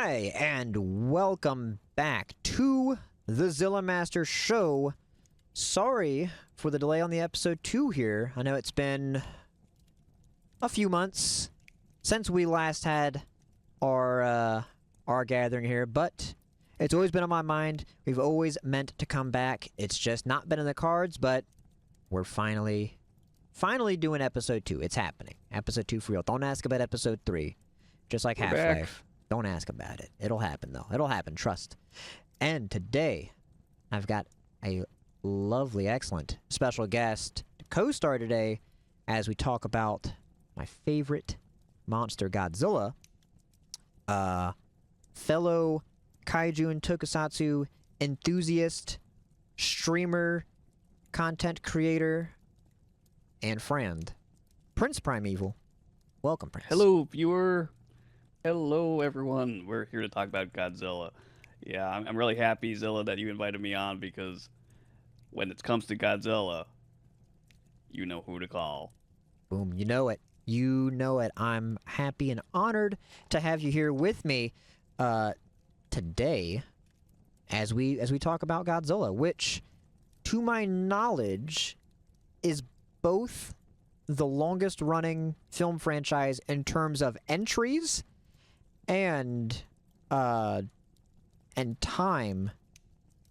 Hi, and welcome back to the Zillamaster show. Sorry for the delay on the episode 2 here. I know it's been a few months since we last had our gathering here, but it's always been on my mind. We've always meant to come back. It's just not been in the cards, but we're finally doing episode 2. It's happening. Episode 2 for real. Don't ask about episode 3. Just like Half-Life. Don't ask about it. It'll happen, though. It'll happen, trust. And today, I've got a lovely, excellent special guest to co-star today as we talk about my favorite monster, Godzilla. Fellow kaiju and tokusatsu enthusiast, streamer, content creator, and friend, Prince Primeval. Welcome, Prince. Hello, viewer. Hello, everyone. We're here to talk about Godzilla. Yeah, I'm really happy, Zilla, that you invited me on because when it comes to Godzilla, you know who to call. Boom, you know it. You know it. I'm happy and honored to have you here with me today as we talk about Godzilla, which, to my knowledge, is both the longest running film franchise in terms of entries and time,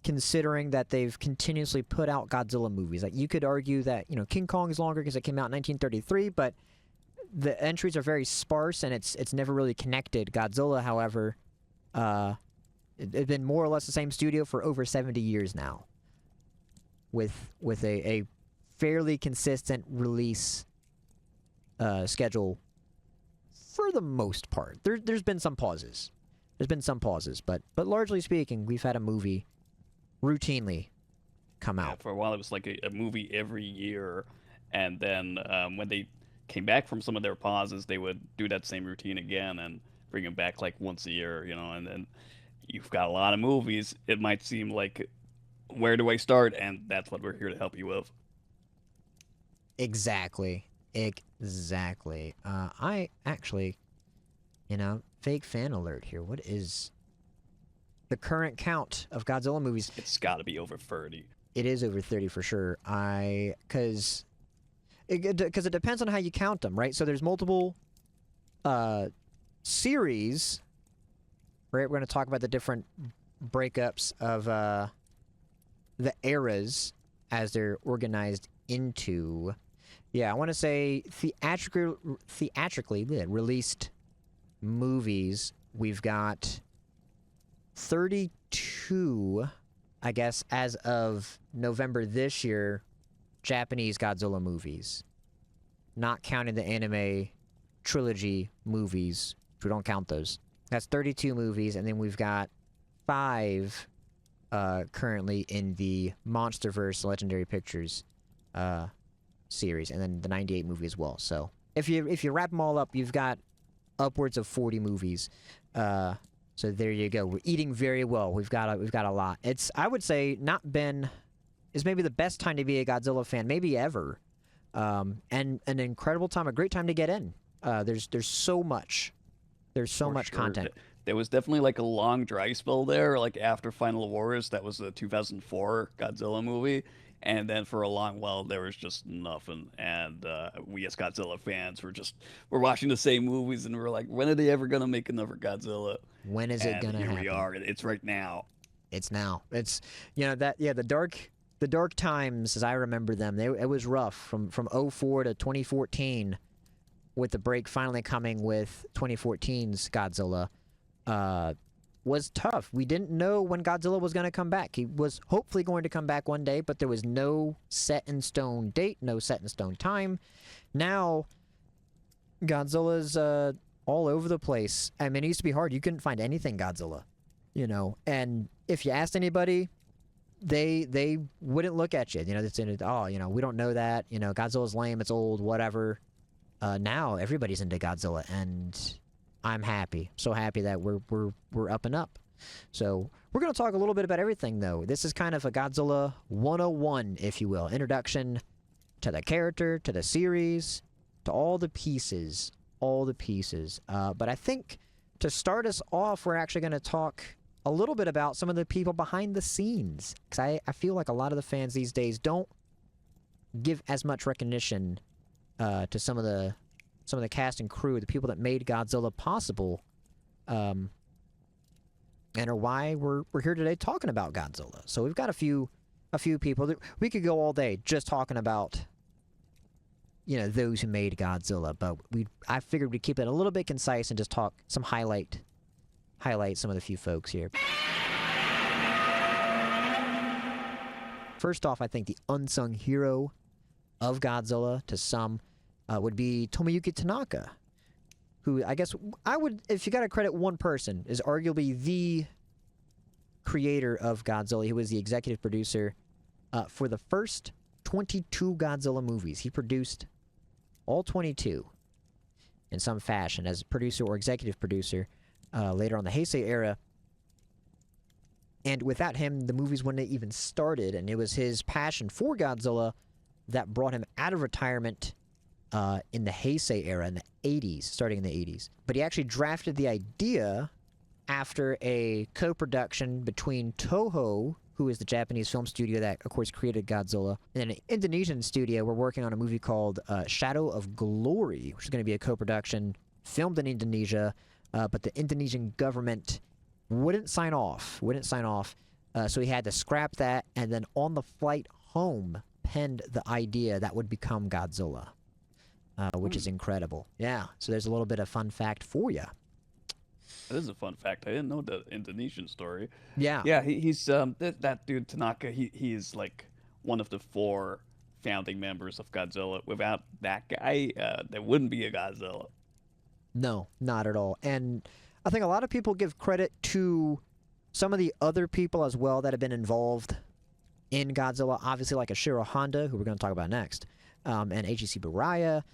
considering that they've continuously put out Godzilla movies. Like, you could argue that, you know, King Kong is longer because it came out in 1933, but the entries are very sparse and it's never really connected. Godzilla, however, it's been more or less the same studio for over 70 years now, with a fairly consistent release schedule for the most part. There's been some pauses. But largely speaking, we've had a movie routinely come out. Yeah, for a while, it was like a movie every year, and then when they came back from some of their pauses, they would do that same routine again and bring them back like once a year, you know, and then you've got a lot of movies. It might seem like, where do I start? And that's what we're here to help you with. Exactly. I actually, you know, fake fan alert here. What is the current count of Godzilla movies? It's got to be over 30. It is over 30 for sure. Because it depends on how you count them, right? So there's multiple series, right? We're going to talk about the different breakups of the eras as they're organized into. Yeah, I want to say theatrically released movies. We've got 32, I guess, as of November this year, Japanese Godzilla movies. Not counting the anime trilogy movies. We don't count those. That's 32 movies, and then we've got 5 currently in the MonsterVerse Legendary Pictures series, and then the 98 movie as well. So if you wrap them all up, you've got upwards of 40 movies. So there you go. We're eating very well. We've got a lot. It's, I would say, is maybe the best time to be a Godzilla fan, maybe ever. And an incredible time, a great time to get in. There's so much. There's so much content. There was definitely like a long dry spell there, like after Final Wars. That was the 2004 Godzilla movie. And then for a long while, there was just nothing. And we as Godzilla fans we're watching the same movies, and we're like, when are they ever going to make another Godzilla? When is it going to happen? Here we are. It's right now. It's now. It's, you know, the dark times, as I remember them, it was rough from 04 to 2014, with the break finally coming with 2014's Godzilla. Was tough. We didn't know when Godzilla was going to come back. He was hopefully going to come back one day, but there was no set-in-stone date, no set-in-stone time. Now, Godzilla's all over the place. I mean, it used to be hard. You couldn't find anything Godzilla, you know. And if you asked anybody, they wouldn't look at you. You know, it's you know, we don't know that. You know, Godzilla's lame, it's old, whatever. Now everybody's into Godzilla, and I'm happy. So happy that we're up and up. So we're going to talk a little bit about everything, though. This is kind of a Godzilla 101, if you will. Introduction to the character, to the series, to all the pieces. But I think to start us off, we're actually going to talk a little bit about some of the people behind the scenes. Because I feel like a lot of the fans these days don't give as much recognition to some of the cast and crew, the people that made Godzilla possible, and are why we're here today talking about Godzilla. So we've got a few people that we could go all day just talking about, you know, those who made Godzilla, but I figured we'd keep it a little bit concise and just talk some highlight some of the few folks here. First off, I think the unsung hero of Godzilla to some would be Tomoyuki Tanaka, who I guess I would, if you got to credit one person, is arguably the creator of Godzilla. He was the executive producer for the first 22 Godzilla movies. He produced all 22 in some fashion as producer or executive producer later on the Heisei era. And without him, the movies wouldn't have even started, and it was his passion for Godzilla that brought him out of retirement in the Heisei era, in the 80s, starting in the 80s. But he actually drafted the idea after a co-production between Toho, who is the Japanese film studio that, of course, created Godzilla, and an Indonesian studio were working on a movie called Shadow of Glory, which is going to be a co-production filmed in Indonesia, but the Indonesian government wouldn't sign off. So he had to scrap that, and then on the flight home, penned the idea that would become Godzilla, which is incredible. Yeah, so there's a little bit of fun fact for you. That is a fun fact. I didn't know the Indonesian story. Yeah. Yeah, he's that dude Tanaka. He is like one of the 4 founding members of Godzilla. Without that guy, there wouldn't be a Godzilla. No, not at all. And I think a lot of people give credit to some of the other people as well that have been involved in Godzilla. Obviously, like Ishiro Honda, who we're going to talk about next, and Eiji Tsuburaya,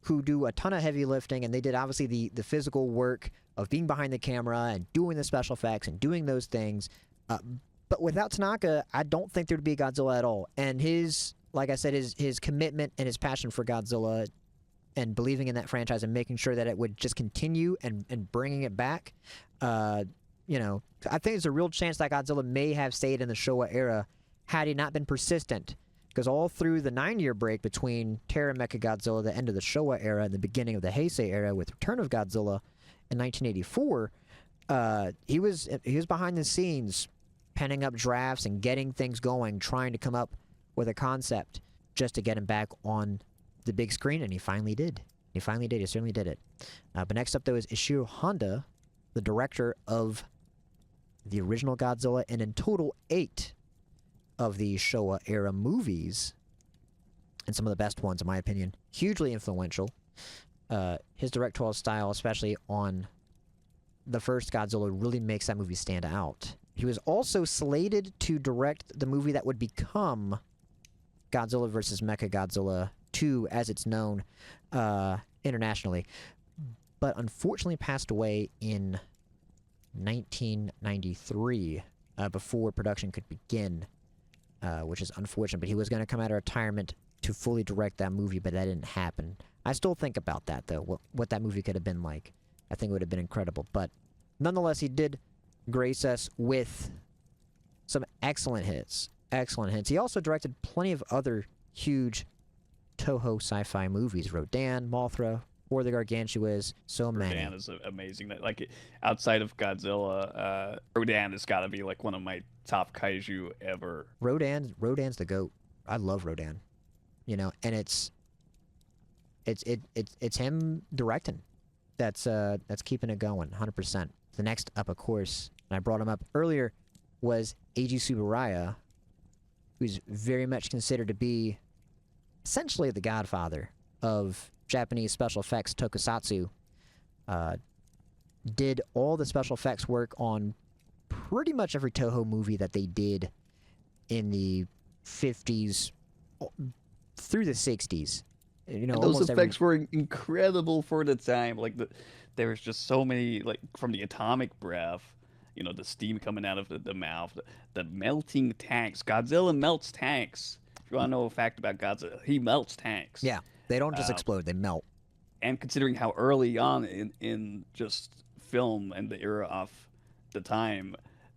who do a ton of heavy lifting, and they did obviously the physical work of being behind the camera and doing the special effects and doing those things. But without Tanaka, I don't think there'd be a Godzilla at all. And his, like I said, his commitment and his passion for Godzilla and believing in that franchise and making sure that it would just continue and bringing it back, you know, I think there's a real chance that Godzilla may have stayed in the Showa era had he not been persistent. Because all through the 9-year break between Terra Mechagodzilla, the end of the Showa era, and the beginning of the Heisei era with Return of Godzilla in 1984, he was behind the scenes penning up drafts and getting things going, trying to come up with a concept just to get him back on the big screen, and he finally did. He certainly did it. But next up, though, is Ishiro Honda, the director of the original Godzilla, and in total 8 of the Showa era movies, and some of the best ones in my opinion. Hugely influential. His directorial style, especially on the first Godzilla, really makes that movie stand out. He was also slated to direct the movie that would become Godzilla vs. Mechagodzilla 2, as it's known internationally, but unfortunately passed away in 1993 before production could begin. Which is unfortunate, but he was going to come out of retirement to fully direct that movie, but that didn't happen. I still think about that, though, what that movie could have been like. I think it would have been incredible, but nonetheless, he did grace us with some excellent hits. He also directed plenty of other huge Toho sci-fi movies. Rodan, Mothra, War the Gargantuas, so many. Rodan is amazing. Like, outside of Godzilla, Rodan has got to be like one of my top kaiju ever. Rodan's the GOAT. I love Rodan. You know, and it's him directing that's keeping it going 100%. The next up, of course, and I brought him up earlier, was Eiji Tsuburaya, who's very much considered to be essentially the godfather of Japanese special effects tokusatsu. Did all the special effects work on pretty much every Toho movie that they did in the 50s through the 60s. You know, and those effects were incredible for the time. Like, there was just so many, like, from the atomic breath, you know, the steam coming out of the mouth, the melting tanks. Godzilla melts tanks. If you want to know a fact about Godzilla, he melts tanks. Yeah, they don't just explode, they melt. and considering how early on in just film and the era of the time,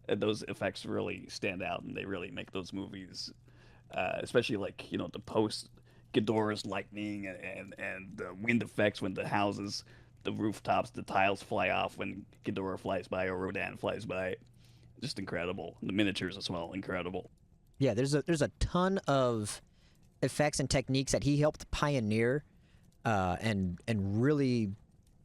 those effects really stand out, and they really make those movies, especially like the post Ghidorah's lightning and the wind effects when the houses, the rooftops, the tiles fly off when Ghidorah flies by or Rodan flies by. Just incredible. The miniatures as well, incredible. Yeah, there's a ton of effects and techniques that he helped pioneer, and really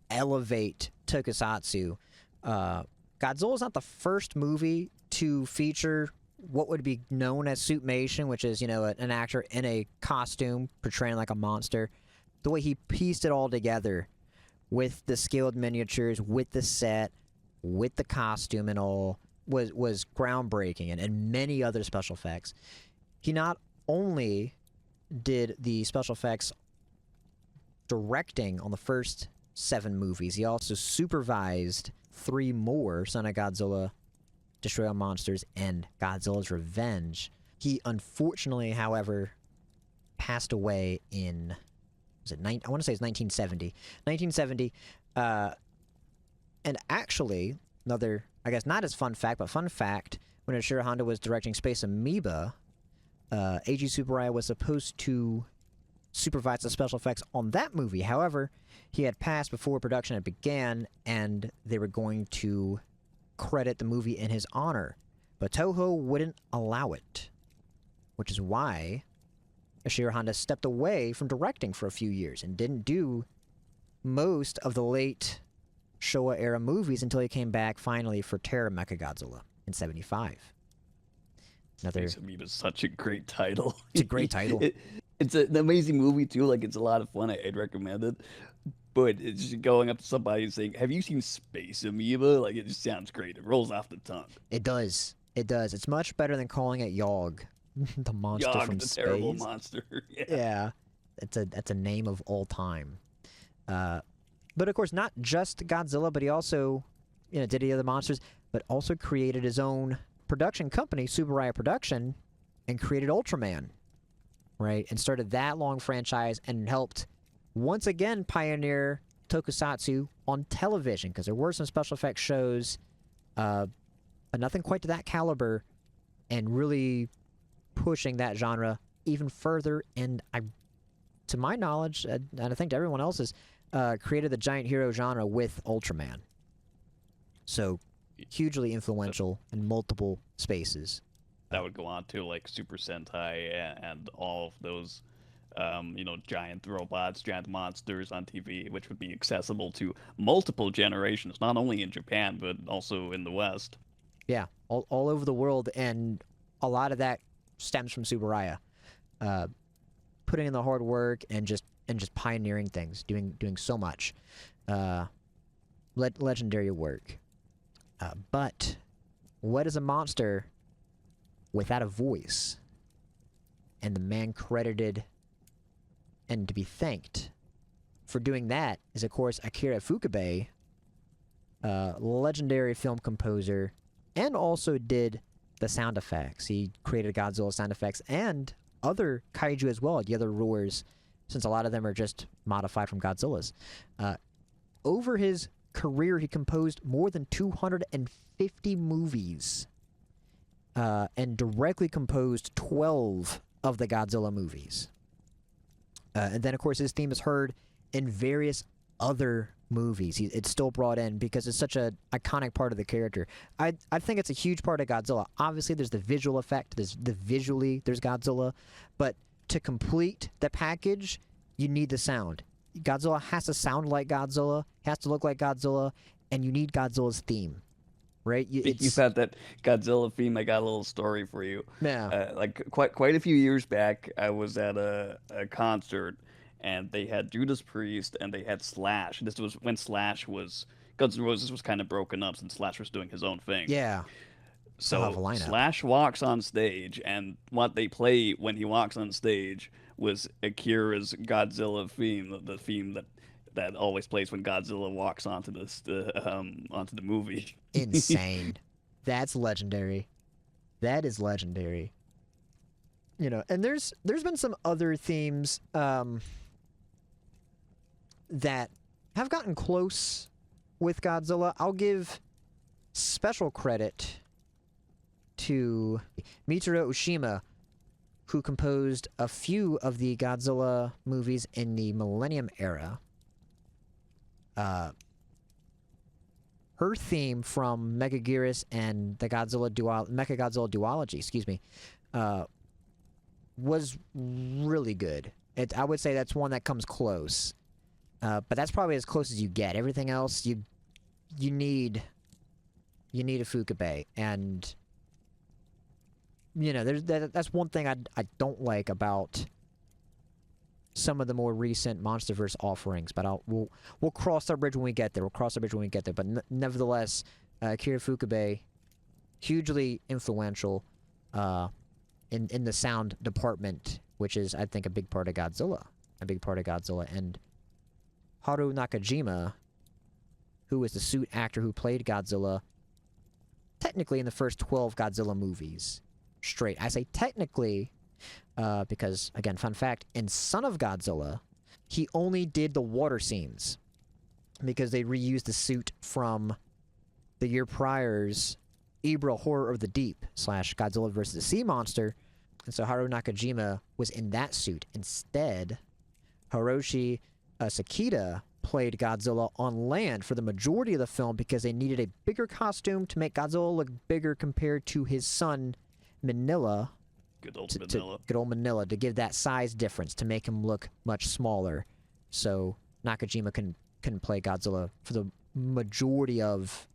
elevate tokusatsu. Godzilla is not the first movie to feature what would be known as suitmation, which is an actor in a costume portraying like a monster. The way he pieced it all together with the scaled miniatures, with the set, with the costume and all was groundbreaking, and many other special effects. He not only did the special effects directing on the first 7 movies, he also supervised 3 more: Son of Godzilla, Destroy All Monsters, and Godzilla's Revenge. He unfortunately, however, passed away in, I want to say it's 1970. 1970, and actually, another, I guess not as fun fact, but fun fact, when Ishiro Honda was directing Space Amoeba, Eiji Tsuburaya was supposed to supervise the special effects on that movie. However, he had passed before production had began, and they were going to credit the movie in his honor. But Toho wouldn't allow it, which is why Ishiro Honda stepped away from directing for a few years and didn't do most of the late Showa-era movies until he came back finally for Terror Mechagodzilla in 75. Space Amoeba is such a great title. It's a great title. It's an amazing movie too. Like, it's a lot of fun. I'd recommend it. But it's just going up to somebody and saying, "Have you seen Space Amoeba?" Like, it just sounds great. It rolls off the tongue. It does. It does. It's much better than calling it Yogg, the monster Yogg, from the space. terrible monster. Yeah. That's a name of all time. But of course, not just Godzilla, but he also, did the other monsters, but also created his own production company, Tsuburaya Production, and created Ultraman, right? And started that long franchise and helped once again pioneer tokusatsu on television, because there were some special effects shows, but nothing quite to that caliber, and really pushing that genre even further. And to my knowledge, and I think to everyone else's, created the giant hero genre with Ultraman. So hugely influential in multiple spaces. That would go on to like Super Sentai and all of those, giant robots, giant monsters on TV, which would be accessible to multiple generations, not only in Japan, but also in the West. Yeah, all over the world, and a lot of that stems from Tsuburaya. Putting in the hard work and just pioneering things, doing so much. Legendary work. But what is a monster without a voice? And the man credited and to be thanked for doing that is, of course, Akira Ifukube, legendary film composer, and also did the sound effects. He created Godzilla sound effects and other kaiju as well, the other roars, since a lot of them are just modified from Godzilla's. Over his career, he composed more than 250 movies, and directly composed 12 of the Godzilla movies. And then, of course, his theme is heard in various other movies. It's still brought in because it's such an iconic part of the character. I think it's a huge part of Godzilla. Obviously, there's the visual effect. There's Godzilla. But to complete the package, you need the sound. Godzilla has to sound like Godzilla, has to look like Godzilla, and you need Godzilla's theme, right? Speaking about that Godzilla theme, I got a little story for you. Yeah. Like quite a few years back, I was at a concert, and they had Judas Priest and they had Slash. This was when Guns N' Roses was kind of broken up since Slash was doing his own thing. Yeah. So Slash walks on stage, and what they play when he walks on stage was Akira's Godzilla theme, the theme that always plays when Godzilla walks onto onto the movie. Insane. That's legendary. That is legendary. And there's been some other themes. that have gotten close with Godzilla. I'll give special credit to Mitsuru Oshima, who composed a few of the Godzilla movies in the Millennium era. Her theme from Mechagodzilla and the Mechagodzilla duology, was really good. I would say that's one that comes close, but that's probably as close as you get. Everything else, you need a Fukabe, and that's one thing I don't like about some of the more recent MonsterVerse offerings, but we'll cross that bridge when we get there. But nevertheless, Akira Fukabe, hugely influential in the sound department, which is, I think, a big part of Godzilla. And Haru Nakajima, who was the suit actor who played Godzilla, technically in the first 12 Godzilla movies straight. I say technically, because, again, fun fact, in Son of Godzilla, he only did the water scenes because they reused the suit from the year prior's Ibra Horror of the Deep / Godzilla vs. the Sea Monster, and so Haru Nakajima was in that suit. Instead, Hiroshi Sakita played Godzilla on land for the majority of the film because they needed a bigger costume to make Godzilla look bigger compared to his son, Manila. Good old Manila. Good old Manila, to give that size difference, to make him look much smaller. So Nakajima can play Godzilla for the majority of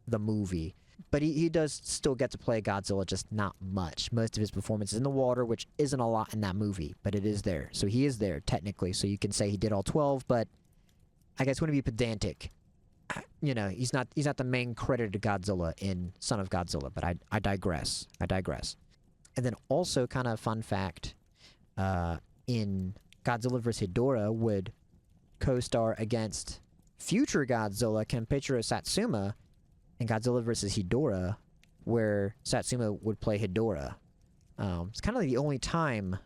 the movie. But he does still get to play Godzilla, just not much. Most of his performance is in the water, which isn't a lot in that movie, but it is there. So he is there, technically. So you can say he did all 12, but I guess when to be pedantic, he's not the main credited Godzilla in Son of Godzilla, but I digress. And then also, kind of fun fact, in Godzilla vs. Hedorah would co-star against future Godzilla, Kenpeichiro Satsuma, in Godzilla vs. Hedorah, where Satsuma would play Hedorah. It's kind of the only time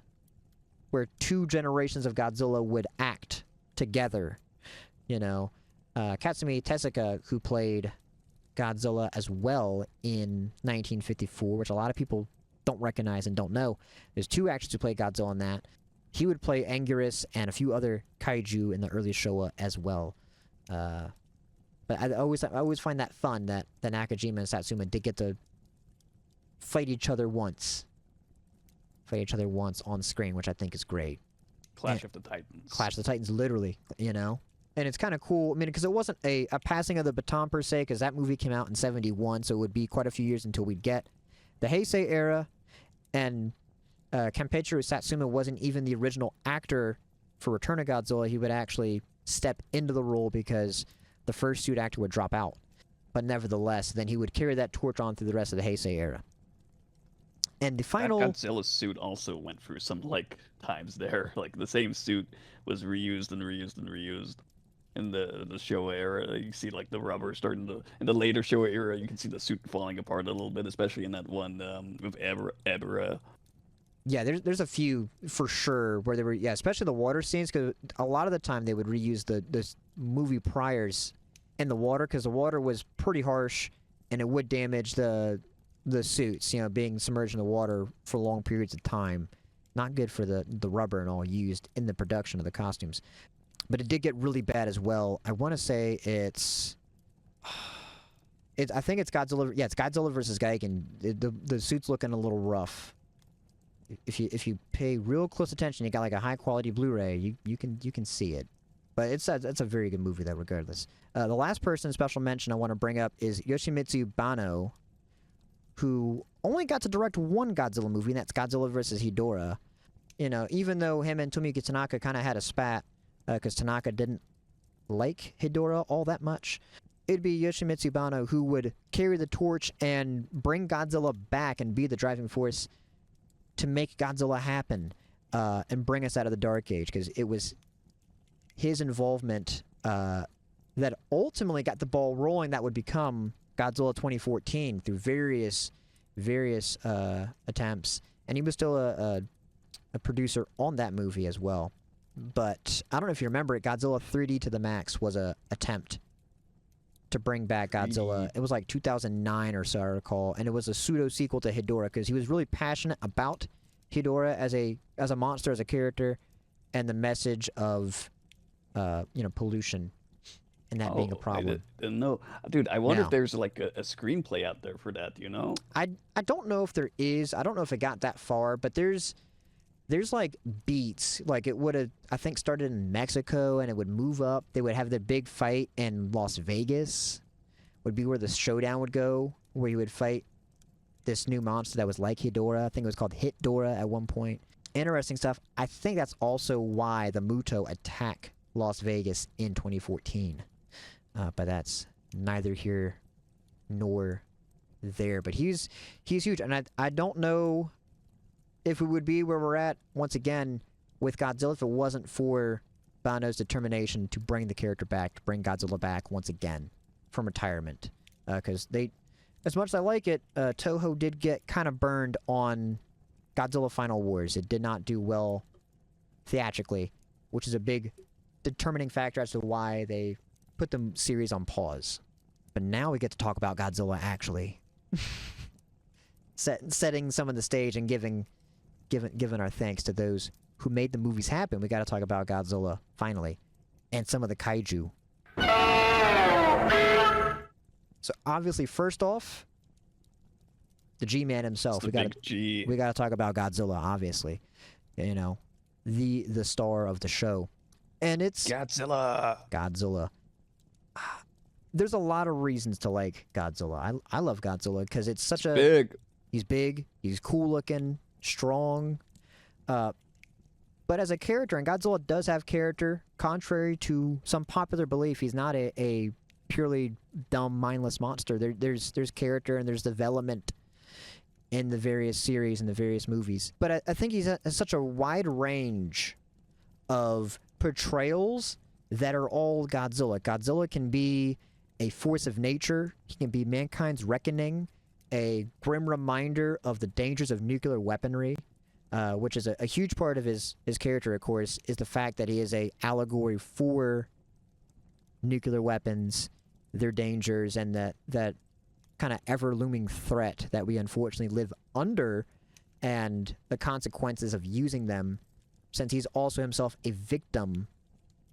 where two generations of Godzilla would act together. Katsumi Tezuka, who played Godzilla as well in 1954, which a lot of people don't recognize and don't know. There's two actors who played Godzilla in that. He would play Anguirus and a few other kaiju in the early Showa as well. But I always find that fun that Nakajima and Satsuma did get to fight each other once on screen, which I think is great. Clash of the Titans, literally, And it's kind of cool, I mean, because it wasn't a passing of the baton per se, because that movie came out in 71, so it would be quite a few years until we'd get the Heisei era, and Kenpeichiro Satsuma wasn't even the original actor for Return of Godzilla. He would actually step into the role because the first suit actor would drop out. But nevertheless, then he would carry that torch on through the rest of the Heisei era. And the final... Godzilla's suit also went through some, times there. The same suit was reused and reused and reused. In the Showa era, you see the rubber starting to... In the later Showa era, you can see the suit falling apart a little bit, especially in that one with Ebra. Yeah, there's a few for sure where they were, especially the water scenes, because a lot of the time they would reuse the movie priors in the water, because the water was pretty harsh and it would damage the suits, being submerged in the water for long periods of time. Not good for the rubber and all used in the production of the costumes. But it did get really bad as well. I want to say I think it's Godzilla. Yeah, it's Godzilla versus Gigan. The suit's looking a little rough. If you pay real close attention, you got a high quality Blu-ray. You can see it. But it's a very good movie though, regardless. The last person special mention I want to bring up is Yoshimitsu Banno, who only got to direct one Godzilla movie, and that's Godzilla vs. Hedorah. Even though him and Tomoyuki Tanaka kind of had a spat, because Tanaka didn't like Hedorah all that much, it'd be Yoshimitsu Banno who would carry the torch and bring Godzilla back and be the driving force to make Godzilla happen, and bring us out of the Dark Age, because it was his involvement that ultimately got the ball rolling that would become Godzilla 2014 through various attempts, and he was still a producer on that movie as well. but I don't know if you remember it. Godzilla 3D to the Max was a attempt to bring back Godzilla. It was like 2009 or so, I recall, and it was a pseudo sequel to Hedorah because he was really passionate about Hedorah as a monster, as a character, and the message of pollution and that being a problem. I didn't know. Dude, I wonder Yeah. if there's like a screenplay out there for that, you know? I don't know if there is. I don't know if it got that far, but there's like beats. Like it would have, I think, started in Mexico and it would move up. They would have the big fight in Las Vegas, would be where the showdown would go, where you would fight this new monster that was like Hedorah. I think it was called Hitdorah at one point. Interesting stuff. I think that's also why the Muto attack Las Vegas in 2014. But that's neither here nor there. But he's huge, and I don't know if we would be where we're at once again with Godzilla if it wasn't for Bando's determination to bring the character back, to bring Godzilla back once again from retirement. Because they, as much as I like it, Toho did get kind of burned on Godzilla Final Wars. It did not do well theatrically, which is a big determining factor as to why they put the series on pause. But now we get to talk about Godzilla actually. Setting some of the stage and giving our thanks to those who made the movies happen. We got to talk about Godzilla finally, and some of the kaiju. So obviously, first off, the G-Man himself. It's the big G. We got to talk about Godzilla. Obviously, the star of the show, and it's Godzilla. There's a lot of reasons to like Godzilla. I love Godzilla because it's such a Big. He's big. He's cool looking, strong. But as a character, and Godzilla does have character, contrary to some popular belief, he's not a purely dumb, mindless monster. There's character and there's development in the various series and the various movies. But I think he's has such a wide range of portrayals that are all Godzilla. Godzilla can be a force of nature. He can be mankind's reckoning, a grim reminder of the dangers of nuclear weaponry, which is a huge part of his character, of course, is the fact that he is a allegory for nuclear weapons, their dangers, and that kind of ever-looming threat that we unfortunately live under, and the consequences of using them, since he's also himself a victim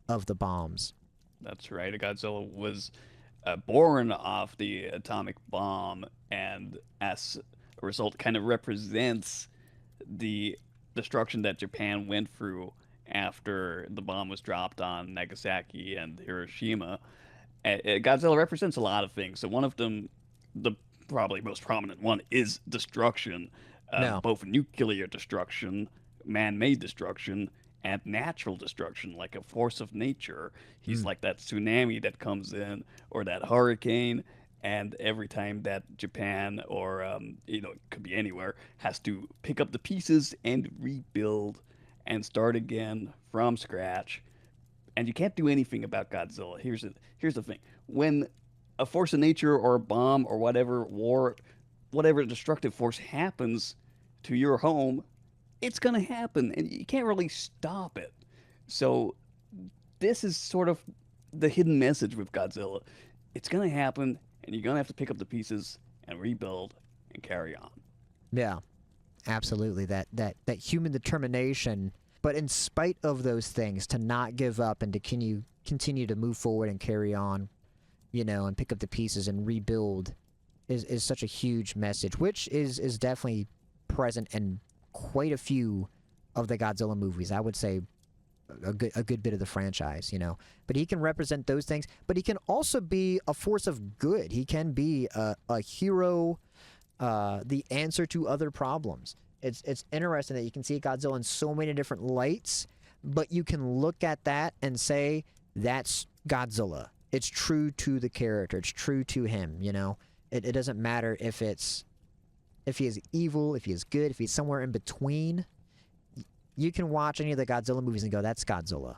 of the bombs. That's right. Godzilla was born off the atomic bomb, and as a result, kind of represents the destruction that Japan went through after the bomb was dropped on Nagasaki and Hiroshima. Godzilla represents a lot of things. So one of them, the probably most prominent one, is destruction, both nuclear destruction, man-made destruction, and natural destruction, like a force of nature. He's like that tsunami that comes in, or that hurricane, and every time that Japan, or it could be anywhere, has to pick up the pieces and rebuild and start again from scratch. And you can't do anything about Godzilla. Here's the thing: when a force of nature or a bomb or whatever war, whatever destructive force happens to your home, it's going to happen, and you can't really stop it. So this is sort of the hidden message with Godzilla. It's going to happen, and you're going to have to pick up the pieces and rebuild and carry on. Yeah, absolutely. That human determination, but in spite of those things, to not give up and to continue to move forward and carry on, and pick up the pieces and rebuild is such a huge message, which is definitely present in quite a few of the Godzilla movies. I would say a good bit of the franchise, But he can represent those things, but he can also be a force of good. He can be a hero, the answer to other problems. It's interesting that you can see Godzilla in so many different lights, but you can look at that and say, that's Godzilla. It's true to the character. It's true to him, It doesn't matter if he is evil, if he is good, if he's somewhere in between. You can watch any of the Godzilla movies and go, that's Godzilla,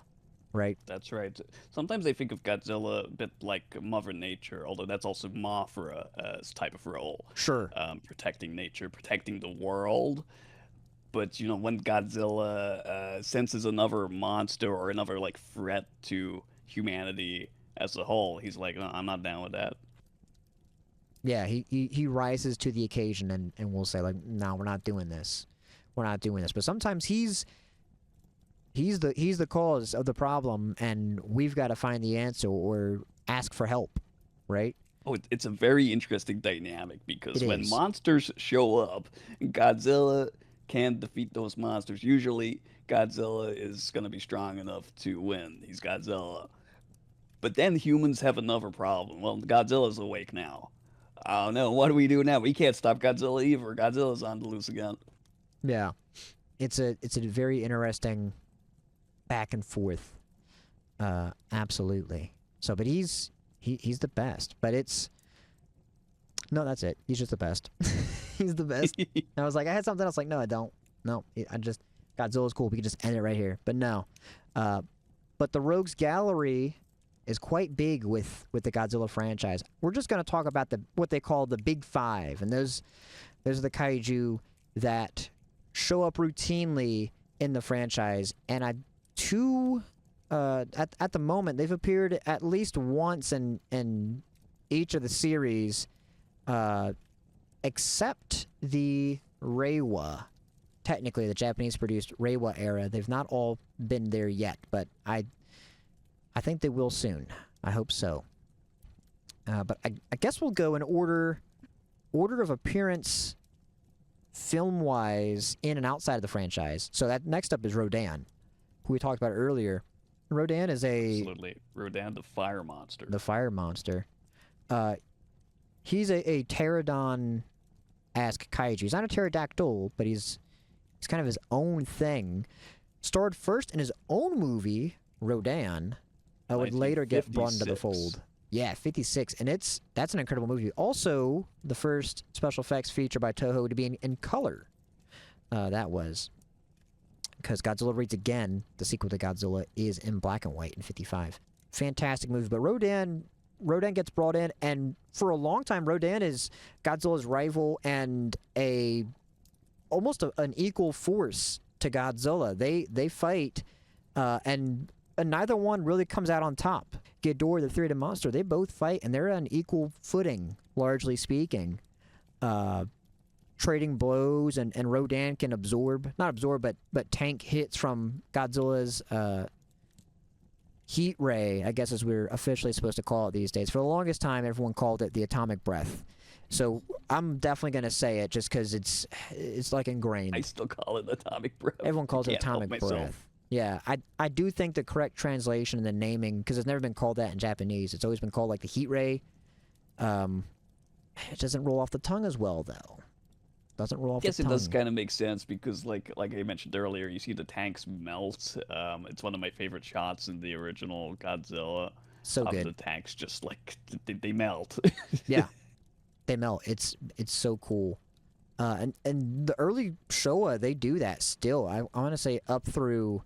right? That's right. Sometimes they think of Godzilla a bit like Mother Nature, although that's also Mothra's type of role. Sure. Protecting nature, protecting the world. But when Godzilla senses another monster or another like threat to humanity as a whole, he's like, "No, I'm not down with that." Yeah, he rises to the occasion and will say like, no, we're not doing this. We're not doing this. But sometimes he's the cause of the problem, and we've got to find the answer or ask for help, right? Oh, it's a very interesting dynamic It because when is. monsters show up, Godzilla can defeat those monsters. Usually, Godzilla is going to be strong enough to win. He's Godzilla. But then humans have another problem. Well, Godzilla's awake now. Oh no, what do we do now? We can't stop Godzilla either. Godzilla's on the loose again. Yeah, it's a very interesting back and forth. Absolutely. So, but he's the best. But it's no, that's it. He's just the best. He's the best. I was like, I had something else. Like, no, I don't. No, I just Godzilla's cool. We can just end it right here. But no. But the Rogues Gallery is quite big with the Godzilla franchise. We're just going to talk about what they call the Big Five, and those are the kaiju that show up routinely in the franchise. And at the moment they've appeared at least once in each of the series, except the Reiwa. Technically, the Japanese-produced Reiwa era. They've not all been there yet, but I think they will soon. I hope so. But I guess we'll go in order of appearance, film-wise, in and outside of the franchise. So that next up is Rodan, who we talked about earlier. Rodan is Absolutely. Rodan the fire monster. the fire monster. He's a pterodon-esque kaiju. He's not a pterodactyl, but he's kind of his own thing. Starred first in his own movie, Rodan. Would later get brought into the 1956. fold. Yeah, 56, and that's an incredible movie. Also, the first special effects feature by Toho to be in color. That was because Godzilla Raids Again, the sequel to Godzilla, is in black and white in 55. Fantastic movie, but Rodan gets brought in, and for a long time, Rodan is Godzilla's rival and almost an equal force to Godzilla. They fight, and neither one really comes out on top. Ghidorah, the three-headed monster, they both fight, and they're on equal footing, largely speaking. Trading blows, and Rodan can not absorb, but tank hits from Godzilla's heat ray, I guess as we're officially supposed to call it these days. For the longest time, everyone called it the atomic breath. So I'm definitely going to say it just because it's like ingrained. I still call it atomic breath. Everyone calls it Can't help atomic myself. breath. Yeah, I do think the correct translation and the naming, because it's never been called that in Japanese. It's always been called like the heat ray. It doesn't roll off the tongue as well, though. Doesn't roll off Guess the it tongue. does kind of make sense because, like I mentioned earlier, you see the tanks melt. It's one of my favorite shots in the original Godzilla. So Of good. the tanks just like they melt. Yeah, they melt. It's so cool. And the early Showa, they do that still. I want to say up through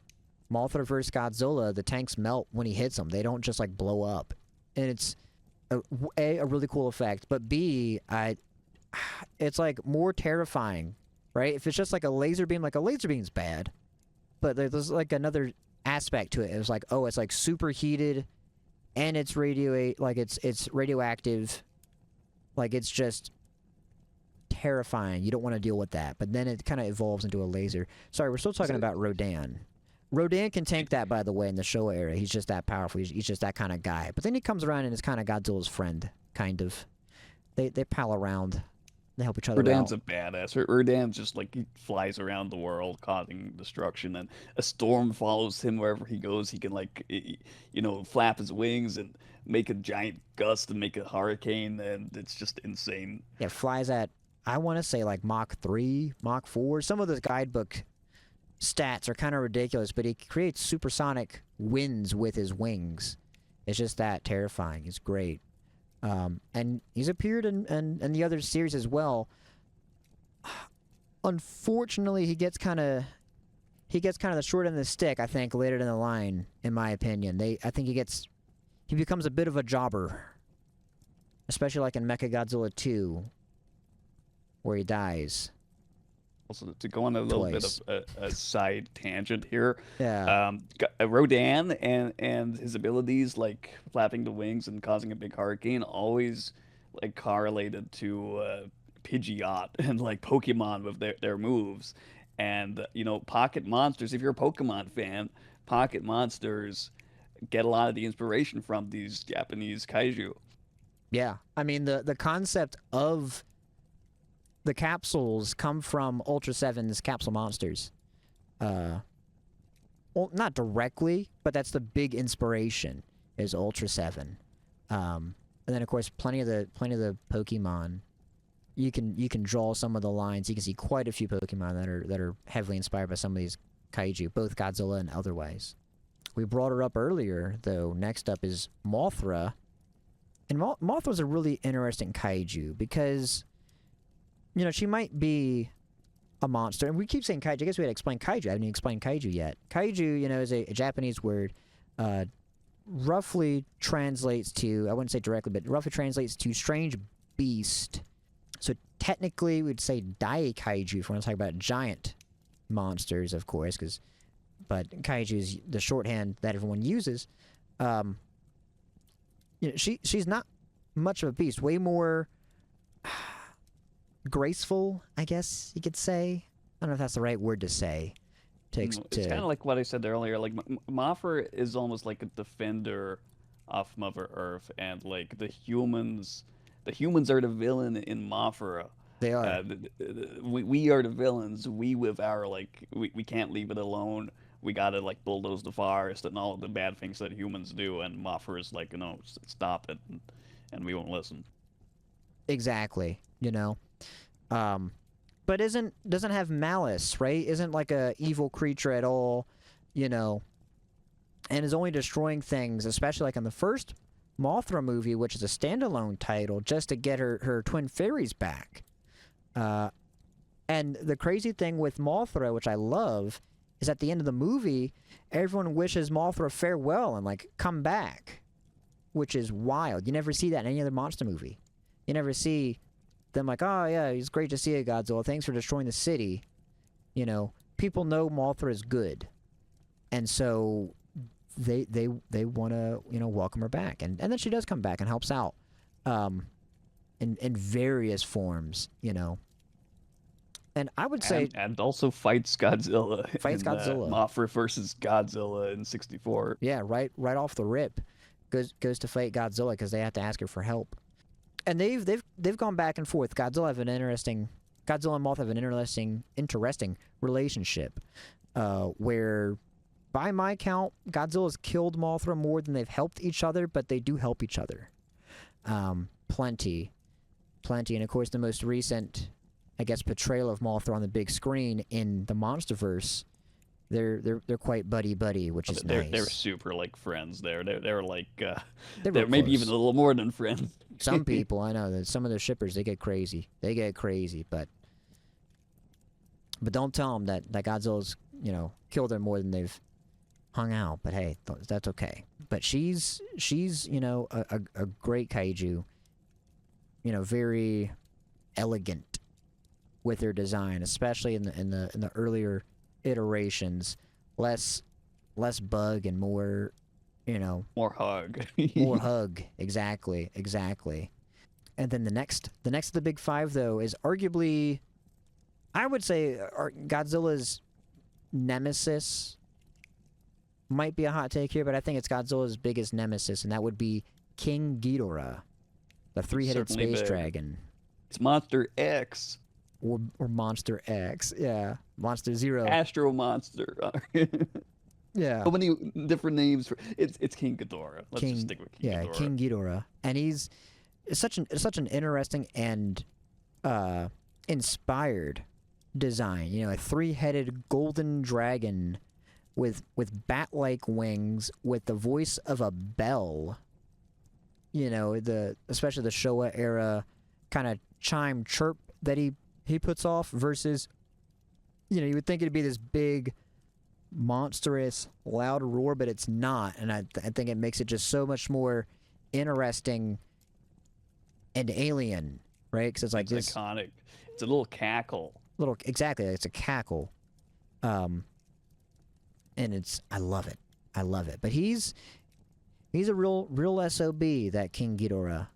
Mothra vs. Godzilla, the tanks melt when he hits them. They don't just like blow up, and it's a really cool effect. But B, it's like more terrifying, right? If it's just like a laser beam's bad, but there's like another aspect to it. It was like, oh, it's like superheated, and it's it's radioactive. Like it's just terrifying. You don't want to deal with that. But then it kind of evolves into a laser. Sorry, we're still talking about Rodan. Rodan can tank that, by the way, in the Showa era. He's just that powerful. He's just that kind of guy. But then he comes around and is kind of Godzilla's friend, kind of. They pal around. They help each other Rodan's out. a badass. Rodan's just like he flies around the world causing destruction, and a storm follows him wherever he goes. He can flap his wings and make a giant gust and make a hurricane, and it's just insane. Yeah, flies at, I want to say like Mach 3, Mach 4. Some of those guidebook stats are kind of ridiculous, but he creates supersonic winds with his wings. It's just that terrifying. It's great. And he's appeared in the other series as well. Unfortunately, he gets kind of the short end of the stick, I think, later in the line, in my opinion. I think he becomes a bit of a jobber. Especially like in Mechagodzilla 2, where he dies. Also, to go on a little bit twice. of a side tangent here, Yeah, Rodan and his abilities, like flapping the wings and causing a big hurricane, always like correlated to Pidgeot and like Pokemon with their moves. And Pocket Monsters. If you're a Pokemon fan, Pocket Monsters get a lot of the inspiration from these Japanese kaiju. yeah. I mean, the concept of the capsules come from Ultra Seven's Capsule Monsters. Uh, well, not directly, but that's the big inspiration is Ultra Seven. And then of course plenty of the Pokemon. You can draw some of the lines. You can see quite a few Pokemon that are heavily inspired by some of these kaiju, both Godzilla and otherwise. We brought her up earlier, though. Next up is Mothra, and Mothra's a really interesting kaiju because she might be a monster, and we keep saying kaiju. I guess we had to explain kaiju. I haven't even explained kaiju yet. Kaiju, is a Japanese word. Roughly translates to, I wouldn't say directly, but roughly translates to strange beast. So technically, we'd say Daikaiju if we want to talk about giant monsters, of course, but kaiju is the shorthand that everyone uses. She's not much of a beast. Way more graceful, I guess you could say. I don't know if that's the right word to say. It's kind of like what I said earlier. Like Mothra is almost like a defender of Mother Earth, and like the humans are the villain in Mothra. They are. We are the villains. We with our we can't leave it alone. We gotta like bulldoze the forest and all of the bad things that humans do. And Mothra is like, stop it, and we won't listen. Exactly. But doesn't have malice, right? Isn't like a evil creature at all, and is only destroying things, especially like in the first Mothra movie, which is a standalone title, just to get her twin fairies back. And the crazy thing with Mothra, which I love, is at the end of the movie, everyone wishes Mothra farewell and like come back, which is wild. You never see that in any other monster movie. You never see them like, oh yeah, it's great to see you, Godzilla. Thanks for destroying the city. People know Mothra is good, and so they want to welcome her back, and then she does come back and helps out, in various forms, And I would say and also fights Godzilla fights in Godzilla. Mothra versus Godzilla in '64. Yeah, right off the rip, goes to fight Godzilla because they have to ask her for help. And they've gone back and forth. Godzilla and Mothra have an interesting relationship, where, by my count, Godzilla's killed Mothra more than they've helped each other, but they do help each other. Plenty, and of course the most recent, I guess, portrayal of Mothra on the big screen in the MonsterVerse. They're quite buddy, which is nice. They're super like friends. They're like They're maybe close. even a little more than friends. Some people, I know that some of their shippers, they get crazy, but don't tell them that Godzilla's killed her more than they've hung out. But hey, that's okay. But she's a great kaiju, very elegant with her design, especially in the earlier iterations. Less bug and more, More hug. more hug. Exactly. And then the next of the big five, though, is arguably, I would say, Godzilla's nemesis. Might be a hot take here, but I think it's Godzilla's biggest nemesis, and that would be King Ghidorah, the three-headed Certainly space big. dragon. It's Monster X, Or Monster X. Yeah. Monster Zero. Astro Monster. Yeah. So many different names for it's King Ghidorah. Let's just stick with King Ghidorah. King Ghidorah. And he's such an interesting and inspired design. A three-headed golden dragon with bat-like wings, with the voice of a bell. Especially the Showa era kind of chime chirp that he puts off versus, you would think it'd be this big, monstrous, loud roar, but it's not. And I think it makes it just so much more interesting and alien, right? Because it's like It's iconic. It's a little cackle. little exactly. It's a cackle, um, and it's I love it. I love it. But he's a real sob, that King Ghidorah.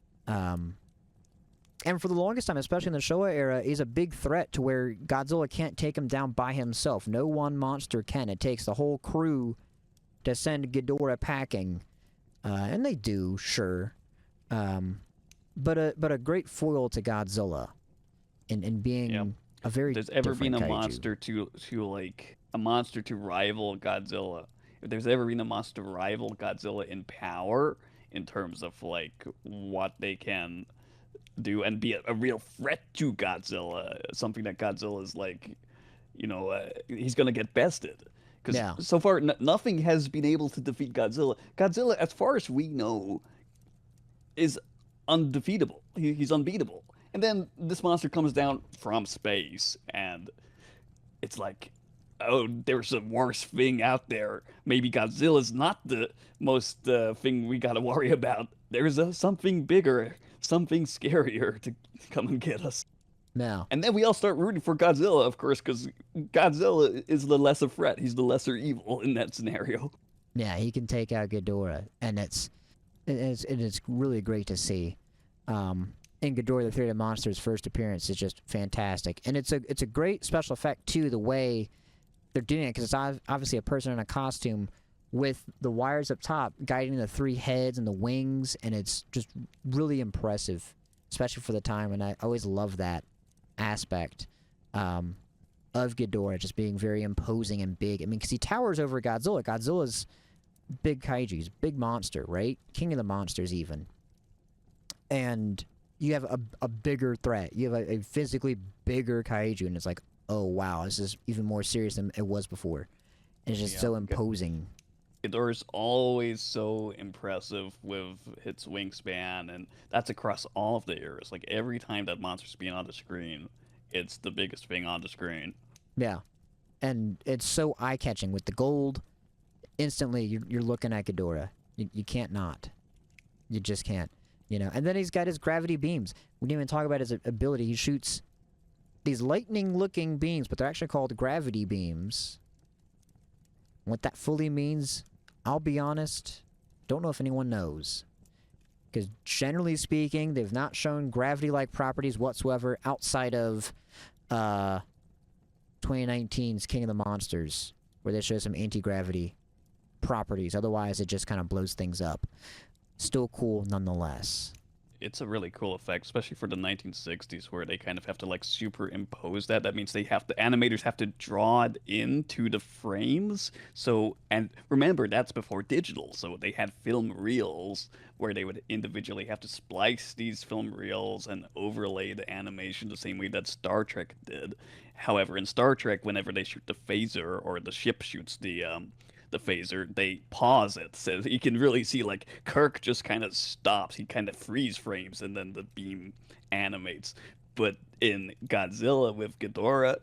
And for the longest time, especially in the Showa era, he's a big threat to where Godzilla can't take him down by himself. No one monster can. It takes the whole crew to send Ghidorah packing, and they do, sure. But a great foil to Godzilla, in being a very If there's ever been different a kaiju. monster to like a monster to rival Godzilla, if there's ever been a monster to rival Godzilla in power in terms of like what they can do and be a real threat to Godzilla, something that Godzilla is like, he's gonna get bested. Because Yeah, so far, nothing has been able to defeat Godzilla. Godzilla, as far as we know, is undefeatable. He's unbeatable. And then this monster comes down from space, and it's like, oh, there's a worse thing out there. Maybe Godzilla's not the most thing we gotta worry about. There's something bigger, something scarier to come and get us. yeah, And then we all start rooting for Godzilla, of course, because Godzilla is the lesser threat. He's the lesser evil in that scenario. yeah. He can take out Ghidorah, and it's really great to see. In Ghidorah, the Three-Headed Monster's first appearance is just fantastic, and it's a great special effect too. The way they're doing it, because it's obviously a person in a costume with the wires up top guiding the three heads and the wings, and it's just really impressive, especially for the time. And I always love that aspect of Ghidorah just being very imposing and big. I mean, because he towers over Godzilla. Godzilla's big kaiju's big monster, right? King of the monsters, even. And you have a bigger threat. You have a physically bigger kaiju, and it's like, oh wow, this is even more serious than it was before. And it's just so imposing. Ghidorah's always so impressive with its wingspan, and that's across all of the eras. Like every time that monster's being on the screen, it's the biggest thing on the screen. Yeah. And it's so eye-catching with the gold. Instantly, you're looking at Ghidorah. You can't not. You just can't. And then he's got his gravity beams. We didn't even talk about his ability. He shoots these lightning-looking beams, but they're actually called gravity beams. What that fully means, I'll be honest, don't know if anyone knows. Because generally speaking, they've not shown gravity-like properties whatsoever outside of 2019's King of the Monsters, where they show some anti-gravity properties. Otherwise, it just kind of blows things up. Still cool nonetheless. It's a really cool effect, especially for the 1960s, where they kind of have to like superimpose that. That means the animators have to draw it into the frames. So, and remember, that's before digital. So they had film reels where they would individually have to splice these film reels and overlay the animation the same way that Star Trek did. However, in Star Trek, whenever they shoot the phaser or the ship shoots the phaser, they pause it. So you can really see like Kirk just kind of stops. He kind of freeze frames and then the beam animates. But in Godzilla with Ghidorah,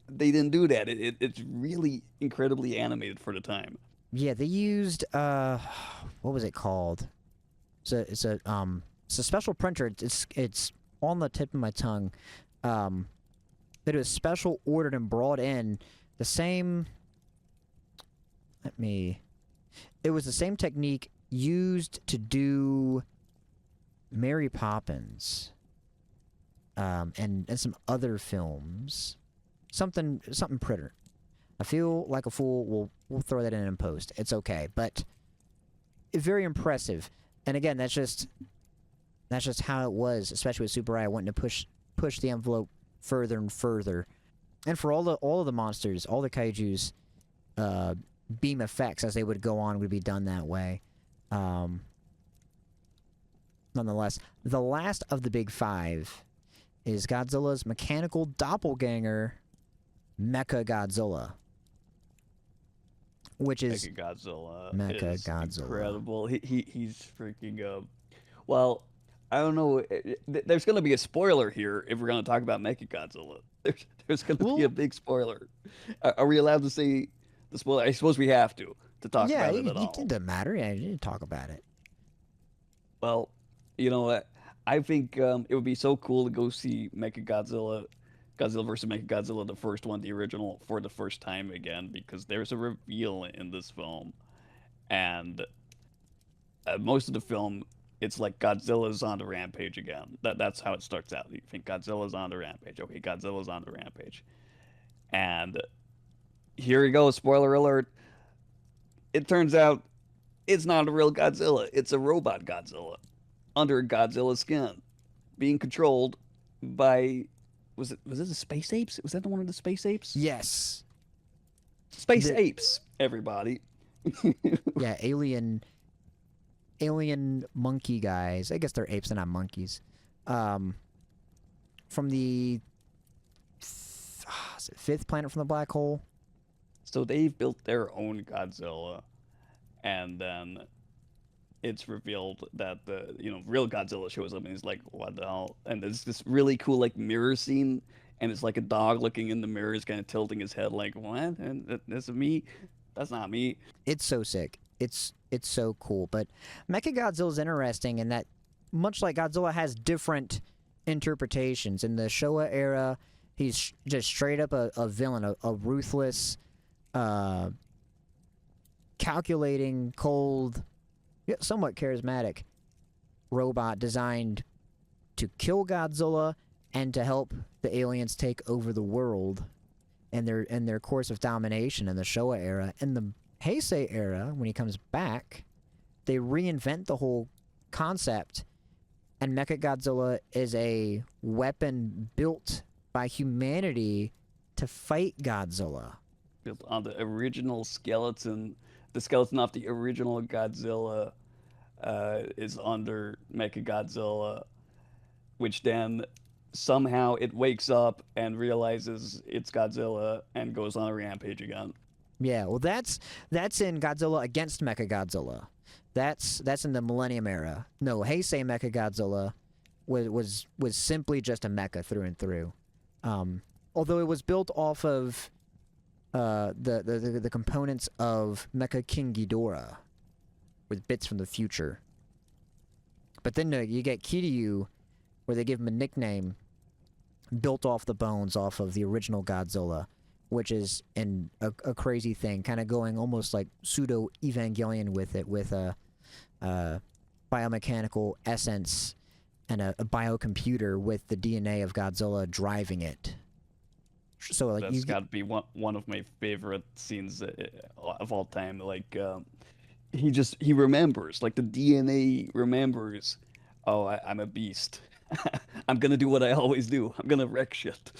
they didn't do that. It's really incredibly animated for the time. Yeah, they used what was it called? It's a special printer. It's on the tip of my tongue. It was special ordered and brought in the same. It was the same technique used to do Mary Poppins, and some other films. Something printer. I feel like a fool. We'll throw that in post. It's okay, but it's very impressive. And again, that's just how it was, especially with Super Rai wanting to push the envelope further and further. And for all of the monsters, all the kaijus, beam effects as they would go on would be done that way. Nonetheless, the last of the big five is Godzilla's mechanical doppelganger, Mecha Godzilla, which is Mechagodzilla Mecha is Godzilla. incredible. He's freaking well, I don't know. There's going to be a spoiler here if we're going to talk about Mechagodzilla. There's going to be a big spoiler. Are we allowed to say the spoiler? I suppose we have to talk about it at all. It doesn't matter. Yeah, you didn't talk about it. Well, you know what? I think it would be so cool to go see Mechagodzilla Godzilla vs. Mechagodzilla, the first one, the original, for the first time again, because there's a reveal in this film, and most of the film, it's like Godzilla's on the rampage again. That's how it starts out. You think Godzilla's on the rampage. Okay, Godzilla's on the rampage, and here you go. Spoiler alert. It turns out it's not a real Godzilla. It's a robot Godzilla under Godzilla's skin, being controlled by was it the space apes? Was that the one of the space apes? Yes. Space apes, everybody. Yeah, alien monkey guys. I guess they're apes, they're not monkeys. From the is it fifth planet from the black hole. So they've built their own Godzilla, and then it's revealed that the real Godzilla shows up, and he's like, "What the hell?" And there's this really cool like mirror scene, and it's like a dog looking in the mirror, is kind of tilting his head, like, "What? And this is me? That's not me." It's so sick. It's so cool. But Mechagodzilla is interesting in that, much like Godzilla has different interpretations. In the Showa era, he's just straight up a villain, a ruthless, calculating, cold, yet somewhat charismatic robot designed to kill Godzilla and to help the aliens take over the world and their course of domination in the Showa era. In the Heisei era, when he comes back, they reinvent the whole concept, and Mechagodzilla is a weapon built by humanity to fight Godzilla. Built on the original skeleton. The skeleton of the original Godzilla is under Mechagodzilla, which then somehow it wakes up and realizes it's Godzilla and goes on a rampage again. Yeah, well, that's in Godzilla against Mechagodzilla. That's in the Millennium era. No, Heisei Mechagodzilla was simply just a mecha through and through. Although it was built off of the components of Mecha King Ghidorah with bits from the future. But then you get Kiryu, where they give him a nickname built off the bones off of the original Godzilla, which is a crazy thing, kind of going almost like pseudo-Evangelion with it, with a biomechanical essence and a biocomputer with the DNA of Godzilla driving it. So like That's got to be one of my favorite scenes of all time. Like he remembers, like the DNA remembers. Oh, I'm a beast. I'm gonna do what I always do. I'm gonna wreck shit.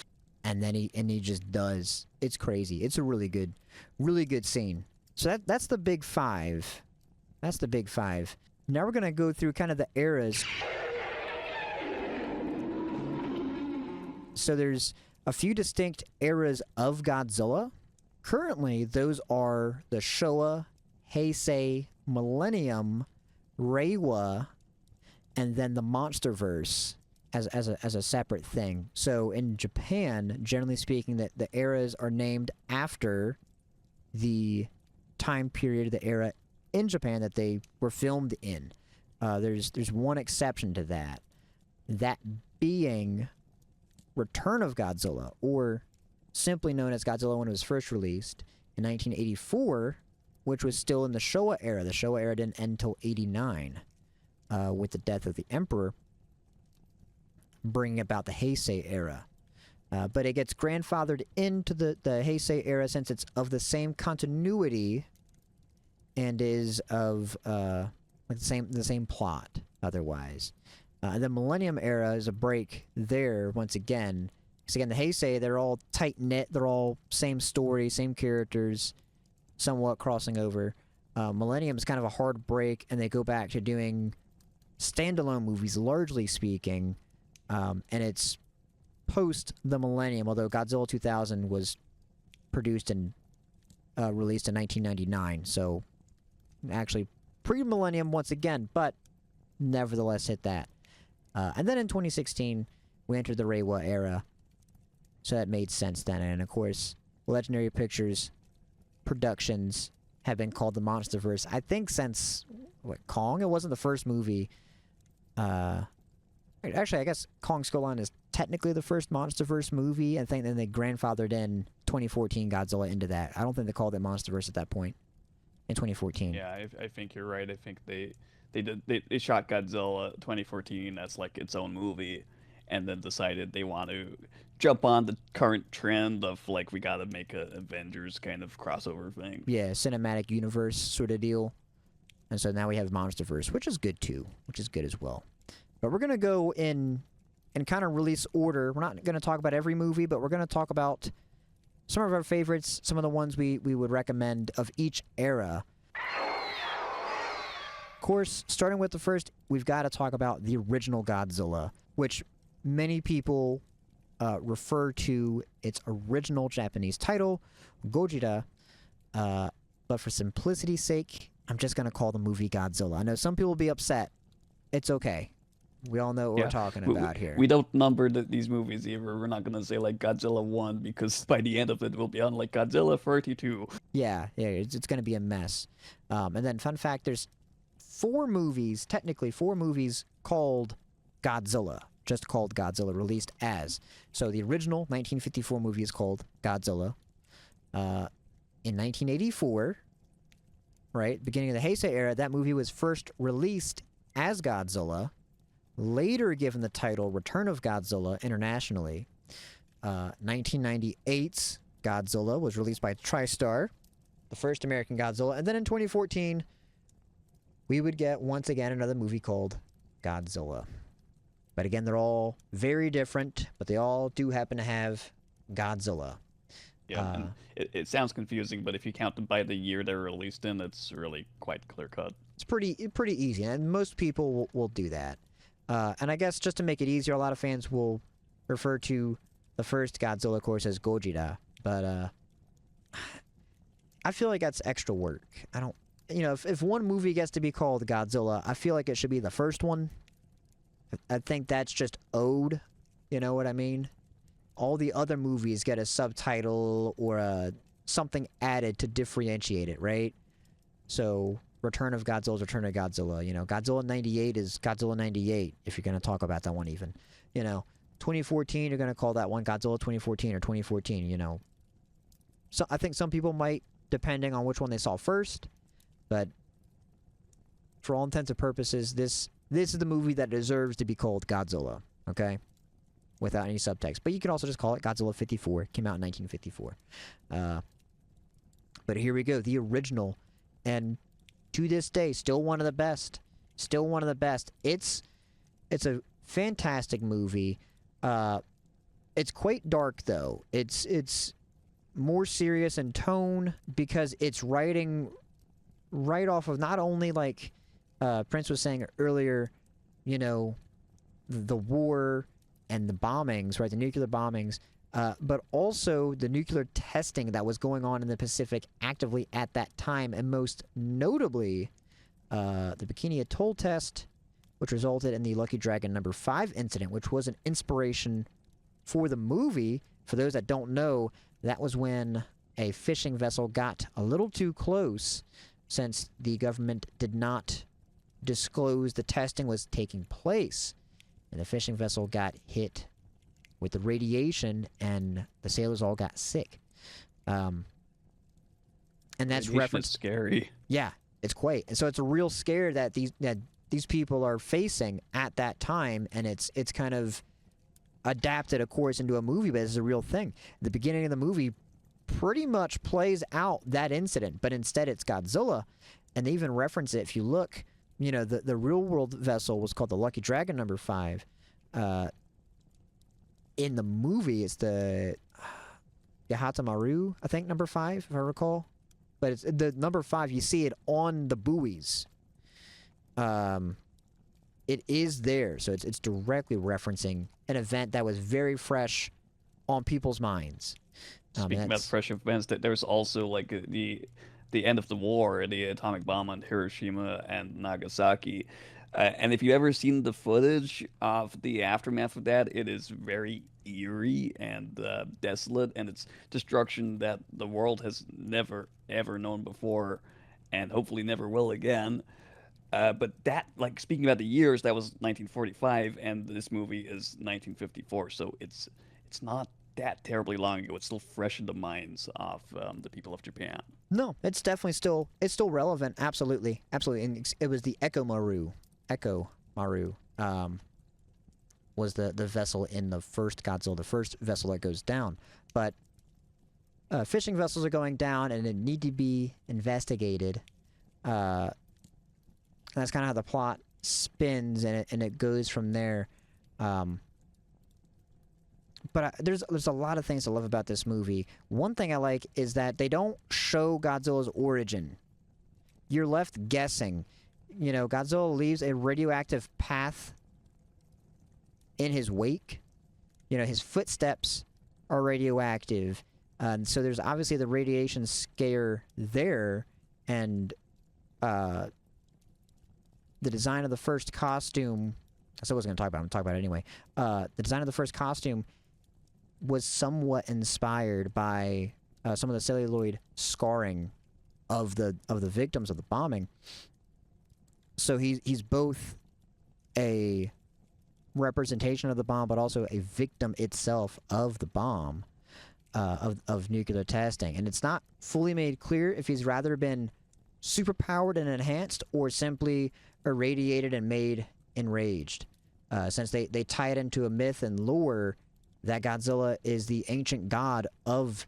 And then he just does. It's crazy. It's a really good scene. So that's the big five. That's the big five. Now we're gonna go through kind of the eras. So there's a few distinct eras of Godzilla. Currently, those are the Showa, Heisei, Millennium, Reiwa, and then the Monsterverse as a separate thing. So in Japan, generally speaking, the eras are named after the time period, the era in Japan that they were filmed in. There's one exception to that. That being Return of Godzilla, or simply known as Godzilla when it was first released in 1984, which was still in the Showa era. The Showa era didn't end until 89, with the death of the Emperor, bringing about the Heisei era. But it gets grandfathered into the Heisei era since it's of the same continuity and is of the same plot otherwise. The Millennium era is a break there once again. Because again, the Heisei, they're all tight-knit, they're all same story, same characters, somewhat crossing over. Millennium is kind of a hard break, and they go back to doing standalone movies, largely speaking, and it's post the Millennium, although Godzilla 2000 was produced and released in 1999, so actually pre-Millennium once again, but nevertheless hit that. And then in 2016, we entered the Reiwa era, so that made sense then. And of course, Legendary Pictures productions have been called the Monsterverse, I think since, Kong? It wasn't the first movie. Actually, I guess Kong Skull Island is technically the first MonsterVerse movie. I think then they grandfathered in 2014 Godzilla into that. I don't think they called it MonsterVerse at that point in 2014. Yeah, I think you're right. I think they shot Godzilla 2014 as like its own movie, and then decided they want to jump on the current trend of like we gotta make a Avengers kind of crossover thing. Yeah, cinematic universe sort of deal. And so now we have MonsterVerse, which is good too, which is good as well. But we're gonna go in kind of release order. We're not gonna talk about every movie, but we're gonna talk about some of our favorites, some of the ones we would recommend of each era. Of course, starting with the first, we've got to talk about the original Godzilla, which many people refer to its original Japanese title, Gojira, but for simplicity's sake, I'm just going to call the movie Godzilla. I know some people will be upset. It's okay. We all know what we're talking about here. We don't number these movies either. We're not gonna say like Godzilla 1 because by the end of it, we'll be on like Godzilla 32. Yeah, it's going to be a mess. And then, fun fact, there's technically four movies called Godzilla, just called Godzilla, released as. So the original 1954 movie is called Godzilla. In 1984, right, beginning of the Heisei era, that movie was first released as Godzilla, later given the title Return of Godzilla internationally. 1998's Godzilla was released by TriStar, the first American Godzilla. And then in 2014, we would get, once again, another movie called Godzilla. But again, they're all very different, but they all do happen to have Godzilla. Yeah, and it sounds confusing, but if you count them by the year they're released in, it's really quite clear-cut. It's pretty easy, and most people will do that. And I guess just to make it easier, a lot of fans will refer to the first Godzilla, of course, as Gojira. But I feel like that's extra work. I don't... if one movie gets to be called Godzilla, I feel like it should be the first one. I think that's just owed. You know what I mean? All the other movies get a subtitle or something added to differentiate it, right? So, Return of Godzilla is Return of Godzilla. Godzilla 98 is Godzilla 98, if you're going to talk about that one even. 2014, you're going to call that one Godzilla 2014 or 2014, So, I think some people might, depending on which one they saw first, but for all intents and purposes, this is the movie that deserves to be called Godzilla, okay? Without any subtext. But you can also just call it Godzilla 54. It came out in 1954. But here we go. The original. And to this day, still one of the best. Still one of the best. It's a fantastic movie. It's quite dark, though. It's more serious in tone because it's writing right off of not only, like Prince was saying earlier, the war and the bombings, right, the nuclear bombings, but also the nuclear testing that was going on in the Pacific actively at that time, and most notably, the Bikini Atoll test, which resulted in the Lucky Dragon number 5 incident, which was an inspiration for the movie. For those that don't know, that was when a fishing vessel got a little too close, since the government did not disclose the testing was taking place. And the fishing vessel got hit with the radiation, and the sailors all got sick. And that's referenced. Scary. Yeah, it's quite. And so it's a real scare that these people are facing at that time, and it's kind of adapted, of course, into a movie, but it's a real thing. The beginning of the movie pretty much plays out that incident, but instead it's Godzilla, and they even reference it if you look. The real world vessel was called the Lucky Dragon number 5. In the movie, it's the Yahatamaru, I think, number 5, if I recall. But it's the number 5, you see it on the buoys. It is there, so it's directly referencing an event that was very fresh on people's minds. Speaking about fresh events, that there's also like the end of the war, the atomic bomb on Hiroshima and Nagasaki. And if you've ever seen the footage of the aftermath of that, it is very eerie and desolate, and it's destruction that the world has never, ever known before, and hopefully never will again. But that, like, speaking about the years, that was 1945, and this movie is 1954, so it's not that terribly long ago. It's still fresh in the minds of the people of Japan. No, it's definitely still relevant. Absolutely, absolutely. And it was the Echo Maru, was the vessel in the first Godzilla, the first vessel that goes down. But fishing vessels are going down, and it need to be investigated. And that's kind of how the plot spins, and it goes from there. But there's a lot of things I love about this movie. One thing I like is that they don't show Godzilla's origin. You're left guessing. You know, Godzilla leaves a radioactive path in his wake. You know, his footsteps are radioactive. So there's obviously the radiation scare there. And the design of the first costume, I still wasn't going to talk about it, I'm going to talk about it anyway. The design of the first costume was somewhat inspired by some of the celluloid scarring of the victims of the bombing. So he's both a representation of the bomb, but also a victim itself of the bomb, of nuclear testing. And it's not fully made clear if he's rather been superpowered and enhanced or simply irradiated and made enraged. Since they tie it into a myth and lore that Godzilla is the ancient god of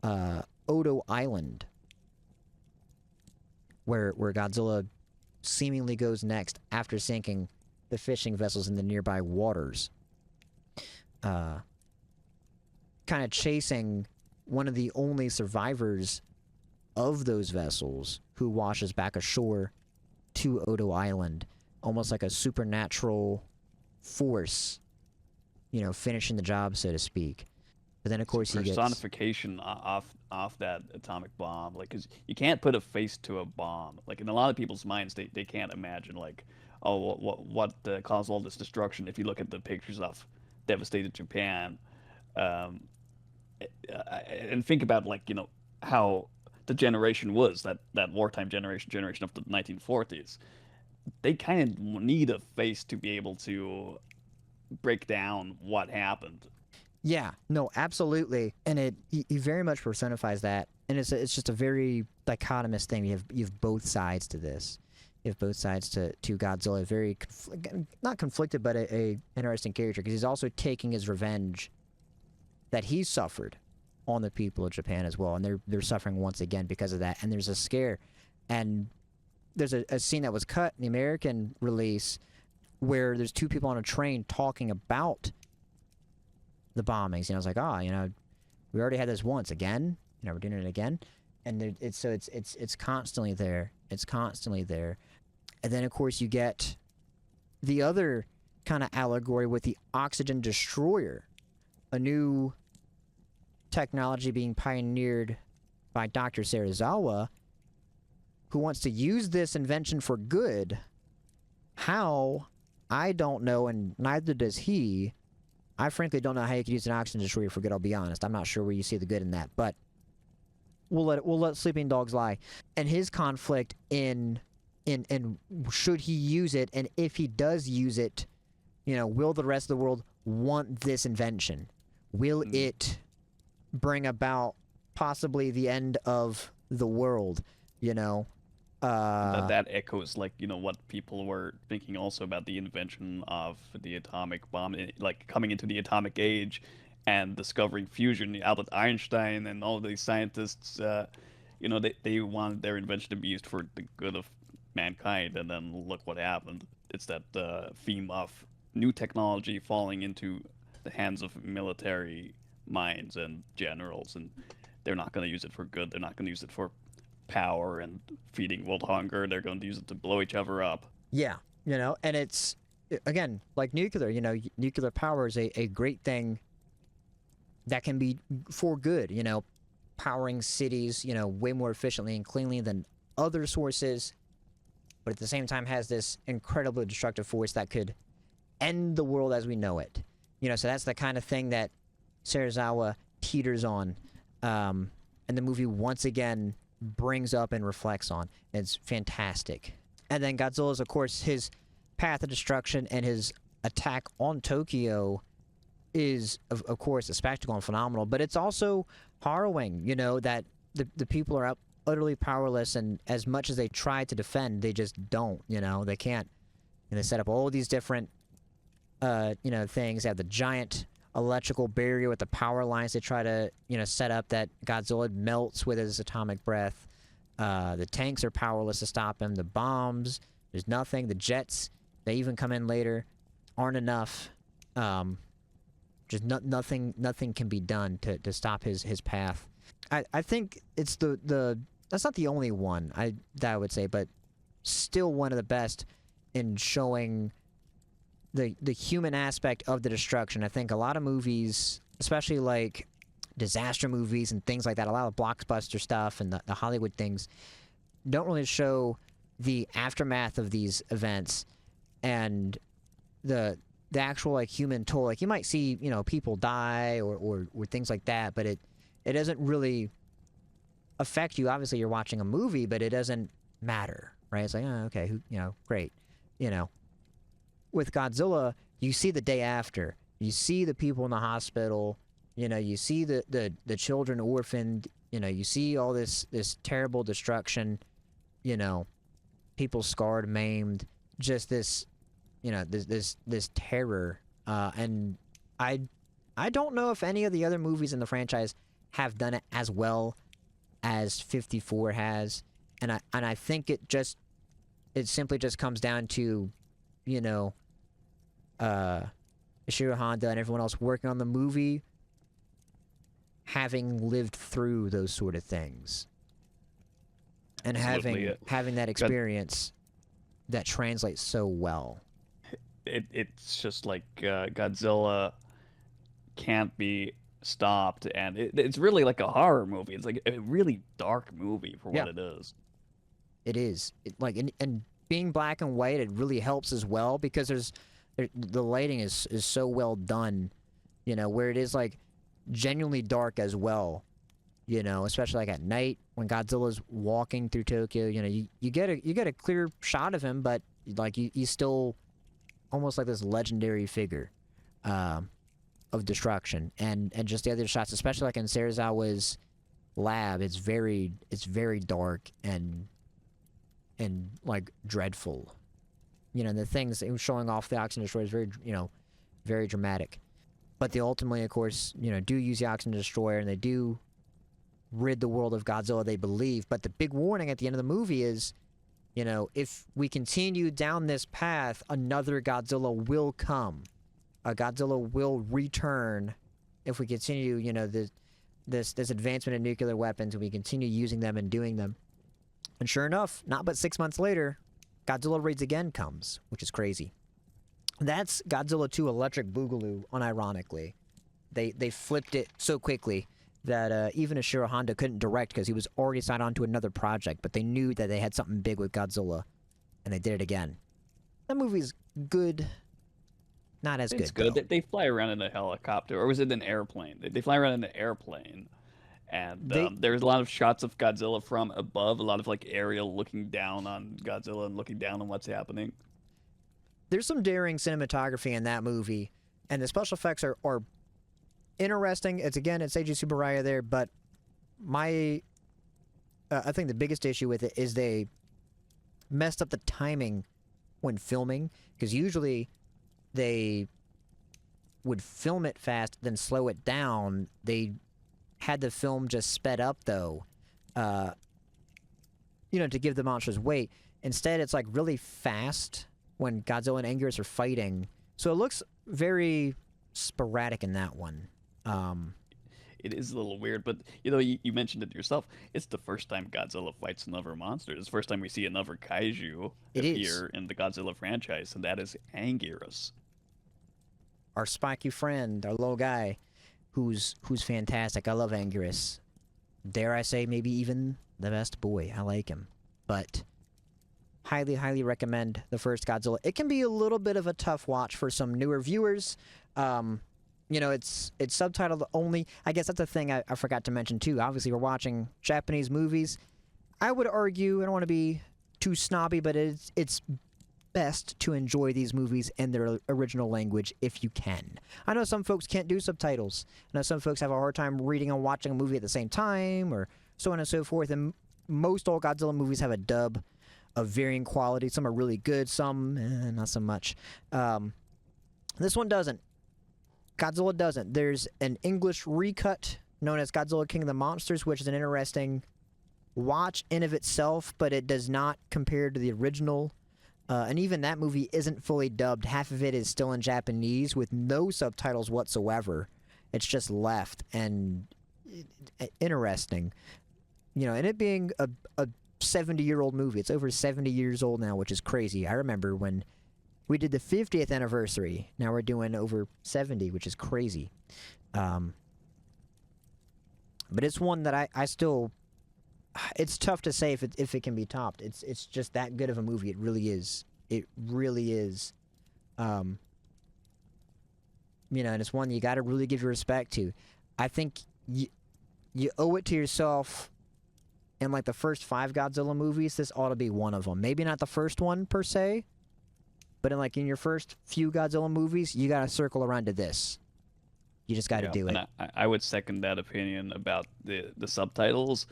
Odo Island, where Godzilla seemingly goes next after sinking the fishing vessels in the nearby waters. Kind of chasing one of the only survivors of those vessels who washes back ashore to Odo Island, almost like a supernatural force, you know, finishing the job, so to speak. But then, of course, he gets Personification off that atomic bomb, like, 'cause you can't put a face to a bomb. Like, in a lot of people's minds, they can't imagine, like, oh, what caused all this destruction. If you look at the pictures of devastated Japan, um, and think about, like, you know, how the generation was, that wartime generation of the 1940s. They kind of need a face to be able to break down what happened. Yeah, no, absolutely, and he very much personifies that, and it's just a very dichotomous thing. You have both sides to this. You have both sides to Godzilla. Very not conflicted, but a interesting character, because he's also taking his revenge that he suffered on the people of Japan as well, and they're suffering once again because of that. And there's a scare, and there's a scene that was cut in the American release where there's two people on a train talking about the bombings. You know, I was like, you know, we already had this once again. You know, we're doing it again, and it's constantly there. It's constantly there. And then, of course, you get the other kind of allegory with the oxygen destroyer, a new technology being pioneered by Dr. Serizawa, who wants to use this invention for good. How? I don't know, and neither does he. I frankly don't know how you could use an oxygen destroyer for good, I'll be honest. I'm not sure where you see the good in that, but we'll let sleeping dogs lie. And his conflict in should he use it, and if he does use it, you know, will the rest of the world want this invention? Will it bring about possibly the end of the world, you know? That echoes, like, you know, what people were thinking also about the invention of the atomic bomb, like coming into the atomic age and discovering fusion. Albert Einstein and all these scientists, you know, they wanted their invention to be used for the good of mankind, and then look what happened. It's that theme of new technology falling into the hands of military minds and generals, and they're not going to use it for good. They're not going to use it for power and feeding world hunger. They're going to use it to blow each other up. Yeah, you know, and it's, again, like nuclear, you know, nuclear power is a great thing that can be for good, you know, powering cities, you know, way more efficiently and cleanly than other sources, but at the same time has this incredibly destructive force that could end the world as we know it. You know, so that's the kind of thing that Serizawa teeters on, and the movie once again brings up and reflects on. It's fantastic. And then Godzilla's, of course, his path of destruction and his attack on Tokyo is, of course, a spectacle and phenomenal. But it's also harrowing, you know, that the people are utterly powerless, and as much as they try to defend, they just don't, you know, they can't. And they set up all these different, you know, things. They have the giant electrical barrier with the power lines they try to, you know, set up that Godzilla melts with his atomic breath. The tanks are powerless to stop him. The bombs, there's nothing. The jets, they even come in later, aren't enough. Just nothing can be done to stop his path. I think it's the that's not the only one that I would say, but still one of the best in showing the human aspect of the destruction. I think a lot of movies, especially like disaster movies and things like that, a lot of blockbuster stuff and the Hollywood things, don't really show the aftermath of these events and the actual like human toll. Like you might see, you know, people die or things like that, but it doesn't really affect you. Obviously you're watching a movie, but it doesn't matter, right? It's like, oh, okay, you know, great. You know, with Godzilla, you see the day after. You see the people in the hospital. You know, you see the children orphaned. You know, you see all this terrible destruction. You know, people scarred, maimed. Just this, you know, this terror. And I don't know if any of the other movies in the franchise have done it as well as 54 has. And I think it simply just comes down to, you know, Ishiro Honda and everyone else working on the movie having lived through those sort of things and having that experience that translates so well. It's just like Godzilla can't be stopped, and it's really like a horror movie. It's like a really dark movie for what it is. It is. And being black and white, it really helps as well because the lighting is so well done, you know, where it is like genuinely dark as well, you know, especially like at night when Godzilla's walking through Tokyo. You know, you get a clear shot of him, but like he's still almost like this legendary figure of destruction, and just the other shots, especially like in Serizawa's lab, it's very dark and like dreadful. You know, the things it was showing off the oxygen destroyer is very, you know, very dramatic. But they ultimately, of course, you know, do use the oxygen destroyer and they do rid the world of Godzilla, they believe. But the big warning at the end of the movie is, you know, if we continue down this path, another Godzilla will come. A Godzilla will return if we continue, you know, this advancement in nuclear weapons, and we continue using them and doing them. And sure enough, not but 6 months later, Godzilla Raids Again comes, which is crazy. That's Godzilla 2 Electric Boogaloo, unironically. They flipped it so quickly that even Ishiro Honda couldn't direct because he was already signed on to another project, but they knew that they had something big with Godzilla, and they did it again. That movie's good. Not as good. It's good. Though. They fly around in a helicopter, or was it an airplane? They fly around in an airplane, and there's a lot of shots of Godzilla from above, a lot of like aerial looking down on Godzilla and looking down on what's happening. There's some daring cinematography in that movie, and the special effects are interesting. It's Seiji Tsuburaya there, but I think the biggest issue with it is they messed up the timing when filming, because usually they would film it fast, then slow it down. They had the film just sped up, though, you know, to give the monsters weight. Instead, it's like really fast when Godzilla and Anguirus are fighting. So it looks very sporadic in that one. It is a little weird, but you know, you mentioned it yourself. It's the first time Godzilla fights another monster. It's the first time we see another kaiju appear in the Godzilla franchise, and that is Anguirus. Our spiky friend, our little guy, who's fantastic. I love Anguirus. Dare I say, maybe even the best boy. I like him. But highly recommend the first Godzilla. It can be a little bit of a tough watch for some newer viewers. You know, it's subtitled only. I guess that's a thing I forgot to mention too. Obviously, we're watching Japanese movies. I would argue, I don't want to be too snobby, but it's best to enjoy these movies in their original language if you can. I know some folks can't do subtitles. I know some folks have a hard time reading and watching a movie at the same time, or so on and so forth. And most all Godzilla movies have a dub of varying quality. Some are really good, some not so much. This one doesn't. Godzilla doesn't. There's an English recut known as Godzilla King of the Monsters, which is an interesting watch in of itself, but it does not compare to the original. And even that movie isn't fully dubbed. Half of it is still in Japanese with no subtitles whatsoever. It's just left, and interesting. You know, and it being a 70-year-old movie. It's over 70 years old now, which is crazy. I remember when we did the 50th anniversary. Now we're doing over 70, which is crazy. But it's one that I still... It's tough to say if it can be topped. It's just that good of a movie. It really is. It really is. You know, and it's one you got to really give your respect to. I think you owe it to yourself. In like the first 5 Godzilla movies, this ought to be one of them. Maybe not the first one per se, but in your first few Godzilla movies, you got to circle around to this. You just got to do it. And I would second that opinion about the subtitles.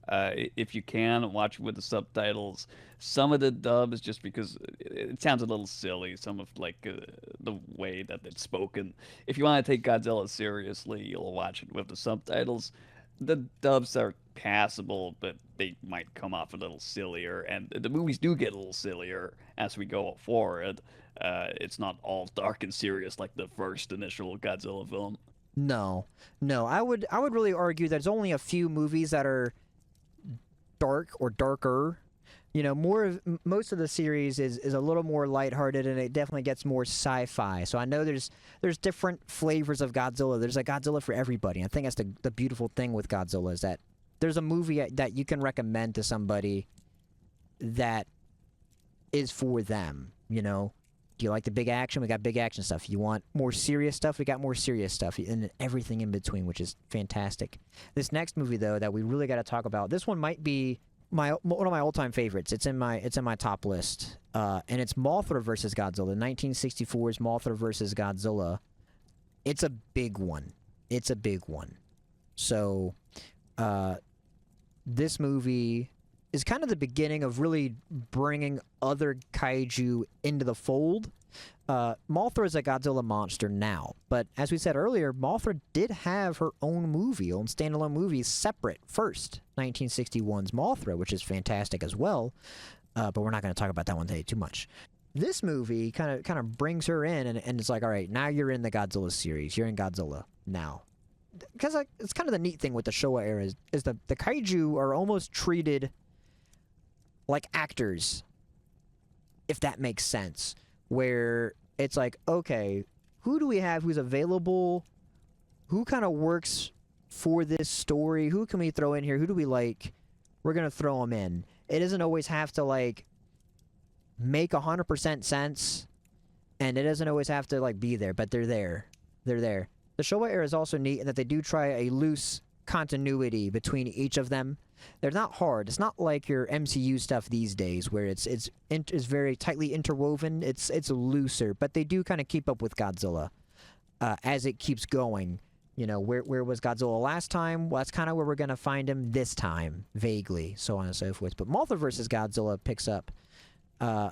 If you can, watch it with the subtitles. Some of the dubs, just because it sounds a little silly, some of the way that it's spoken. If you want to take Godzilla seriously, you'll watch it with the subtitles. The dubs are passable, but they might come off a little sillier, and the movies do get a little sillier as we go forward. It's not all dark and serious like the first initial Godzilla film. No. I would really argue there's only a few movies that are dark or darker. You know, most of the series is a little more lighthearted, and it definitely gets more sci-fi. So I know there's different flavors of Godzilla. There's a Godzilla for everybody. I think that's the beautiful thing with Godzilla, is that there's a movie that you can recommend to somebody that is for them. You know, do you like the big action? We got big action stuff. You want more serious stuff? We got more serious stuff, and everything in between, which is fantastic. This next movie, though, that we really got to talk about. This one might be one of my all-time favorites. It's in my top list, and it's Mothra versus Godzilla. 1964's Mothra versus Godzilla. It's a big one. So, this movie is kind of the beginning of really bringing other kaiju into the fold. Mothra is a Godzilla monster now, but as we said earlier, Mothra did have her own standalone movie, separate first, 1961's Mothra, which is fantastic as well, but we're not going to talk about that one today too much. This movie kind of brings her in, and it's like, all right, now you're in the Godzilla series. You're in Godzilla now. Because it's kind of the neat thing with the Showa era is the kaiju are almost treated like actors, if that makes sense, where it's like, okay, who do we have who's available? Who kind of works for this story? Who can we throw in here? Who do we like? We're going to throw them in. It doesn't always have to, make 100% sense, and it doesn't always have to, be there, but they're there. They're there. The Showa era is also neat in that they do try a loose continuity between each of them. They're not hard. It's not like your MCU stuff these days where it's very tightly interwoven. It's looser, but they do kind of keep up with Godzilla as it keeps going. You know, where was Godzilla last time? Well, that's kind of where we're going to find him this time, vaguely, so on and so forth. But Mothra vs. Godzilla picks up, and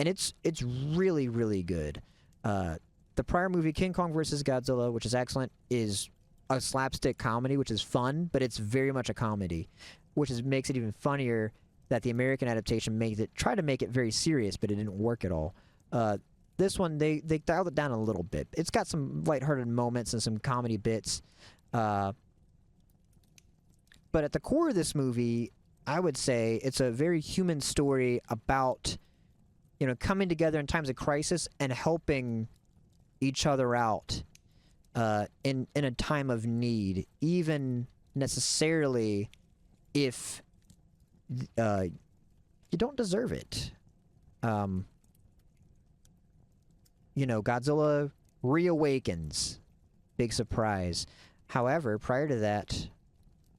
it's really, really good. The prior movie, King Kong vs. Godzilla, which is excellent, is a slapstick comedy, which is fun, but it's very much a comedy, which makes it even funnier that the American adaptation tried to make it very serious, but it didn't work at all. This one, they dialed it down a little bit. It's got some lighthearted moments and some comedy bits. But at the core of this movie, I would say it's a very human story about, coming together in times of crisis and helping each other out in a time of need, even necessarily if you don't deserve it. Godzilla reawakens. Big surprise. However, prior to that,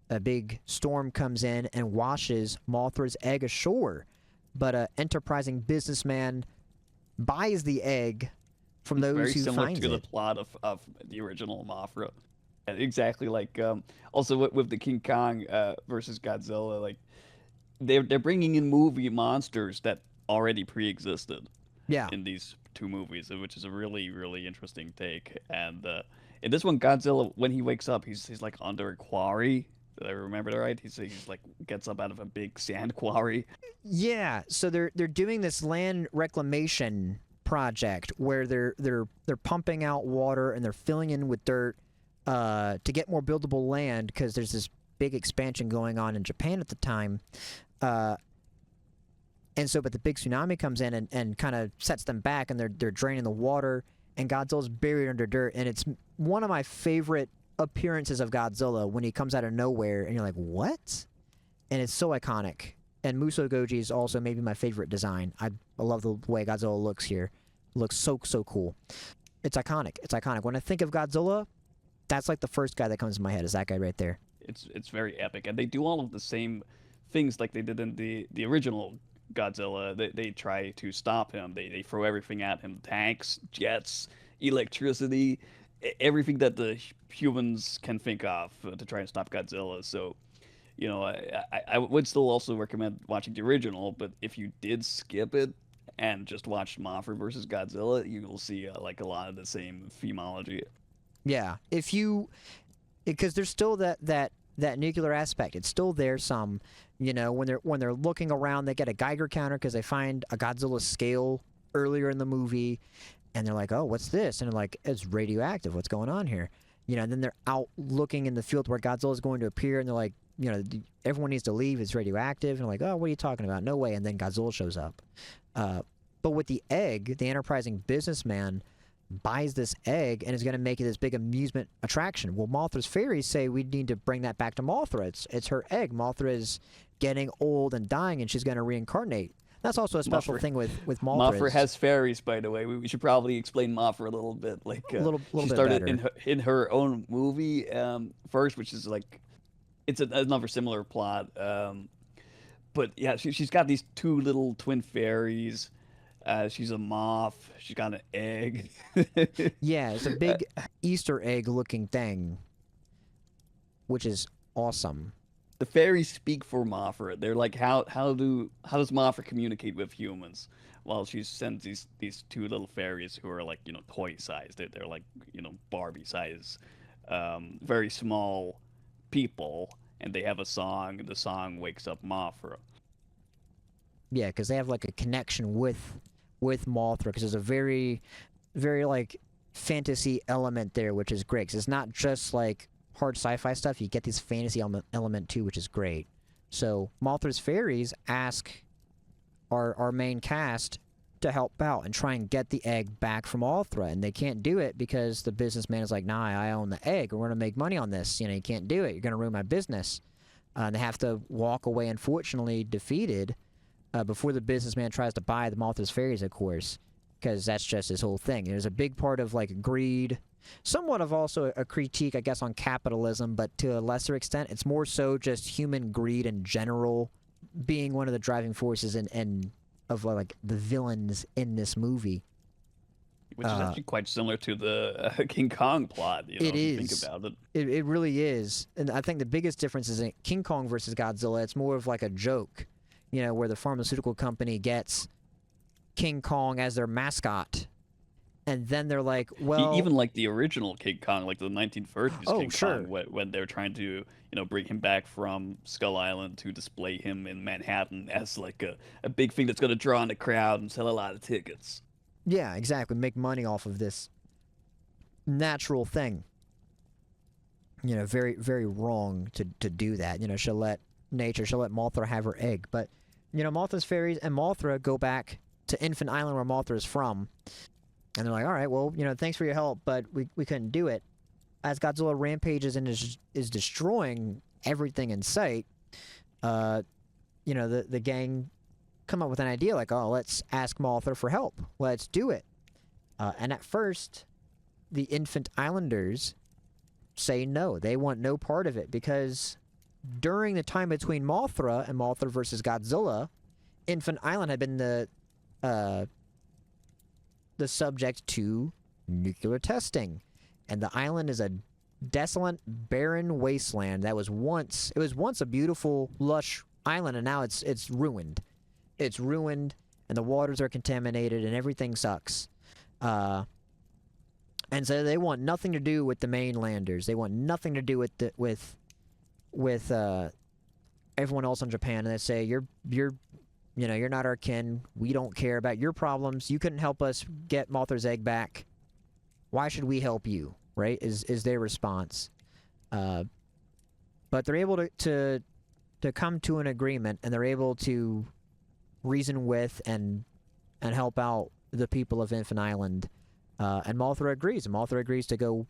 a big storm comes in and washes Mothra's egg ashore. but a enterprising businessman buys the egg from those Very who similar finds to the it. plot of the original Mothra. And exactly like also with the King Kong versus Godzilla, like they're bringing in movie monsters that already pre-existed Yeah. in these two movies, which is a really interesting take. And in this one, Godzilla, when he wakes up, he's like under a quarry. Did I remember that right? He's like gets up out of a big sand quarry. Yeah, so they're doing this land reclamation project where they're pumping out water and they're filling in with dirt to get more buildable land because there's this big expansion going on in Japan at the time. Uh, and so, but the big tsunami comes in and kind of sets them back, and they're draining the water, and Godzilla's buried under dirt, and it's one of my favorite appearances of Godzilla when he comes out of nowhere, and you're like, what? And it's so iconic. And Muso Goji is also maybe my favorite design. I love the way Godzilla looks here. It looks so cool. It's iconic. It's iconic. When I think of Godzilla, that's like the first guy that comes to my head is that guy right there. It's very epic, and they do all of the same things like they did in the original Godzilla. They try to stop him. They throw everything at him: tanks, jets, electricity, everything that the humans can think of to try and stop Godzilla. So, you know, I would still also recommend watching the original, but if you did skip it and just watched Mothra versus Godzilla, you will see like a lot of the same themology. Yeah, because there's still that nuclear aspect. It's still there. Some, when they're looking around, they get a Geiger counter because they find a Godzilla scale earlier in the movie, and they're like, "Oh, what's this?" And they're like, "It's radioactive. What's going on here?" And then they're out looking in the field where Godzilla is going to appear, and they're like, everyone needs to leave. It's radioactive. And they're like, "Oh, what are you talking about? No way!" And then Godzilla shows up. But with the egg, the enterprising businessman buys this egg and is going to make it this big amusement attraction. Well, Mothra's fairies say we need to bring that back to Mothra. It's her egg. Mothra is getting old and dying, and she's going to reincarnate. That's also a special Mothra, thing with Mothra. Mothra has fairies, by the way. We should probably explain Mothra a little bit. Like little she bit started better. in her own movie first, which is like it's another similar plot. But yeah, she's got these two little twin fairies. She's a moth. She's got an egg. Yeah, it's a big Easter egg looking thing, which is awesome. The fairies speak for Mothra. They're like, how does Mothra communicate with humans? Well, she sends these two little fairies who are like toy sized. They're like Barbie size, very small people, and they have a song. And the song wakes up Mothra. Yeah, because they have like a connection with Mothra, because there's a very like fantasy element there, which is great. Because it's not just like hard sci-fi stuff. You get this fantasy element too, which is great. So Mothra's fairies ask our main cast to help out and try and get the egg back from Mothra, and they can't do it because the businessman is like, "Nah, I own the egg. We're gonna make money on this. You can't do it. You're gonna ruin my business." And they have to walk away, unfortunately, defeated. Before the businessman tries to buy the Mothra's fairies, of course, because that's just his whole thing. There's a big part of like greed, somewhat of also a critique, I guess, on capitalism, but to a lesser extent, it's more so just human greed in general being one of the driving forces and of like the villains in this movie. Which is actually quite similar to the King Kong plot, It if you is. think about it. It really is, and I think the biggest difference is in King Kong versus Godzilla. It's more of like a joke. Where the pharmaceutical company gets King Kong as their mascot, and then they're like, well... Even like the original King Kong, like the 1930s King sure. Kong, when they're trying to, bring him back from Skull Island to display him in Manhattan as like a big thing that's going to draw in the crowd and sell a lot of tickets. Yeah, exactly. Make money off of this natural thing. Very, very wrong to do that. She'll let Mothra have her egg, but Mothra's fairies and Mothra go back to Infant Island where Mothra is from, and they're like, all right, well, thanks for your help, but we couldn't do it. As Godzilla rampages and is destroying everything in sight, the gang come up with an idea like, oh, let's ask Mothra for help. Let's do it. And at first, the Infant Islanders say no. They want no part of it because during the time between Mothra and Mothra versus Godzilla, Infant Island had been uh, the subject to nuclear testing, and the island is a desolate, barren wasteland that was once a beautiful, lush island, and now it's ruined. It's ruined, and the waters are contaminated, and everything sucks. And so they want nothing to do with the mainlanders. They want nothing to do with everyone else in Japan, and they say you're not our kin. We don't care about your problems. You couldn't help us get Mothra's egg back. Why should we help you? Right? Is their response. But they're able to come to an agreement, and they're able to reason with and help out the people of Infant Island. And Mothra agrees. And Mothra agrees to go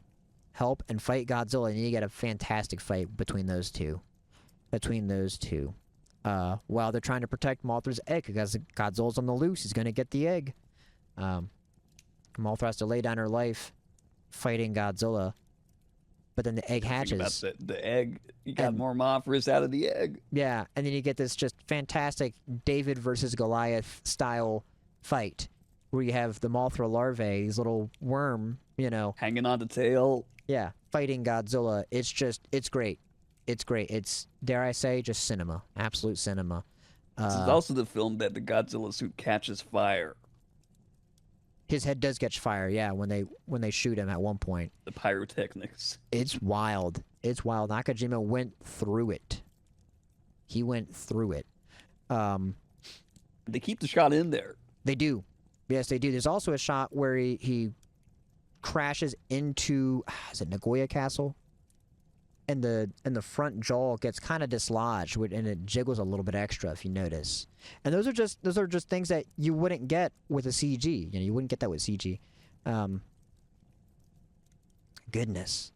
help and fight Godzilla, and you get a fantastic fight between those two. While they're trying to protect Mothra's egg, because Godzilla's on the loose, he's going to get the egg. Mothra has to lay down her life fighting Godzilla, but then the egg hatches. Think about the egg. You got more Mothras out of the egg. Yeah, and then you get this just fantastic David versus Goliath style fight, where you have the Mothra larvae, these little worm, hanging on the tail. Yeah, fighting Godzilla. It's great. It's great. It's, dare I say, just cinema. Absolute cinema. This is also the film that the Godzilla suit catches fire. His head does catch fire, yeah, when they shoot him at one point. The pyrotechnics. It's wild. It's wild. Nakajima went through it. He went through it. They keep the shot in there. They do. Yes, they do. There's also a shot where he crashes into, is it Nagoya Castle? And the front jaw gets kind of dislodged, and it jiggles a little bit extra if you notice. And those are just things that you wouldn't get with a CG. You wouldn't get that with CG. Goodness.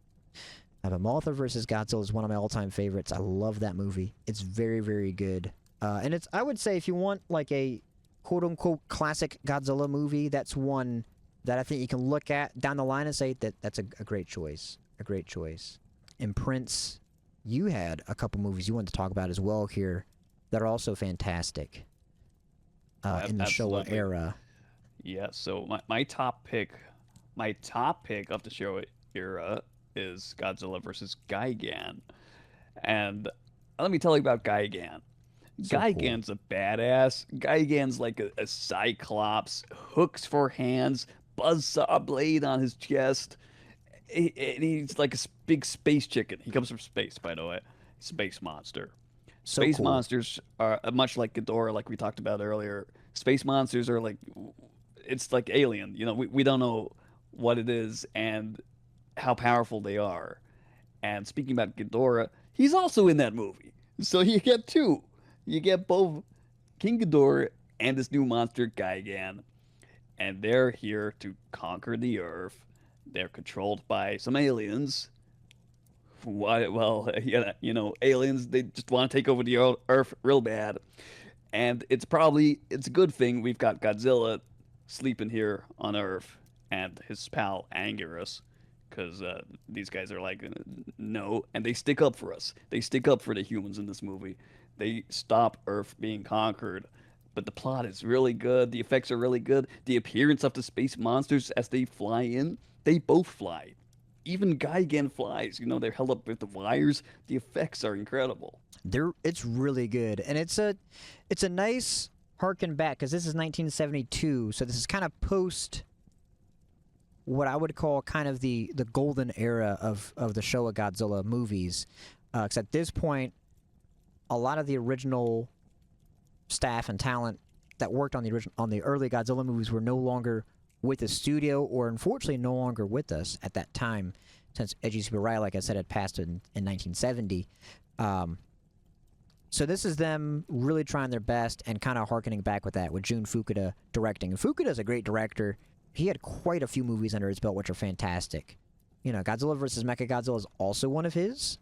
But Mothra vs. Godzilla is one of my all-time favorites. I love that movie. It's very, very good. And it's, I would say, if you want like a quote-unquote classic Godzilla movie, that's one that I think you can look at down the line and say that's a great choice. A great choice. And Prince, you had a couple movies you wanted to talk about as well here that are also fantastic in the Showa era. Yeah, so my top pick of the Showa era is Godzilla versus Gigan. And let me tell you about Gigan. Gigan's a badass. Gigan's like a cyclops, hooks for hands, buzzsaw blade on his chest. He's like a big space chicken. He comes from space, by the way. Space monster. So space cool. Monsters are much like Ghidorah, like we talked about earlier. Space monsters are like, it's like alien. We don't know what it is and how powerful they are. And speaking about Ghidorah, he's also in that movie. So you get two. You get both King Ghidorah and this new monster, Gigan. And they're here to conquer the Earth. They're controlled by some aliens. Why? Well, aliens, they just want to take over the Earth real bad. And it's a good thing we've got Godzilla sleeping here on Earth and his pal Anguirus, because these guys are like, no, and they stick up for us. They stick up for the humans in this movie. They stop Earth being conquered. But the plot is really good. The effects are really good. The appearance of the space monsters as they fly in, they both fly. Even Gigan flies. They're held up with the wires. The effects are incredible. It's really good, and it's a nice harken back, because this is 1972, so this is kind of post what I would call kind of the golden era of the Showa Godzilla movies. Because at this point, a lot of the original staff and talent that worked on the early Godzilla movies were no longer with the studio, or unfortunately no longer with us at that time, since Eiji Tsuburaya, like I said, had passed in 1970. So this is them really trying their best and kind of harkening back with that, with Jun Fukuda directing. And Fukuda's a great director. He had quite a few movies under his belt which are fantastic. Godzilla vs. Mechagodzilla is also one of his,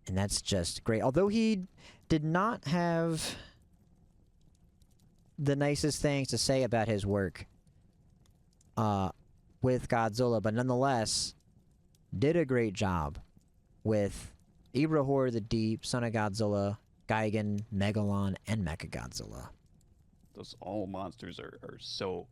and that's just great. Although he did not have the nicest things to say about his work with Godzilla, but nonetheless did a great job with Ibra Horror of the Deep, Son of Godzilla, Gigan, Megalon, and Mechagodzilla. those all monsters are so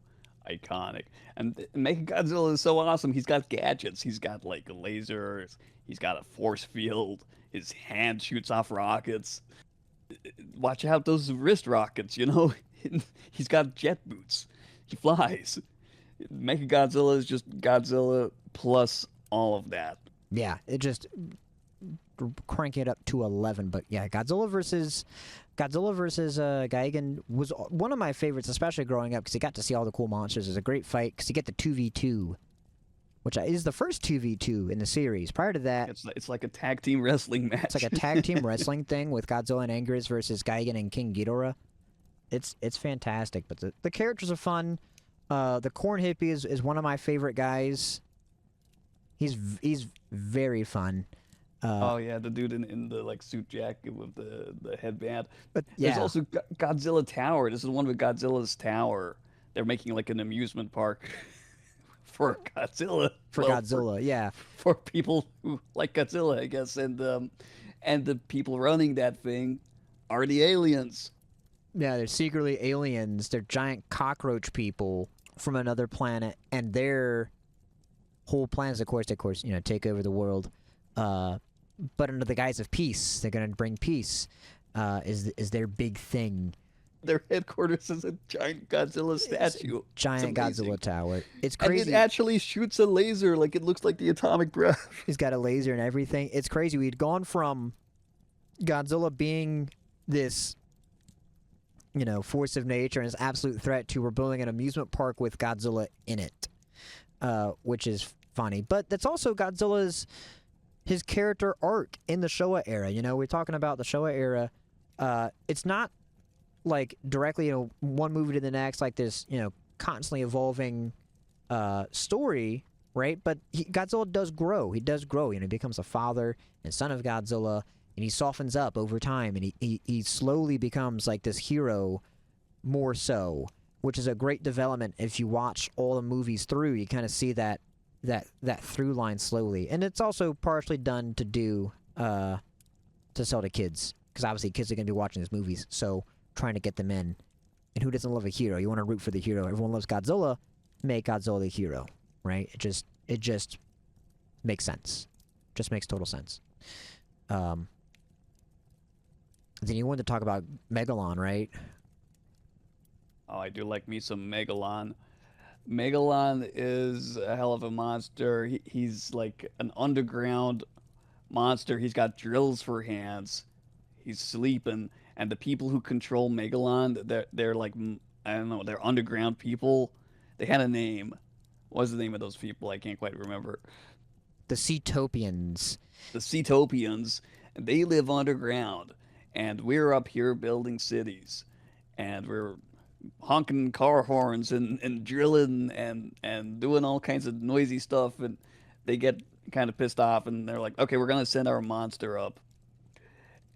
iconic. And Mechagodzilla is so awesome. He's got gadgets. He's got like lasers. He's got a force field. His hand shoots off rockets. Watch out those wrist rockets, you know? He's got jet boots. He flies. Mechagodzilla is just Godzilla plus all of that. Yeah, it just crank it up to 11. But yeah, Godzilla versus Gigan was one of my favorites, especially growing up, because you got to see all the cool monsters. It was a great fight because you get the 2v2, which is the first 2v2 in the series. Prior to that, it's like a tag team wrestling match. it's like a tag team wrestling thing with Godzilla and Anguirus versus Gigan and King Ghidorah. It's fantastic, but the characters are fun. The Corn Hippie is one of my favorite guys. He's very fun. Oh yeah, the dude in the like suit jacket with the headband. But yeah, There's also Godzilla Tower. This is one with Godzilla's Tower. They're making like an amusement park for Godzilla. Godzilla, yeah. For people who like Godzilla, I guess, and the people running that thing are the aliens. Yeah, they're secretly aliens. They're giant cockroach people from another planet, and their whole plan is, of course, take over the world. But under the guise of peace, they're gonna bring peace. Is their big thing. Their headquarters is a giant Godzilla statue. Giant Godzilla tower. It's crazy. And it actually shoots a laser, like it looks like the atomic breath. He's got a laser and everything. It's crazy. We'd gone from Godzilla being this, force of nature and this absolute threat to we're building an amusement park with Godzilla in it, which is funny. But that's also his character arc in the Showa era. We're talking about the Showa era. It's not like directly, one movie to the next, like this, constantly evolving story, right? But Godzilla does grow. He does grow. He becomes a father and son of Godzilla, and he softens up over time, and he slowly becomes like this hero more so, which is a great development. If you watch all the movies through, you kind of see that through line slowly. And it's also partially done to sell to kids, because obviously kids are going to be watching these movies, so trying to get them in. And who doesn't love a hero? You want to root for the hero. Everyone loves Godzilla. Make Godzilla the hero, right? It just makes sense. Just makes total sense. Then you wanted to talk about Megalon, right? Oh, I do like me some Megalon. Megalon is a hell of a monster. He's like an underground monster. He's got drills for hands. He's sleeping, and the people who control Megalon, they're like, I don't know, they're underground people. They had a name. What's the name of those people? I can't quite remember. The Seatopians. The Seatopians. They live underground, and we're up here building cities, and we're honking car horns and drilling and doing all kinds of noisy stuff, and they get kind of pissed off, and they're like, okay, we're gonna send our monster up,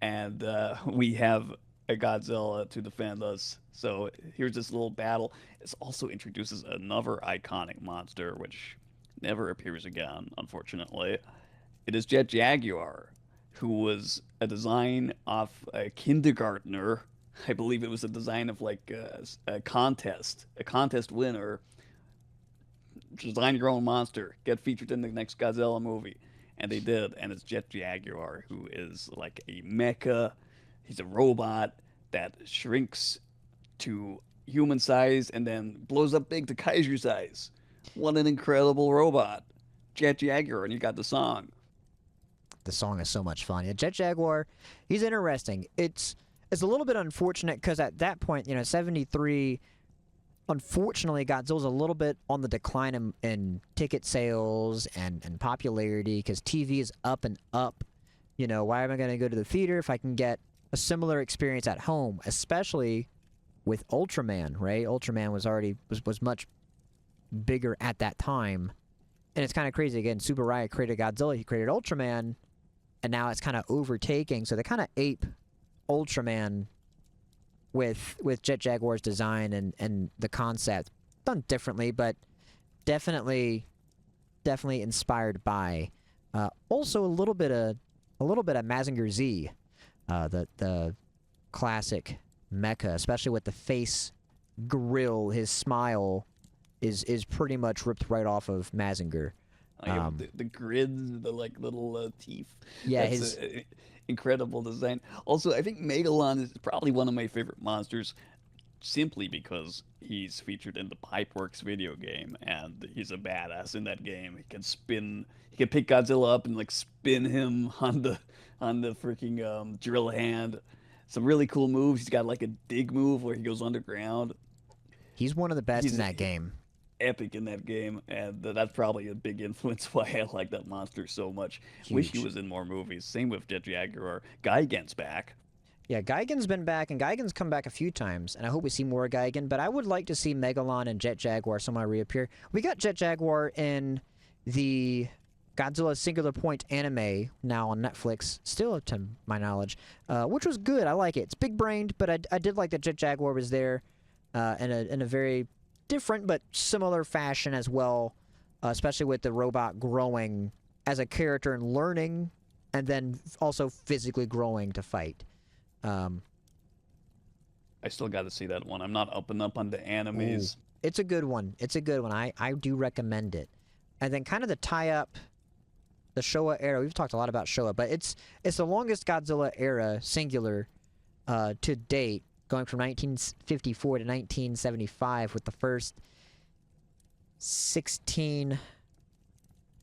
and we have a Godzilla to defend us. So here's this little battle. It also introduces another iconic monster which never appears again, unfortunately. It is Jet Jaguar, who was a design of a kindergartner. I believe it was a design of like a contest winner. Design your own monster, get featured in the next Godzilla movie. And they did, and it's Jet Jaguar, who is like a mecha. He's a robot that shrinks to human size and then blows up big to kaiju size. What an incredible robot. Jet Jaguar, and you got the song. The song is so much fun. Yeah, Jet Jaguar, he's interesting. It's a little bit unfortunate because at that point, 73, unfortunately, Godzilla's a little bit on the decline in ticket sales and popularity because TV is up and up. Why am I going to go to the theater if I can get a similar experience at home, especially with Ultraman, right? Ultraman was much bigger at that time. And it's kind of crazy. Again, Super Riot created Godzilla, he created Ultraman, and now it's kind of overtaking. So they kind of ape Ultraman with Jet Jaguar's design and the concept. Done differently, but definitely inspired by. Also a little bit of Mazinger Z, the classic mecha, especially with the face grill, his smile, is pretty much ripped right off of Mazinger. The grids, the like little teeth. Yeah, That's his incredible design. Also, I think Megalon is probably one of my favorite monsters, simply because he's featured in the Pipeworks video game, and he's a badass in that game. He can spin, he can pick Godzilla up and like spin him on the freaking drill hand. Some really cool moves. He's got like a dig move where he goes underground. he's one of the best in He's that game. epic in that game, and that's probably a big influence why I like that monster so much. Wish he Huge. was in more movies. Same with Jet Jaguar. Gigan's back. Yeah, Gigan's been back, and Gigan's come back a few times, and I hope we see more Gigan, but I would like to see Megalon and Jet Jaguar somehow reappear. We got Jet Jaguar in the Godzilla Singular Point anime now on Netflix, still to my knowledge, which was good. I like it. It's big-brained, but I did like that Jet Jaguar was there in a very different but similar fashion as well, especially with the robot growing as a character and learning, and then also physically growing to fight. I still got to see that one. I'm not up and up on the animes. It's a good one. It's a good one. I do recommend it. And then kind of the tie-up, the Showa era. We've talked a lot about Showa, but it's the longest Godzilla era, singular, to date, going from 1954 to 1975 with the first 16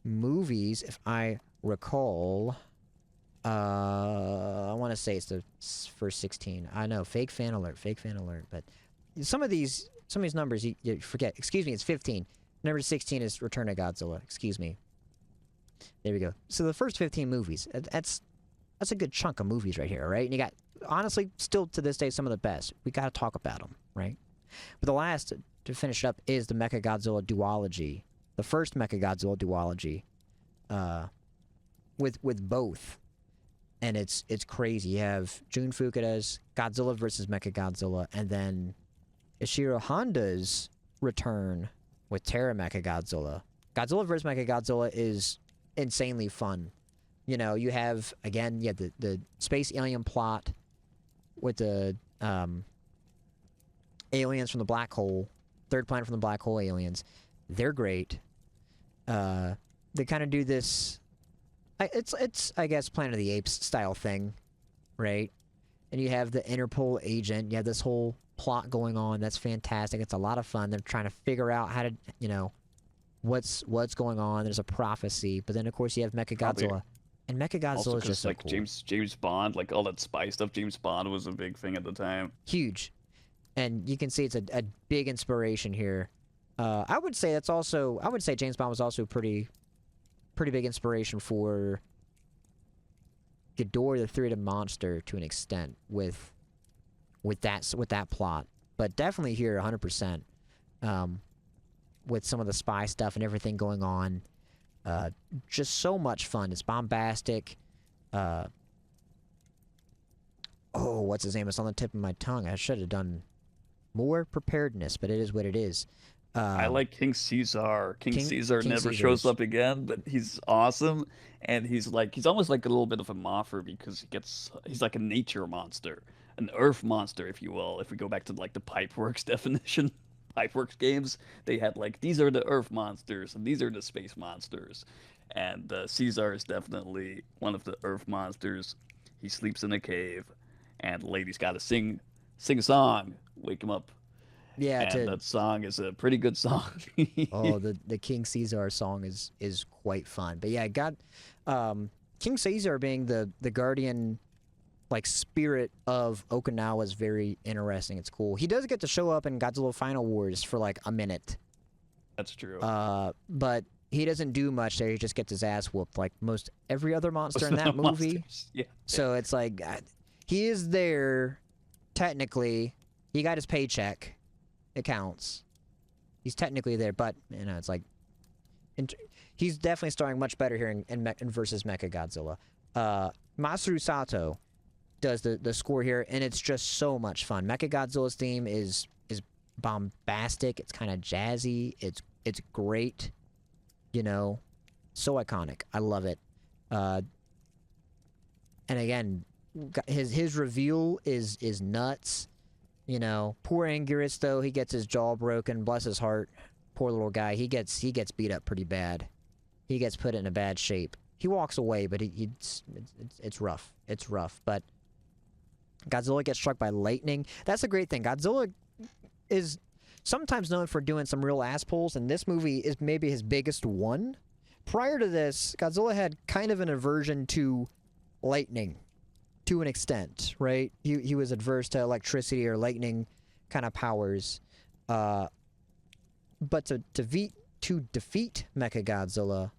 movies, if I recall. I want to say it's the first 16. I know, fake fan alert, but some of these numbers you forget. Excuse me, it's 15. Number 16 is Return of Godzilla. Excuse me. There we go. So the first 15 movies, that's a good chunk of movies right here, right? And you got, honestly, still to this day, some of the best. We got to talk about them, right? But the last, to finish up, is the Mechagodzilla duology. The first Mechagodzilla duology, with both. And it's crazy. You have Jun Fukuda's Godzilla versus Mechagodzilla, and then Ishiro Honda's return with Terra Mechagodzilla. Godzilla vs. Mechagodzilla is insanely fun. You know, you have, again, the space alien plot with the aliens from the black hole, third planet from the black hole aliens. They're great. They kind of do this... It's I guess Planet of the Apes style thing, right? And you have the Interpol agent. You have this whole plot going on. That's fantastic. It's a lot of fun. They're trying to figure out how to, what's going on. There's a prophecy, but then of course you have Mechagodzilla, and Mechagodzilla is just so like cool. James Bond, like all that spy stuff. James Bond was a big thing at the time. Huge, and you can see it's a big inspiration here. I would say James Bond was also pretty big inspiration for Ghidorah the Three-Headed Monster to an extent with that plot, but definitely here 100% with some of the spy stuff and everything going on. Just so much fun. It's bombastic. What's his name? It's on the tip of my tongue. I should have done more preparedness, but it is what it is. I like King Caesar. King Caesar never shows up again, but he's awesome, and he's almost like a little bit of a Mothra because he's like a nature monster, an earth monster, if you will. If we go back to like the Pipeworks definition, Pipeworks games, they had like these are the earth monsters and these are the space monsters, and Caesar is definitely one of the earth monsters. He sleeps in a cave, and the lady's got to sing a song, wake him up. Yeah, and that song is a pretty good song. The King Caesar song is quite fun. But yeah, King Caesar being the guardian, like, spirit of Okinawa is very interesting. It's cool. He does get to show up in Godzilla Final Wars for like a minute. That's true. But he doesn't do much there. He just gets his ass whooped like most every other monster in that movie. Yeah. So it's like he is there technically. He got his paycheck. It counts. He's technically there, but it's like he's definitely starring much better here in versus Mechagodzilla. Masaru Sato does the score here, and it's just so much fun. Mechagodzilla's theme is bombastic. It's kind of jazzy. It's great. So iconic. I love it. And again, his reveal is nuts. You know, poor Anguirus though, he gets his jaw broken. Bless his heart. Poor little guy. He gets beat up pretty bad. He gets put in a bad shape. He walks away, but it's rough. It's rough. But Godzilla gets struck by lightning. That's a great thing. Godzilla is sometimes known for doing some real ass pulls, and this movie is maybe his biggest one. Prior to this, Godzilla had kind of an aversion to lightning, to an extent, right? He was adverse to electricity or lightning kind of powers. But to defeat Mechagodzilla,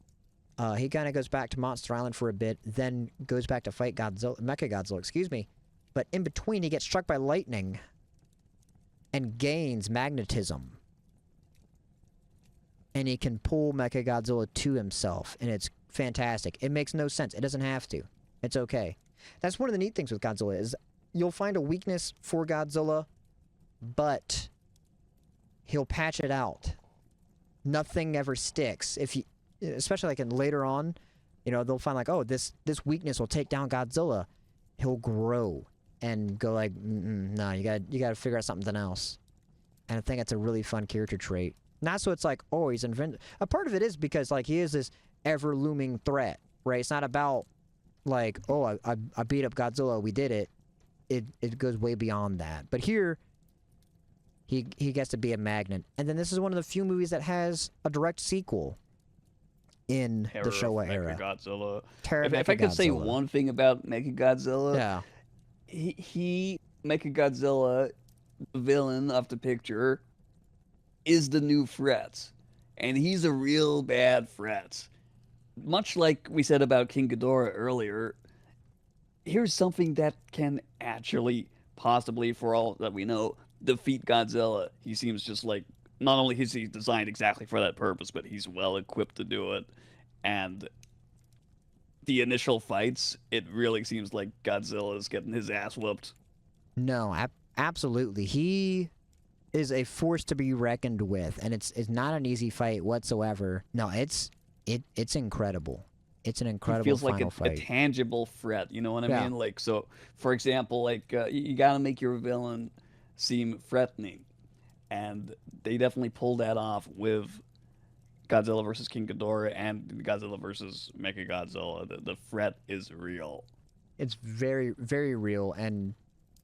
he kind of goes back to Monster Island for a bit, then goes back to fight Mechagodzilla, excuse me. But in between, he gets struck by lightning and gains magnetism. And he can pull Mechagodzilla to himself, and it's fantastic. It makes no sense. It doesn't have to. It's okay. That's one of the neat things with Godzilla is you'll find a weakness for Godzilla, but he'll patch it out. Nothing ever sticks. If you, especially like in later on, you know, they'll find like, oh, this weakness will take down Godzilla. He'll grow and go like, no, you gotta figure out something else. And I think that's a really fun character trait. Not so it's like, oh, he's invincible. A part of it is because like he is this ever looming threat, right? It's not about like, oh, I beat up Godzilla, we did it. It goes way beyond that. But here, he gets to be a magnet. And then this is one of the few movies that has a direct sequel in the Showa era. Mechagodzilla. Terror If I could say Mechagodzilla. one thing about Mechagodzilla, Yeah. Mechagodzilla, the villain of the picture, is the new Fretz. And he's a real bad Fretz. Much like we said about King Ghidorah earlier, here's something that can actually, possibly, for all that we know, defeat Godzilla. He seems just like, not only is he designed exactly for that purpose, but he's well equipped to do it. And the initial fights, it really seems like Godzilla is getting his ass whooped. No, absolutely. He is a force to be reckoned with, and it's not an easy fight whatsoever. No, it's incredible. It's an incredible It feels final like fight. a tangible threat, you know what I Yeah. mean? Like, so, for example, like, you gotta make your villain seem threatening. And they definitely pulled that off with Godzilla versus King Ghidorah and Godzilla versus Mechagodzilla. The threat is real. It's very, very real, and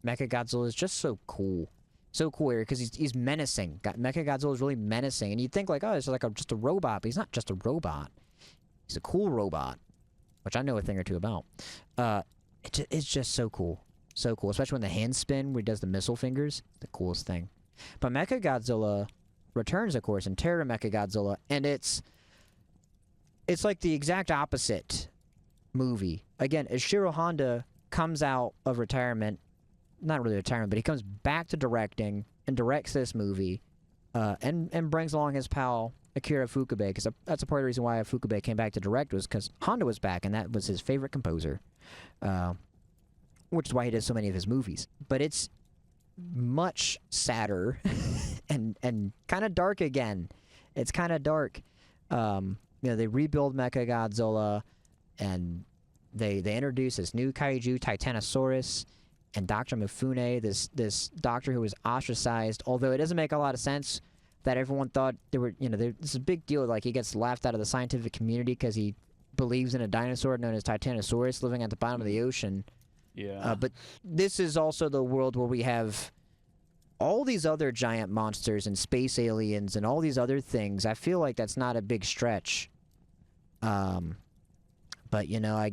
Mechagodzilla is just so cool. So cool here, because he's menacing. Mechagodzilla is really menacing, and you'd think like, oh, it's like just a robot, but he's not just a robot. He's a cool robot, which I know a thing or two about. It's just so cool. So cool, especially when the hands spin, where he does the missile fingers. The coolest thing. But Mechagodzilla returns, of course, in Terror Mechagodzilla, and it's like the exact opposite movie. Again, Ishiro Honda comes out of retirement, not really retirement, but he comes back to directing and directs this movie, and brings along his pal Akira Ifukube, because that's a part of the reason why Ifukube came back to direct was because Honda was back, and that was his favorite composer, which is why he does so many of his movies. But it's much sadder and kind of dark again. It's kind of dark. You know, they rebuild Mechagodzilla, and they introduce this new kaiju, Titanosaurus, and Dr. Mifune, this doctor who was ostracized. Although it doesn't make a lot of sense that everyone thought they were, you know, this is a big deal. Like, he gets laughed out of the scientific community because he believes in a dinosaur known as Titanosaurus living at the bottom of the ocean. Yeah. But this is also the world where we have all these other giant monsters and space aliens and all these other things. I feel like that's not a big stretch. But you know, I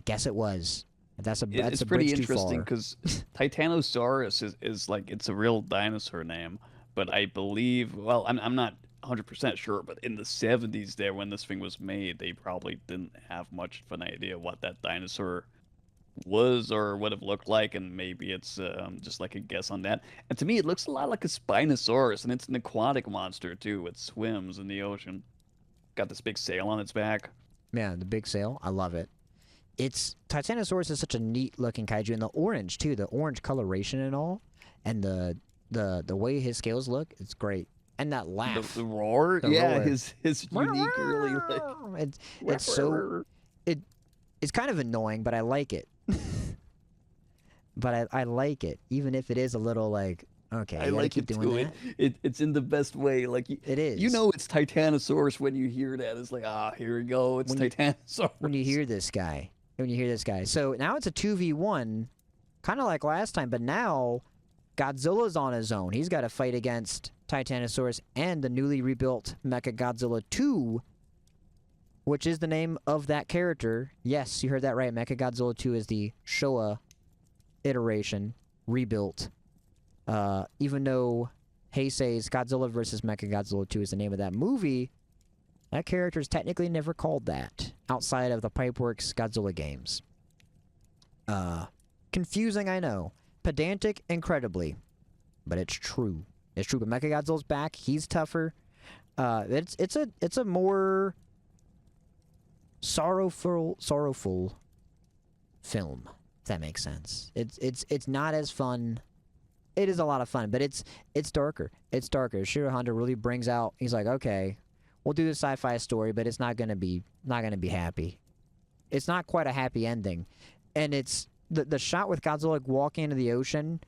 guess it was. That's a It's a pretty bridge too interesting far. because Titanosaurus is like, it's a real dinosaur name, but I believe, well, I'm not 100% sure, but in the 70s there, when this thing was made, they probably didn't have much of an idea what that dinosaur was or would have looked like, and maybe it's just like a guess on that. And to me, it looks a lot like a Spinosaurus, and it's an aquatic monster too. It swims in the ocean. Got this big sail on its back. Man, the big sail, I love it. It's Titanosaurus is such a neat looking kaiju, and the orange too, the orange coloration and all, and the way his scales look, it's great. And that laugh, The roar, The yeah, roar. his unique, really like. it's so it's kind of annoying, but I like it. But I like it, even if it is a little like Okay, I you gotta like keep it doing too. that. It's in the best way. Like It you is. know it's Titanosaurus when you hear that. It's like, ah, here we go. It's When you Titanosaurus. hear this guy. When you hear this guy. So now it's a 2v1, kind of like last time, but now Godzilla's on his own. He's got to fight against Titanosaurus and the newly rebuilt Mechagodzilla 2, which is the name of that character. Yes, you heard that right. Mechagodzilla 2 is the Showa iteration, rebuilt. Even though Heisei's Godzilla vs. Mechagodzilla 2 is the name of that movie, that character is technically never called that outside of the Pipeworks Godzilla games. Confusing, I know. Pedantic, incredibly. But it's true. It's true. But Mechagodzilla's back. He's tougher. It's a more sorrowful film, if that makes sense. It's not as fun. It is a lot of fun, but it's darker. It's darker. Shiro Honda really brings out. He's like, okay, we'll do the sci-fi story, but it's not gonna be happy. It's not quite a happy ending, and it's the shot with Godzilla like, walking into the ocean,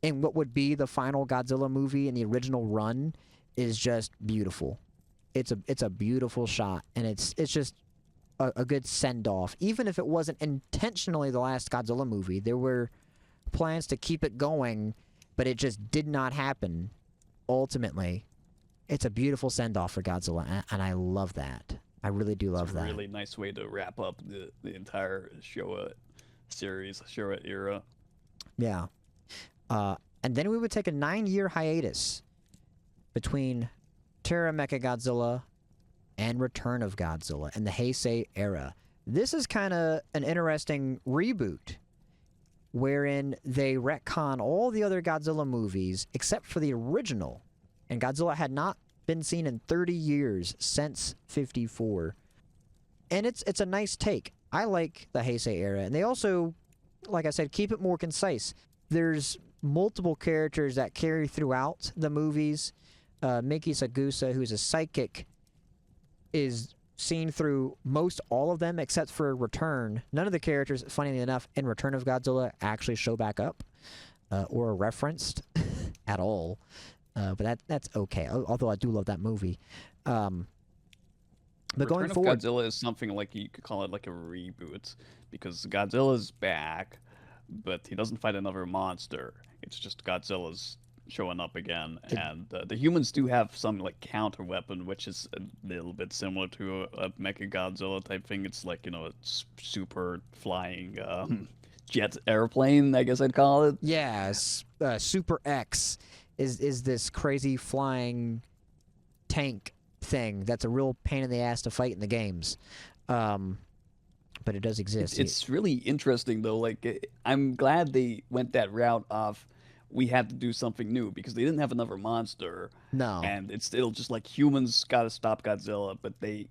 in what would be the final Godzilla movie in the original run, is just beautiful. It's a beautiful shot, and it's just a good send off. Even if it wasn't intentionally the last Godzilla movie, there were plans to keep it going. But it just did not happen. Ultimately, it's a beautiful send-off for Godzilla, and I love that. I really do love It's a that. really nice way to wrap up the entire Showa series, Showa era. Yeah. And then we would take a 9-year hiatus between Terra Mechagodzilla and Return of Godzilla in the Heisei era. This is kind of an interesting reboot, wherein they retcon all the other Godzilla movies except for the original. And Godzilla had not been seen in 30 years since 54. And it's a nice take. I like the Heisei era. And they also, like I said, keep it more concise. There's multiple characters that carry throughout the movies. Miki Sagusa, who's a psychic, is seen through most all of them except for Return. None of the characters, funnily enough, in Return of Godzilla actually show back up or are referenced at all. But that's okay, although I do love that movie. But Return going of forward... Godzilla is something like you could call it like a reboot because Godzilla's back, but he doesn't fight another monster. It's just Godzilla's showing up again, and the humans do have some like counter weapon, which is a little bit similar to a Mechagodzilla type thing. It's like a super flying jet airplane, I guess I'd call it. Yes, Super X is this crazy flying tank thing that's a real pain in the ass to fight in the games. But it does exist. It's really interesting though. Like I'm glad they went that route of we had to do something new because they didn't have another monster. No. And it's still just like humans got to stop Godzilla, but they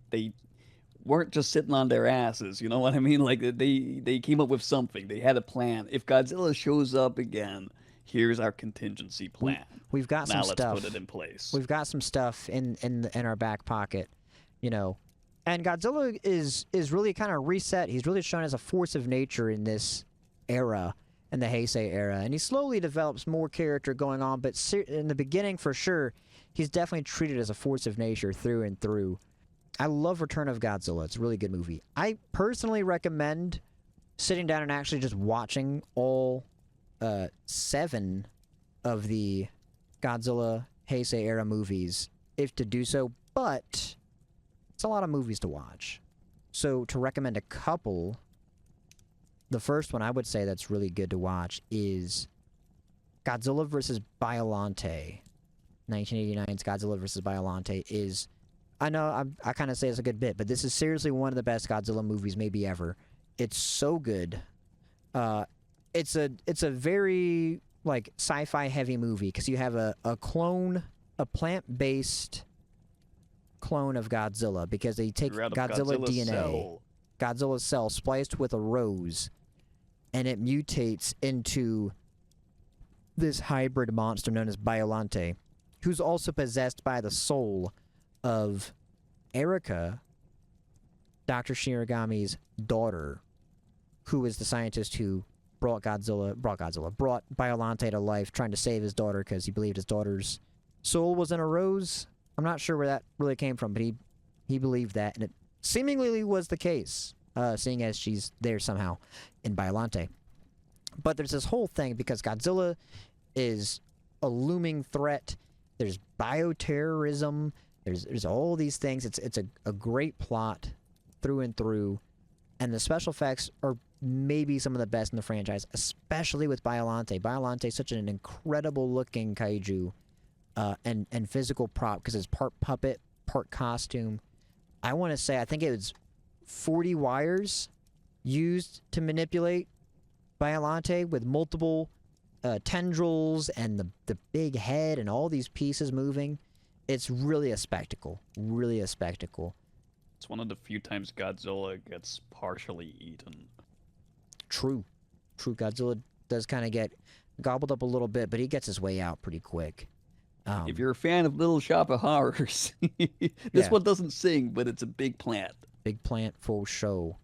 weren't just sitting on their asses. You know what I mean? Like they came up with something. They had a plan. If Godzilla shows up again, here's our contingency plan. We've got now some stuff. Let's put it in place. We've got some stuff in our back pocket, And Godzilla is really kind of reset. He's really shown as a force of nature in this era, in the Heisei era, and he slowly develops more character going on. But in the beginning, for sure, he's definitely treated as a force of nature through and through. I love Return of Godzilla. It's a really good movie. I personally recommend sitting down and actually just watching all 7 of the Godzilla Heisei era movies, if to do so. But it's a lot of movies to watch. So to recommend a couple, the first one I would say that's really good to watch is Godzilla vs. Biollante. 1989's Godzilla vs. Biollante is... I know I kind of say it's a good bit, but this is seriously one of the best Godzilla movies maybe ever. It's so good. It's a very like sci-fi heavy movie because you have a clone, a plant-based clone of Godzilla because they take Godzilla DNA, cell. Godzilla's cell spliced with a rose, and it mutates into this hybrid monster known as Biollante, who's also possessed by the soul of Erika, Dr. Shinigami's daughter, who is the scientist who brought Biollante to life, trying to save his daughter because he believed his daughter's soul was in a rose. I'm not sure where that really came from, but he believed that, and it seemingly was the case, seeing as she's there somehow in Biollante. But there's this whole thing because Godzilla is a looming threat. There's bioterrorism. There's all these things. It's a great plot through and through, and the special effects are maybe some of the best in the franchise, especially with Biollante. Biollante is such an incredible looking kaiju, and physical prop because it's part puppet, part costume. I want to say I think it was 40 wires used to manipulate Biollante with multiple tendrils and the big head and all these pieces moving. It's really a spectacle. Really a spectacle. It's one of the few times Godzilla gets partially eaten. True. Godzilla does kind of get gobbled up a little bit, but he gets his way out pretty quick. If you're a fan of Little Shop of Horrors, this one doesn't sing, but it's a big plant. Big plant full show.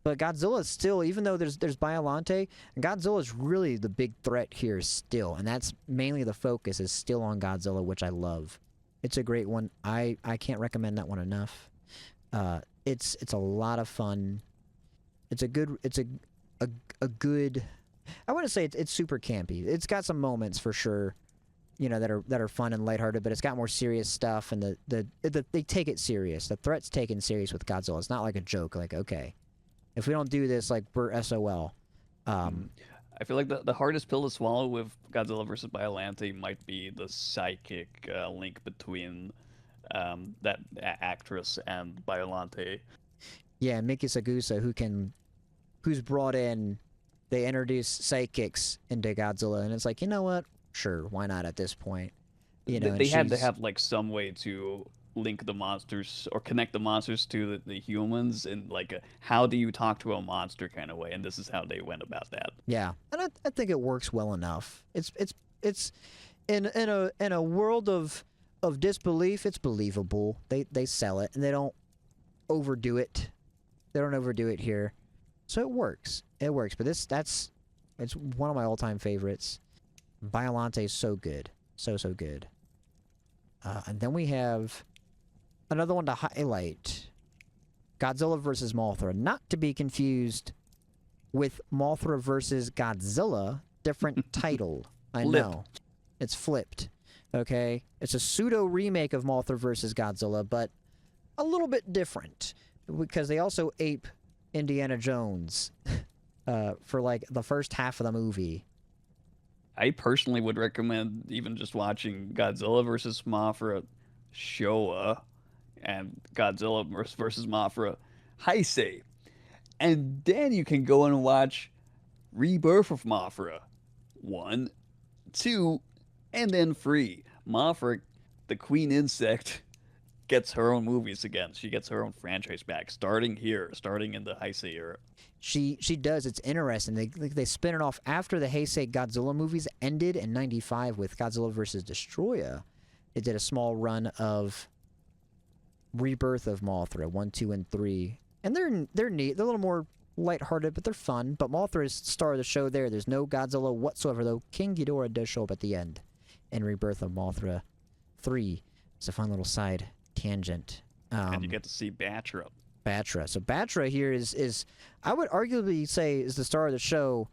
But Godzilla is still, even though there's Biollante, Godzilla is really the big threat here still, and that's mainly the focus is still on Godzilla, which I love. It's a great one. I can't recommend that one enough. It's a lot of fun. It's a good. I want to say it's super campy. It's got some moments for sure, that are fun and lighthearted, but it's got more serious stuff, and they take it serious. The threat's taken serious with Godzilla. It's not like a joke. Like, okay, if we don't do this, like, we're SOL. I feel like the hardest pill to swallow with Godzilla versus Biollante might be the psychic link between that actress and Biollante. Yeah, Miki Sagusa, who's brought in. They introduce psychics into Godzilla, and it's like, you know what? Sure, why not at this point? They had to have like some way to link the monsters or connect the monsters to the humans in like a how do you talk to a monster kind of way, and this is how they went about that. Yeah, and I think it works well enough. It's in a world of disbelief, it's believable. They sell it and they don't overdo it. They don't overdo it here, so it works. It works. But it's one of my all-time favorites. Biollante is so good, so good. And then we have another one to highlight: Godzilla versus Mothra, not to be confused with Mothra versus Godzilla. Different title. I know. It's flipped. Okay? It's a pseudo remake of Mothra versus Godzilla, but a little bit different because they also ape Indiana Jones for like the first half of the movie. I personally would recommend even just watching Godzilla versus Mothra Showa and Godzilla versus Mothra Heisei. And then you can go and watch Rebirth of Mothra 1, 2, and then 3. Mothra, the queen insect, gets her own movies again. She gets her own franchise back, starting in the Heisei era. She does. It's interesting. They spin it off after the Heisei Godzilla movies ended in '95 with Godzilla vs. Destroya. They did a small run of Rebirth of Mothra 1, 2, and 3, and they're neat. They're a little more lighthearted, but they're fun. But Mothra is the star of the show. There's no Godzilla whatsoever, though. King Ghidorah does show up at the end in Rebirth of Mothra 3. It's a fun little side tangent. And you get to see Batra. So Batra here is I would arguably say is the star of the show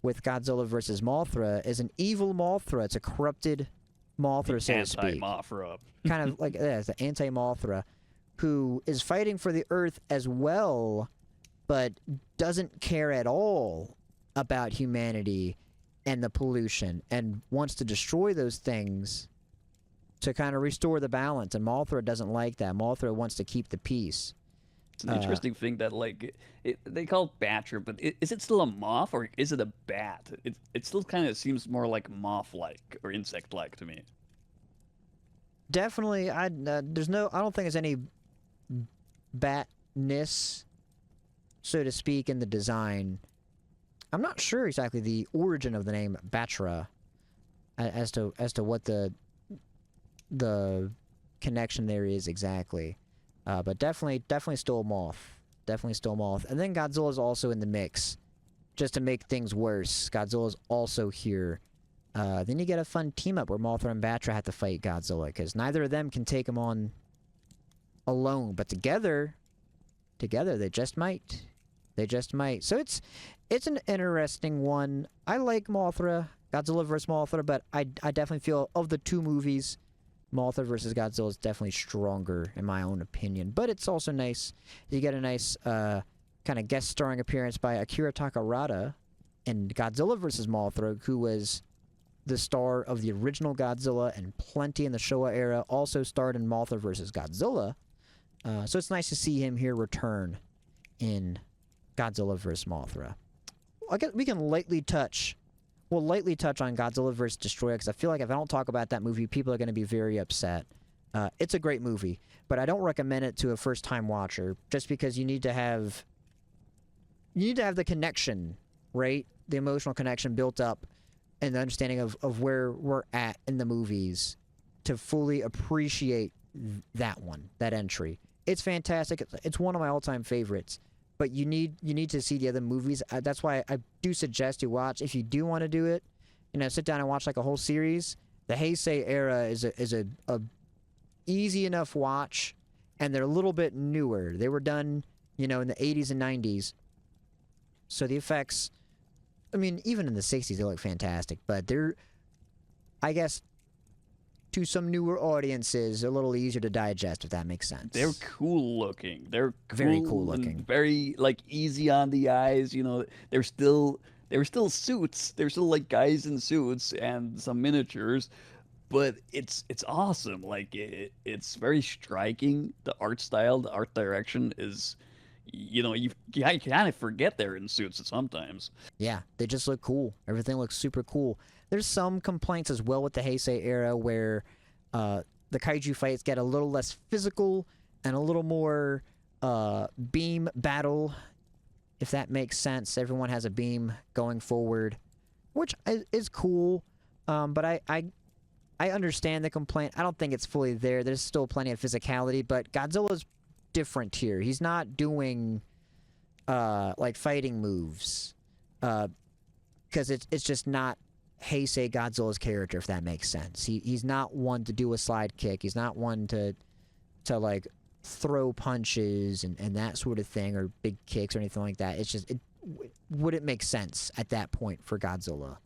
with Godzilla versus Mothra. Is an evil Mothra. It's a corrupted Mothra, so to speak. Anti-Mothra. Kind of like it's the anti-Mothra, who is fighting for the Earth as well, but doesn't care at all about humanity and the pollution, and wants to destroy those things to kind of restore the balance. And Mothra doesn't like that. Mothra wants to keep the peace. It's an interesting thing that, like, they call it Batra, but is it still a moth or is it a bat? It still kind of seems more like moth-like or insect-like to me. Definitely, I don't think there's any batness, so to speak, in the design. I'm not sure exactly the origin of the name Batra, as to what the connection there is exactly. But definitely still a moth. Definitely still a moth. And then Godzilla's also in the mix just to make things worse, Godzilla's also here. Then you get a fun team up where Mothra and Batra have to fight Godzilla, because neither of them can take him on alone, but together they just might. They just might. So it's an interesting one. I like Mothra, Godzilla vs. Mothra, but I definitely feel of the two movies, Mothra vs. Godzilla is definitely stronger in my own opinion. But it's also nice. You get a nice kind of guest starring appearance by Akira Takarada in Godzilla vs. Mothra, who was the star of the original Godzilla and plenty in the Showa era, also starred in Mothra vs. Godzilla. So it's nice to see him here return in Godzilla vs. Mothra. I guess we can lightly touch on Godzilla vs. Destroyer, because I feel like if I don't talk about that movie, people are going to be very upset. It's a great movie, but I don't recommend it to a first-time watcher, just because you need to have the connection, right? The emotional connection built up and the understanding of where we're at in the movies to fully appreciate that entry. It's fantastic. It's one of my all-time favorites. But you need to see the other movies. That's why I do suggest you watch, if you do want to do it, sit down and watch like a whole series. The Heisei era is a easy enough watch, and they're a little bit newer. They were done, in the 80s and 90s. So the effects, even in the 60s, they look fantastic. But they're, I guess, to some newer audiences, a little easier to digest, if that makes sense. They're cool looking. They're cool, very cool looking. Very easy on the eyes. They're still suits. They're still like guys in suits and some miniatures, but it's awesome. It's very striking. The art style, the art direction is, you kind of forget they're in suits sometimes. Yeah, they just look cool. Everything looks super cool. There's some complaints as well with the Heisei era where the kaiju fights get a little less physical and a little more beam battle, if that makes sense. Everyone has a beam going forward, which is cool, but I understand the complaint. I don't think it's fully there. There's still plenty of physicality, but Godzilla's different here. He's not doing fighting moves because it's just not Heisei Godzilla's character, if that makes sense. He's not one to do a slide kick. He's not one to throw punches and that sort of thing, or big kicks or anything like that. It's just, it wouldn't make sense at that point for Godzilla.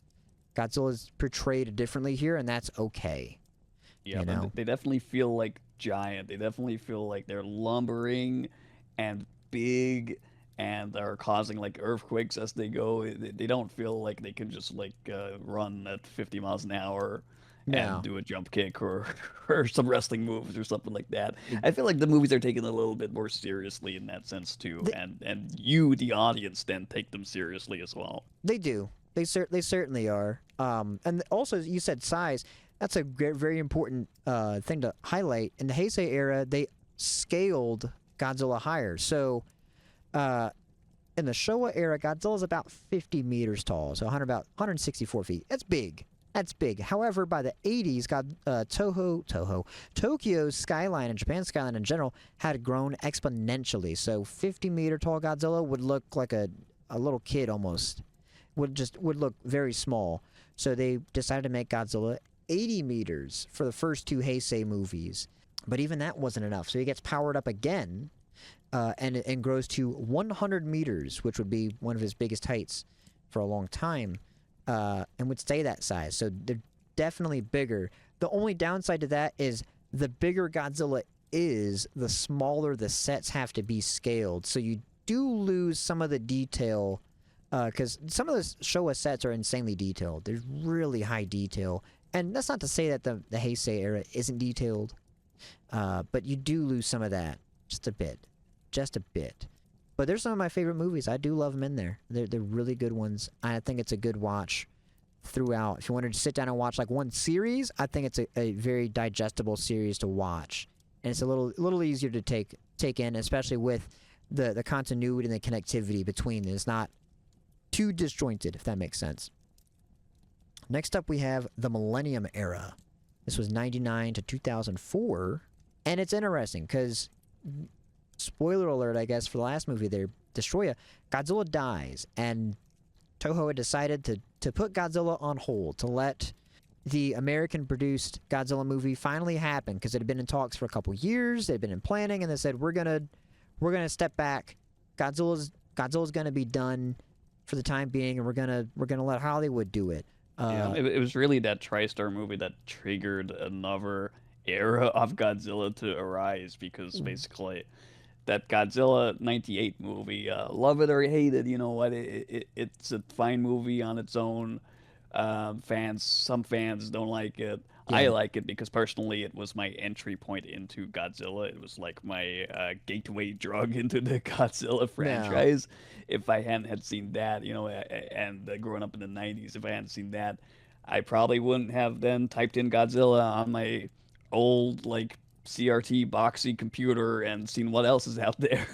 Godzilla's portrayed differently here, and that's okay. Yeah, but they definitely feel like giant. They definitely feel like they're lumbering and big, and are causing earthquakes as they go. They don't feel like they can just run at 50 miles an hour and do a jump kick or some wrestling moves or something like that. I feel like the movies are taken a little bit more seriously in that sense too, and you, the audience, then take them seriously as well. They do. They certainly are. And also, you said size. That's a very important thing to highlight. In the Heisei era, they scaled Godzilla higher. So, in the Showa era, Godzilla's about 50 meters tall, so about 164 feet. That's big. That's big. However, by the 80s, Tokyo's skyline and Japan's skyline in general had grown exponentially. So 50-meter tall Godzilla would look like a little kid almost. Would look very small. So they decided to make Godzilla 80 meters for the first two Heisei movies. But even that wasn't enough. So he gets powered up again and grows to 100 meters, which would be one of his biggest heights for a long time, and would stay that size. So they're definitely bigger. The only downside to that is the bigger Godzilla is, the smaller the sets have to be scaled. So you do lose some of the detail, because some of the Showa sets are insanely detailed. There's really high detail. And that's not to say that the Heisei era isn't detailed, but you do lose some of that. Just a bit. Just a bit. But there's some of my favorite movies. I do love them in there. They're really good ones. I think it's a good watch throughout. If you wanted to sit down and watch one series, I think it's a very digestible series to watch. And it's a little easier to take in, especially with the continuity and the connectivity between them. It's not too disjointed, if that makes sense. Next up, we have the Millennium Era. This was 99 to 2004. And it's interesting because, spoiler alert, I guess, for the last movie there, Destroyer, Godzilla dies. And Toho had decided to put Godzilla on hold, to let the American-produced Godzilla movie finally happen, because it had been in talks for a couple years. They'd been in planning, and they said, we're gonna step back. Godzilla's gonna be done for the time being, and we're gonna let Hollywood do it. Yeah, it was really that TriStar movie that triggered another era of Godzilla to arise because basically that Godzilla '98 movie, love it or hate it, you know what? It's a fine movie on its own. Some fans don't like it. I Yeah, like it because personally, it was my entry point into Godzilla. It was like my gateway drug into the Godzilla no, franchise. If I hadn't had seen that, and growing up in the '90s, if I hadn't seen that, I probably wouldn't have then typed in Godzilla on my old like CRT boxy computer and seen what else is out there.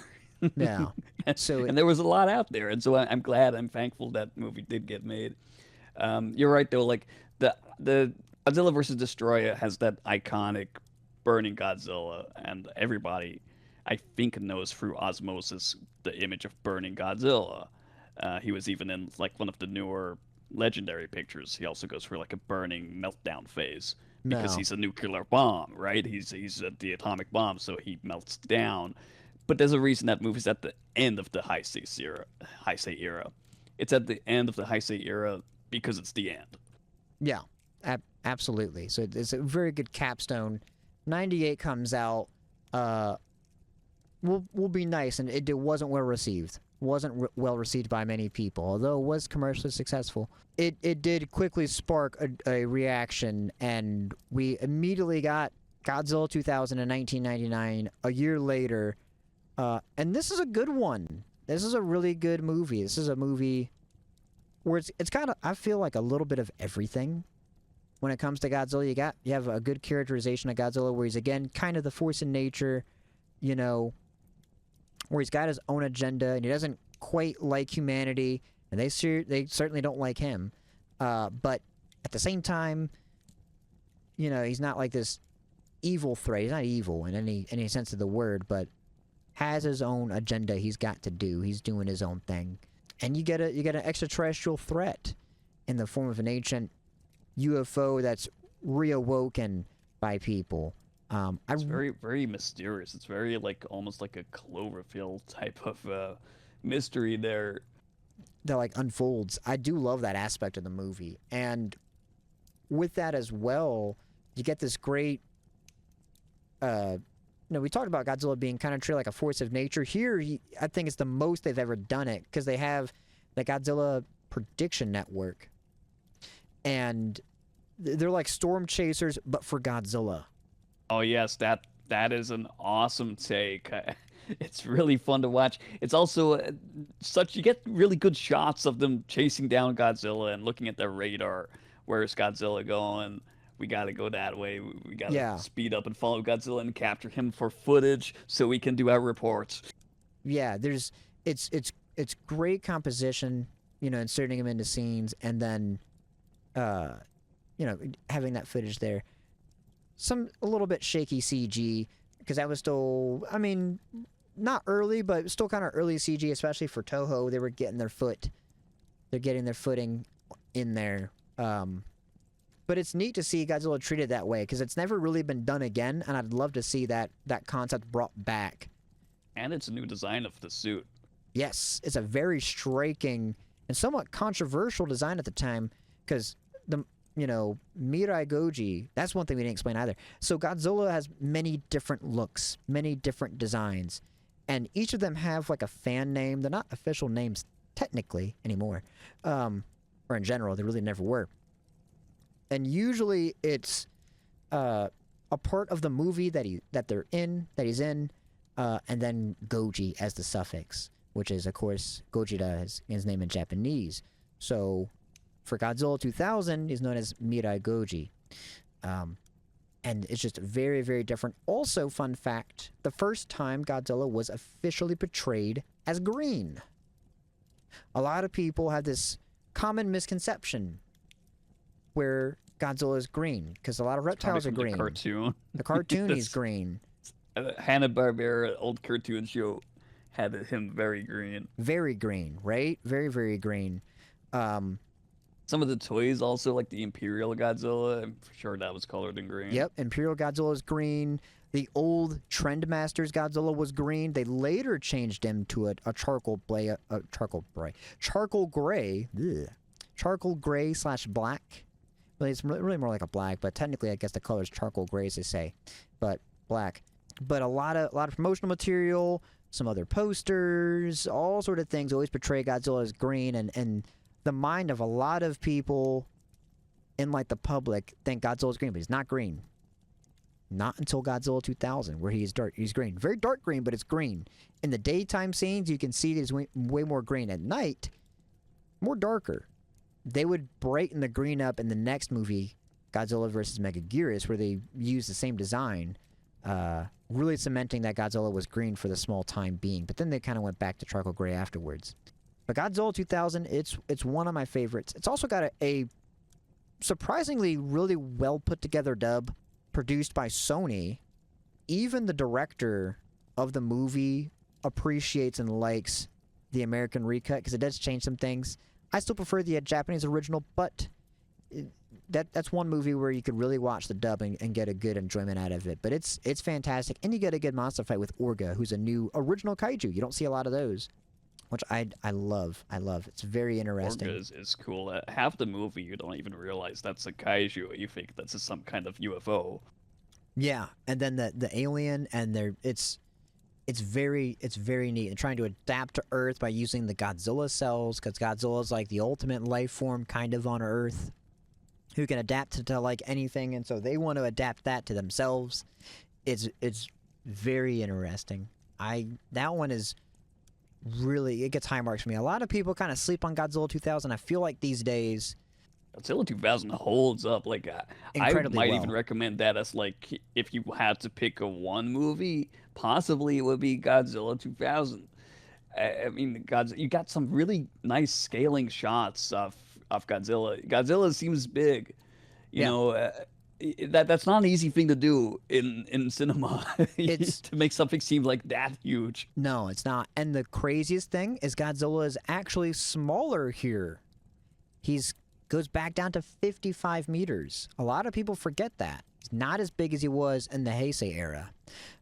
no. So And there was a lot out there, and so I'm glad, I'm thankful that movie did get made. You're right though. Like the Godzilla versus Destroyer has that iconic burning Godzilla, and everybody, I think, knows through osmosis the image of burning Godzilla. He was even in like one of the newer legendary pictures. He also goes through like a burning meltdown phase because no. he's a nuclear bomb, right? He's the atomic bomb, so he melts down. But there's a reason that movie's at the end of the Heisei era. Heisei era. It's at the end of the Heisei era because it's the end. Yeah, absolutely. So it's a very good capstone. 98 comes out. Uh, will be nice, and it wasn't well received. Wasn't well received by many people, although it was commercially successful. It did quickly spark a reaction, and we immediately got Godzilla 2000 in 1999. A year later, and this is a good one. This is a really good movie. This is a movie where it's kind of, I feel like, a little bit of everything when it comes to Godzilla. You have a good characterization of Godzilla where he's again kind of the force in nature, you know, where he's got his own agenda and he doesn't quite like humanity, and they certainly don't like him. But at the same time, you know, he's not like this evil threat. He's not evil in any sense of the word, but has his own agenda he's got to do. He's doing his own thing. And you get an extraterrestrial threat in the form of an ancient UFO that's reawoken by people. It's very, very mysterious. It's very like almost like a Cloverfield type of mystery there. that like unfolds. I do love that aspect of the movie, and with that as well, you get this great. We talked about Godzilla being kind of treated like a force of nature. Here, I think it's the most they've ever done it because they have the Godzilla Prediction Network, and they're like storm chasers, but for Godzilla. Oh yes, that is an awesome take. It's really fun to watch. It's also you get really good shots of them chasing down Godzilla and looking at their radar. Where's Godzilla going? We got to go that way. We got to Yeah, speed up and follow Godzilla and capture him for footage so we can do our reports. yeah. It's great composition. You know, inserting him into scenes, and then, uh, having that footage there. A little bit shaky CG because that was still, I mean, not early, but still kind of early CG, especially for Toho. They were getting they're getting their footing in there. But it's neat to see Godzilla treated that way because it's never really been done again, and I'd love to see that concept brought back. And it's a new design of the suit. Yes, it's a very striking and somewhat controversial design at the time because Mirai Goji, that's one thing we didn't explain either. So Godzilla has many different looks, many different designs, and each of them have like a fan name. They're not official names technically anymore, or in general, they really never were. And usually it's a part of the movie that he's in, and then Goji as the suffix, which is of course Gojira is his name in Japanese. So for Godzilla 2000, he's known as Mirai Goji. And it's just very, very different. Also, fun fact, the first time Godzilla was officially portrayed as green. A lot of people have this common misconception where Godzilla is green, because a lot of reptiles are green. The cartoon. The cartoon is green. Hanna-Barbera, old cartoon show, had him very green. Very green, right? Very, very green. Some of the toys also, like the Imperial Godzilla, I'm sure that was colored in green. Yep, Imperial Godzilla is green. The old Trendmasters Godzilla was green. They later changed him to a charcoal gray, charcoal gray / black. Well, it's really more like a black, but technically, I guess the color is charcoal gray, as they say, but black. But a lot of promotional material, some other posters, all sort of things always portray Godzilla as green, and the mind of a lot of people in like the public think Godzilla's green, but he's not green. Not until Godzilla 2000, where he's dark. He's green, very dark green, but it's green. In the daytime scenes, you can see there's way more green. At night, more darker. They would brighten the green up in the next movie, Godzilla vs. Megaguirus, where they used the same design, really cementing that Godzilla was green for the small time being. But then they kind of went back to charcoal gray afterwards. But Godzilla 2000, it's one of my favorites. It's also got a surprisingly really well put together dub produced by Sony. Even the director of the movie appreciates and likes the American recut because it does change some things. I still prefer the Japanese original, but that's one movie where you could really watch the dub and get a good enjoyment out of it. But it's fantastic, and you get a good monster fight with Orga, who's a new original kaiju. You don't see a lot of those, which I love. I love. It's very interesting. Orga is cool. Half the movie, you don't even realize that's a kaiju. You think that's some kind of UFO. Yeah, and then the alien, and it's very neat. And trying to adapt to Earth by using the Godzilla cells, because Godzilla is like the ultimate life form kind of on Earth, who can adapt to like anything, and so they want to adapt that to themselves. It's very interesting. That one is really, it gets high marks for me. A lot of people kind of sleep on Godzilla 2000. I feel like these days Godzilla 2000 holds up. Like I might even recommend that as like if you had to pick a one movie, possibly it would be Godzilla 2000. I mean, you got some really nice scaling shots of Godzilla. Godzilla seems big, you know. That's not an easy thing to do in cinema. It's to make something seem like that huge. No, it's not. And the craziest thing is Godzilla is actually smaller here. He's goes back down to 55 meters. A lot of people forget that. He's not as big as he was in the Heisei era.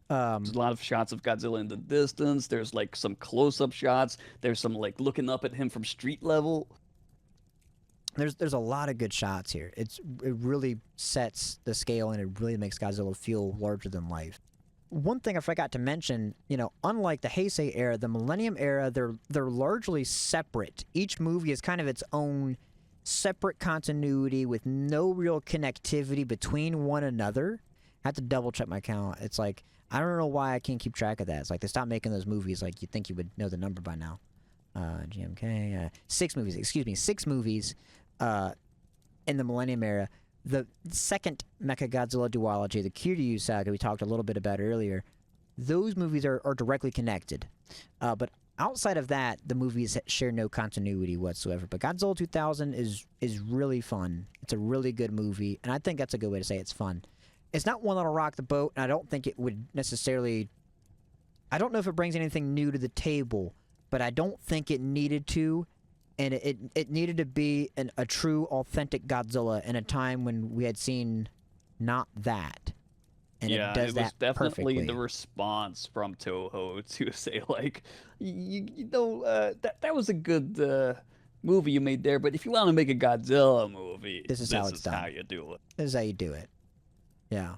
There's a lot of shots of Godzilla in the distance. There's like some close-up shots. There's some like looking up at him from street level. There's a lot of good shots here. It really sets the scale, and it really makes Godzilla feel larger than life. One thing I forgot to mention, unlike the Heisei era, the Millennium era, they're largely separate. Each movie is kind of its own separate continuity with no real connectivity between one another. I have to double check my count. It's like, I don't know why I can't keep track of that. It's like they stopped making those movies. Like, you'd think you would know the number by now. GMK, 6 movies. Excuse me, 6 movies in the Millennium era. The second Mechagodzilla duology, the Kiryu saga we talked a little bit about earlier, those movies are directly connected. But outside of that, the movies share no continuity whatsoever. But Godzilla 2000 is really fun. It's a really good movie, and I think that's a good way to say it's fun. It's not one that'll rock the boat, and I don't think it would necessarily... I don't know if it brings anything new to the table, but I don't think it needed to, and it needed to be a true, authentic Godzilla in a time when we had seen not that. And yeah, it does that was definitely perfectly. the response from Toho to say like, that was a good movie you made there, but if you want to make a Godzilla movie, This is how it's done. how you do it. This is how you do it. Yeah.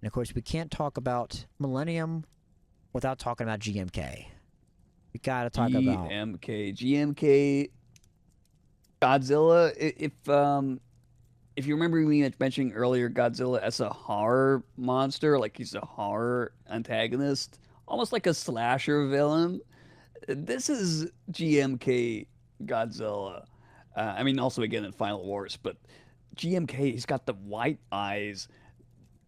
And of course, we can't talk about Millennium without talking about GMK. We gotta talk about GMK, Godzilla. If you remember me mentioning earlier Godzilla as a horror monster, like he's a horror antagonist, almost like a slasher villain, this is GMK Godzilla. I mean, also again in Final Wars, but GMK, he's got the white eyes.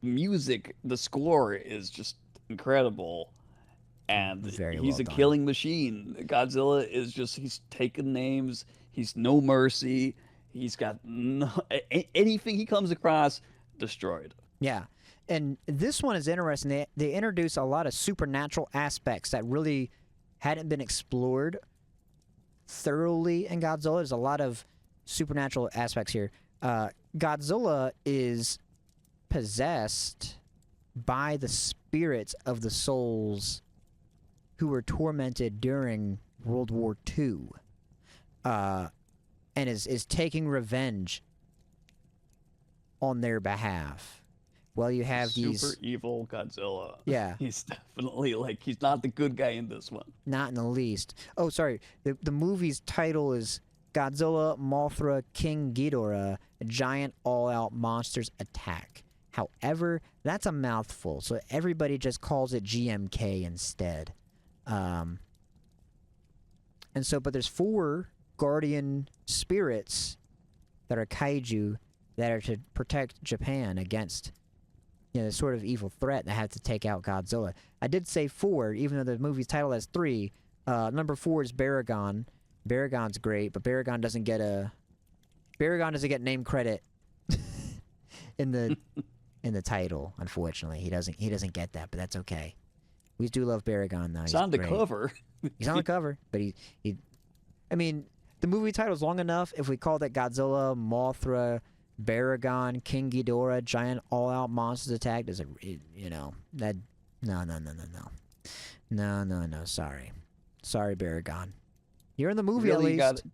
Music, the score is just incredible. And he's a killing machine. Godzilla is he's taking names. He's no mercy. He's got anything he comes across, destroyed. Yeah. And this one is interesting. They introduce a lot of supernatural aspects that really hadn't been explored thoroughly in Godzilla. There's a lot of supernatural aspects here. Godzilla is possessed by the spirits of the souls who were tormented during World War II, and is taking revenge on their behalf. Well, you have these Super evil Godzilla. Yeah. He's definitely like he's not the good guy in this one. Not in the least. Oh, sorry. The movie's title is Godzilla, Mothra, King Ghidorah, Giant All-Out Monsters Attack. However, that's a mouthful, so everybody just calls it GMK instead. And so, but there's 4 guardian spirits that are kaiju that are to protect Japan against, you know, the sort of evil threat that has to take out Godzilla. I did say 4, even though the movie's title has 3. Number 4 is Baragon. Baragon's great, but Baragon doesn't get name credit in the title. Unfortunately, he doesn't get that, but that's okay. We do love Baragon though. He's on the cover. He's on the cover, but he. I mean, the movie title's long enough. If we called it Godzilla, Mothra, Baragon, King Ghidorah, Giant All-Out Monsters Attack, does it? You know that? No. Sorry, Baragon. You're in the movie Really at least.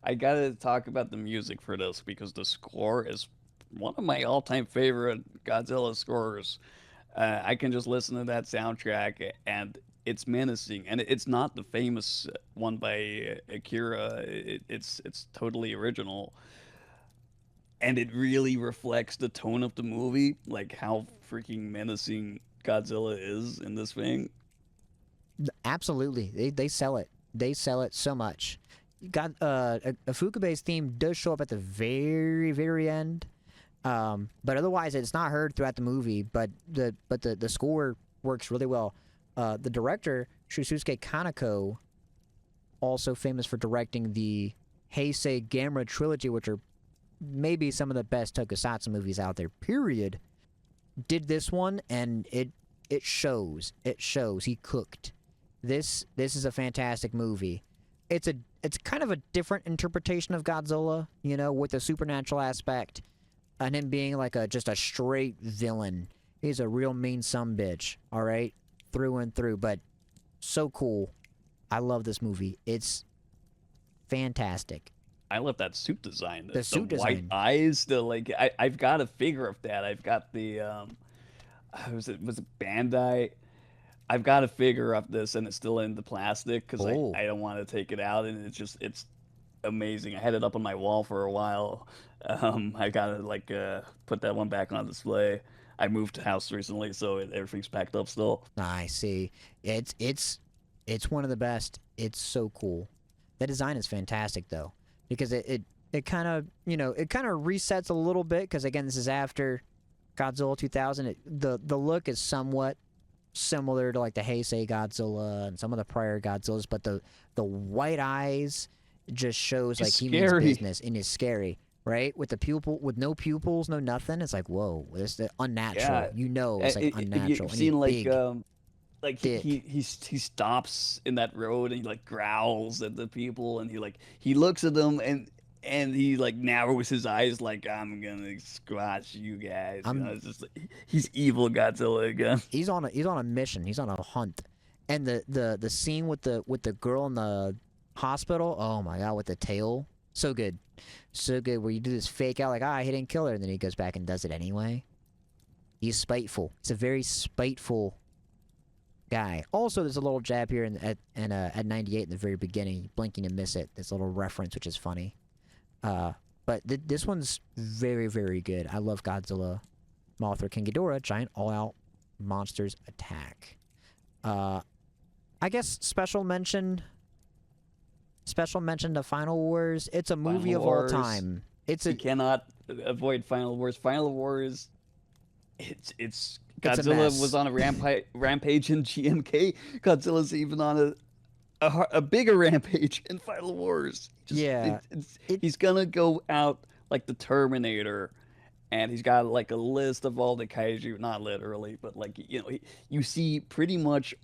I gotta talk about the music for this because the score is one of my all-time favorite Godzilla scores. I can just listen to that soundtrack and it's menacing, and it's not the famous one by Akira. It's totally original, and it really reflects the tone of the movie, like how freaking menacing Godzilla is in this thing. Absolutely, they sell it. They sell it so much. Got Fukube's theme does show up at the very, very end, but otherwise it's not heard throughout the movie. But the score works really well. The director Shusuke Kaneko, also famous for directing the Heisei Gamera trilogy, which are maybe some of the best tokusatsu movies out there. Period. Did this one, and it shows. It shows. He cooked. This is a fantastic movie. It's kind of a different interpretation of Godzilla, you know, with the supernatural aspect, and him being like just a straight villain. He's a real mean sumbitch, all right, through and through. But so cool. I love this movie. It's fantastic. I love that suit design. The suit white design. eyes. I've got a figure of that. I've got the was it Bandai? I've got a figure of this, and it's still in the plastic because Oh. I don't want to take it out, and it's amazing. I had it up on my wall for a while. I gotta put that one back on display. I moved house recently, so everything's packed up still. I see. It's one of the best. It's so cool. The design is fantastic though, because it kind of, you know, it kind of resets a little bit, because again, this is after Godzilla 2000. The look is somewhat similar to like the Heisei Godzilla and some of the prior Godzillas, but the white eyes just shows like he means scary. business, and is scary, right? With the pupil, with no pupils, no nothing. It's like, whoa, this is unnatural. Yeah. You know, it's like unnatural. You've and seen he's big. Thick. he stops in that road and he like growls at the people, and he looks at them, and he like narrows his eyes like, I'm gonna squash you guys. You know, it's just he's evil Godzilla again. He's on a mission. He's on a hunt. And the scene with the girl in the hospital, oh my god, with the tail, so good, so good. Where you do this fake out like, he didn't kill her, and then he goes back and does it anyway. He's spiteful. It's a very spiteful guy. Also, there's a little jab here at 98 in the very beginning. You blink and you miss it. This little reference, which is funny. But this one's very, very good. I love Godzilla, Mothra, King Ghidorah, Giant All-Out Monsters Attack. I guess special mention to Final Wars. It's a movie Final of all Wars. time. You cannot avoid Final Wars. Final Wars, it's a Godzilla mess. was on a rampage in GMK. Godzilla's even on a bigger rampage in Final Wars. Yeah. He's gonna go out like the Terminator, and he's got like a list of all the kaiju. Not literally, but like, you know, you see pretty much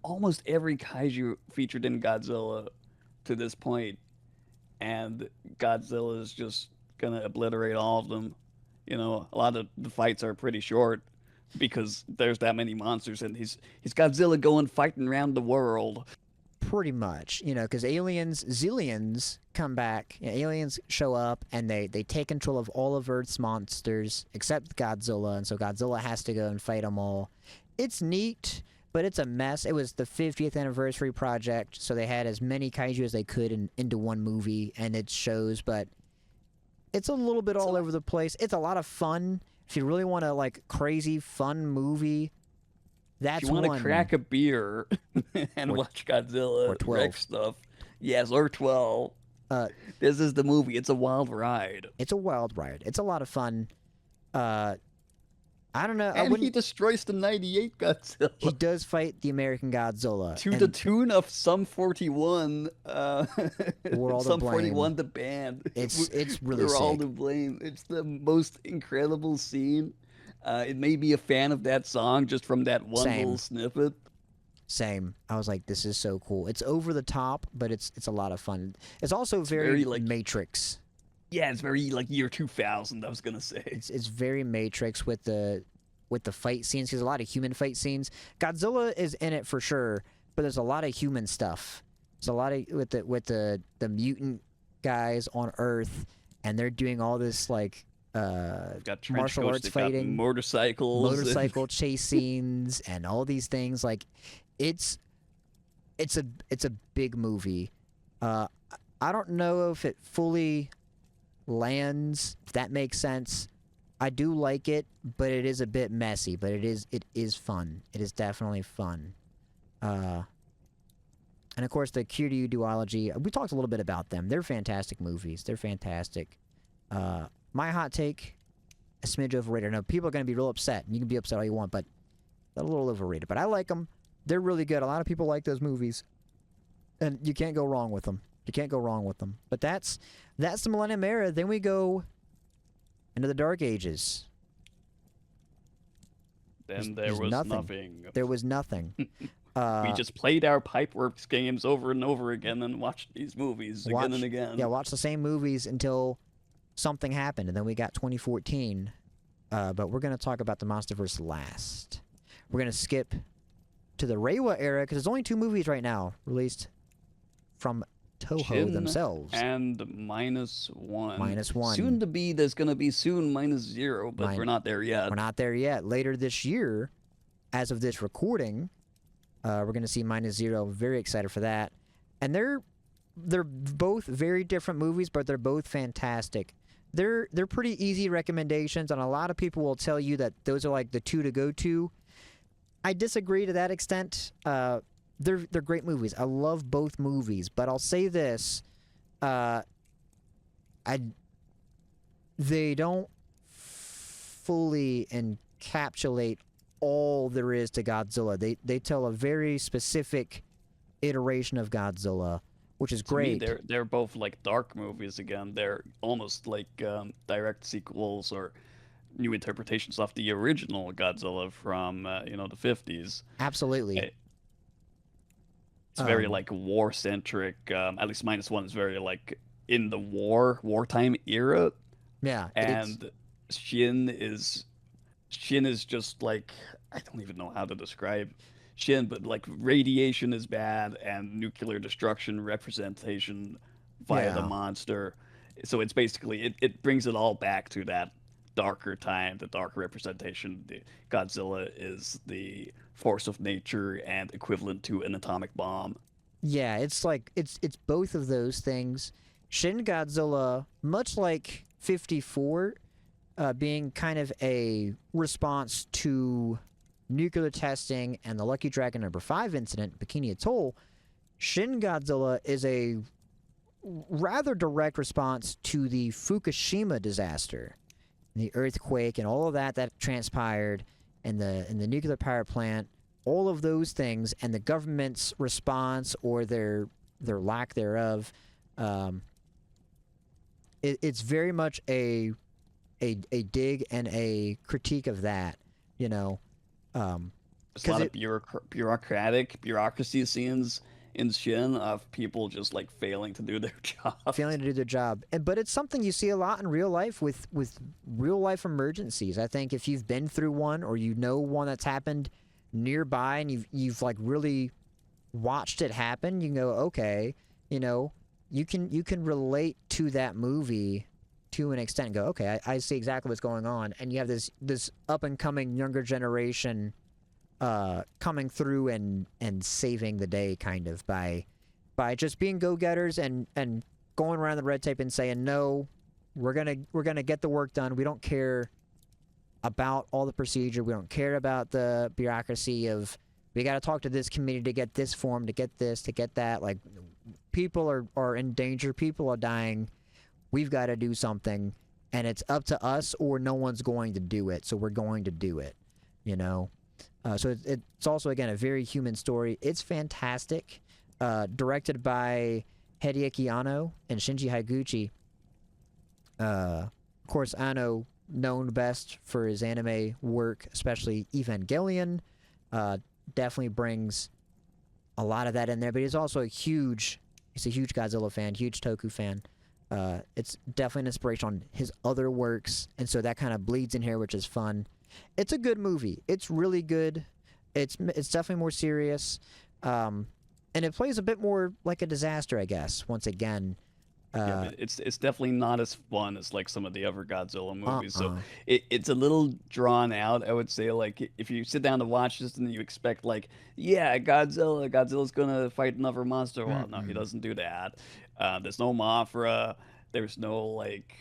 almost every kaiju featured in Godzilla to this point, and Godzilla is just gonna obliterate all of them. You know, a lot of the fights are pretty short because there's that many monsters, and he's Godzilla going fighting around the world. Pretty much, you know, because zillions come back. You know, aliens show up and they take control of all of Earth's monsters except Godzilla, and so Godzilla has to go and fight them all. It's neat, but it's a mess. It was the 50th anniversary project, so they had as many kaiju as they could into one movie, and it shows, but it's a little bit all over the place. It's a lot of fun. If you really want a, like, crazy, fun movie, that's If you want one. to crack a beer and watch Godzilla or 12. wreck stuff, yes, or 12. Uh, This is the movie. It's a wild ride. It's a wild ride. It's a lot of fun. I don't know. And he destroys the 98 Godzilla. He does fight the American Godzilla. To the tune of Sum 41, We're all to Sum blame. 41, the band. It's really We're all sick. to blame. It's the most incredible scene. It made me a fan of that song just from that one Same. little snippet. Same. I was like, this is so cool. It's over the top, but it's a lot of fun. It's also very, very, like- Matrix. Yeah, it's very like year 2000, I was going to say. It's very Matrix with the fight scenes. There's a lot of human fight scenes. Godzilla is in it for sure, but there's a lot of human stuff. There's a lot of with the mutant guys on Earth, and they're doing all this like Got trench martial coats, arts they've got fighting, motorcycles. motorcycle chase scenes, and all these things. Like it's a big movie. I don't know if it fully lands, if that makes sense. I do like it, but it is a bit messy. But it is fun. It is definitely fun. And of course, the Kiryu duology. We talked a little bit about them. They're fantastic movies. They're fantastic. My hot take: a smidge overrated. Now, people are going to be real upset. You can be upset all you want, but they're a little overrated. But I like them. They're really good. A lot of people like those movies, and you can't go wrong with them. You can't go wrong with them. But that's the Millennium Era. Then we go into the Dark Ages. Then There's there was nothing. nothing. There was nothing. We just played our Pipeworks games over and over again and watched these movies again and again. Yeah, watch the same movies until something happened, and then we got 2014. But we're going to talk about the MonsterVerse last. We're going to skip to the Reiwa era, because there's only 2 movies right now released from Toho Shin themselves. And -1. -1. Soon to be, there's going to be soon -0, but we're not there yet. We're not there yet. Later this year, as of this recording, we're going to see -0. Very excited for that. And they're both very different movies, but they're both fantastic. They're pretty easy recommendations, and a lot of people will tell you that those are like the 2 to go to. I disagree to that extent. They're great movies. I love both movies, but I'll say this: they don't fully encapsulate all there is to Godzilla. They tell a very specific iteration of Godzilla, which is To me, great. they're both like dark movies again. They're almost like direct sequels or new interpretations of the original Godzilla from the 50s. Absolutely. It's very like war centric. At least -1 is very like in the wartime era, Yeah. and Shin is just like, I don't even know how to describe Shin, but like radiation is bad and nuclear destruction representation via the Yeah. monster. So it's basically it brings it all back to that darker time, the dark representation. Godzilla is the force of nature and equivalent to an atomic bomb. Yeah, it's like it's both of those things. Shin Godzilla, much like 54, being kind of a response to nuclear testing and the Lucky Dragon number 5 incident, Bikini Atoll, Shin Godzilla is a rather direct response to the Fukushima disaster, the earthquake and all of that transpired, and the nuclear power plant, all of those things, and the government's response or their lack thereof. It's very much a dig and a critique of that, There's a lot of bureaucracy scenes in Shin of people just like failing to do their job. failing to do their job. But it's something you see a lot in real life with real life emergencies. I think if you've been through one or you know one that's happened nearby and you've like really watched it happen, you can go, okay, you know, you can relate to that movie to an extent and go, okay, I see exactly what's going on. And you have this up and coming younger generation coming through and saving the day kind of by just being go-getters and going around the red tape and saying, no, we're gonna get the work done. We don't care about all the procedure. We don't care about the bureaucracy of we got to talk to this committee to get this form, to get this, to get that. Like, people are in danger. People are dying. We've got to do something, and it's up to us or no one's going to do it. So we're going to do it, you know? So it's also, again, a very human story. It's fantastic. Directed by Hideaki Anno and Shinji Higuchi. Of course, Anno known best for his anime work, especially Evangelion. Definitely brings a lot of that in there, but he's also he's a huge Godzilla fan, huge Toku fan. It's definitely an inspiration on his other works, and so that kind of bleeds in here, which is fun. It's a good movie. It's really good. It's definitely more serious, and it plays a bit more like a disaster, I guess. Once again, Yeah, but it's definitely not as fun as like some of the other Godzilla movies. So it's a little drawn out, I would say. Like if you sit down to watch this and you expect like, yeah, Godzilla's gonna fight another monster. Well, no, he doesn't do that. There's no Mothra. There's no like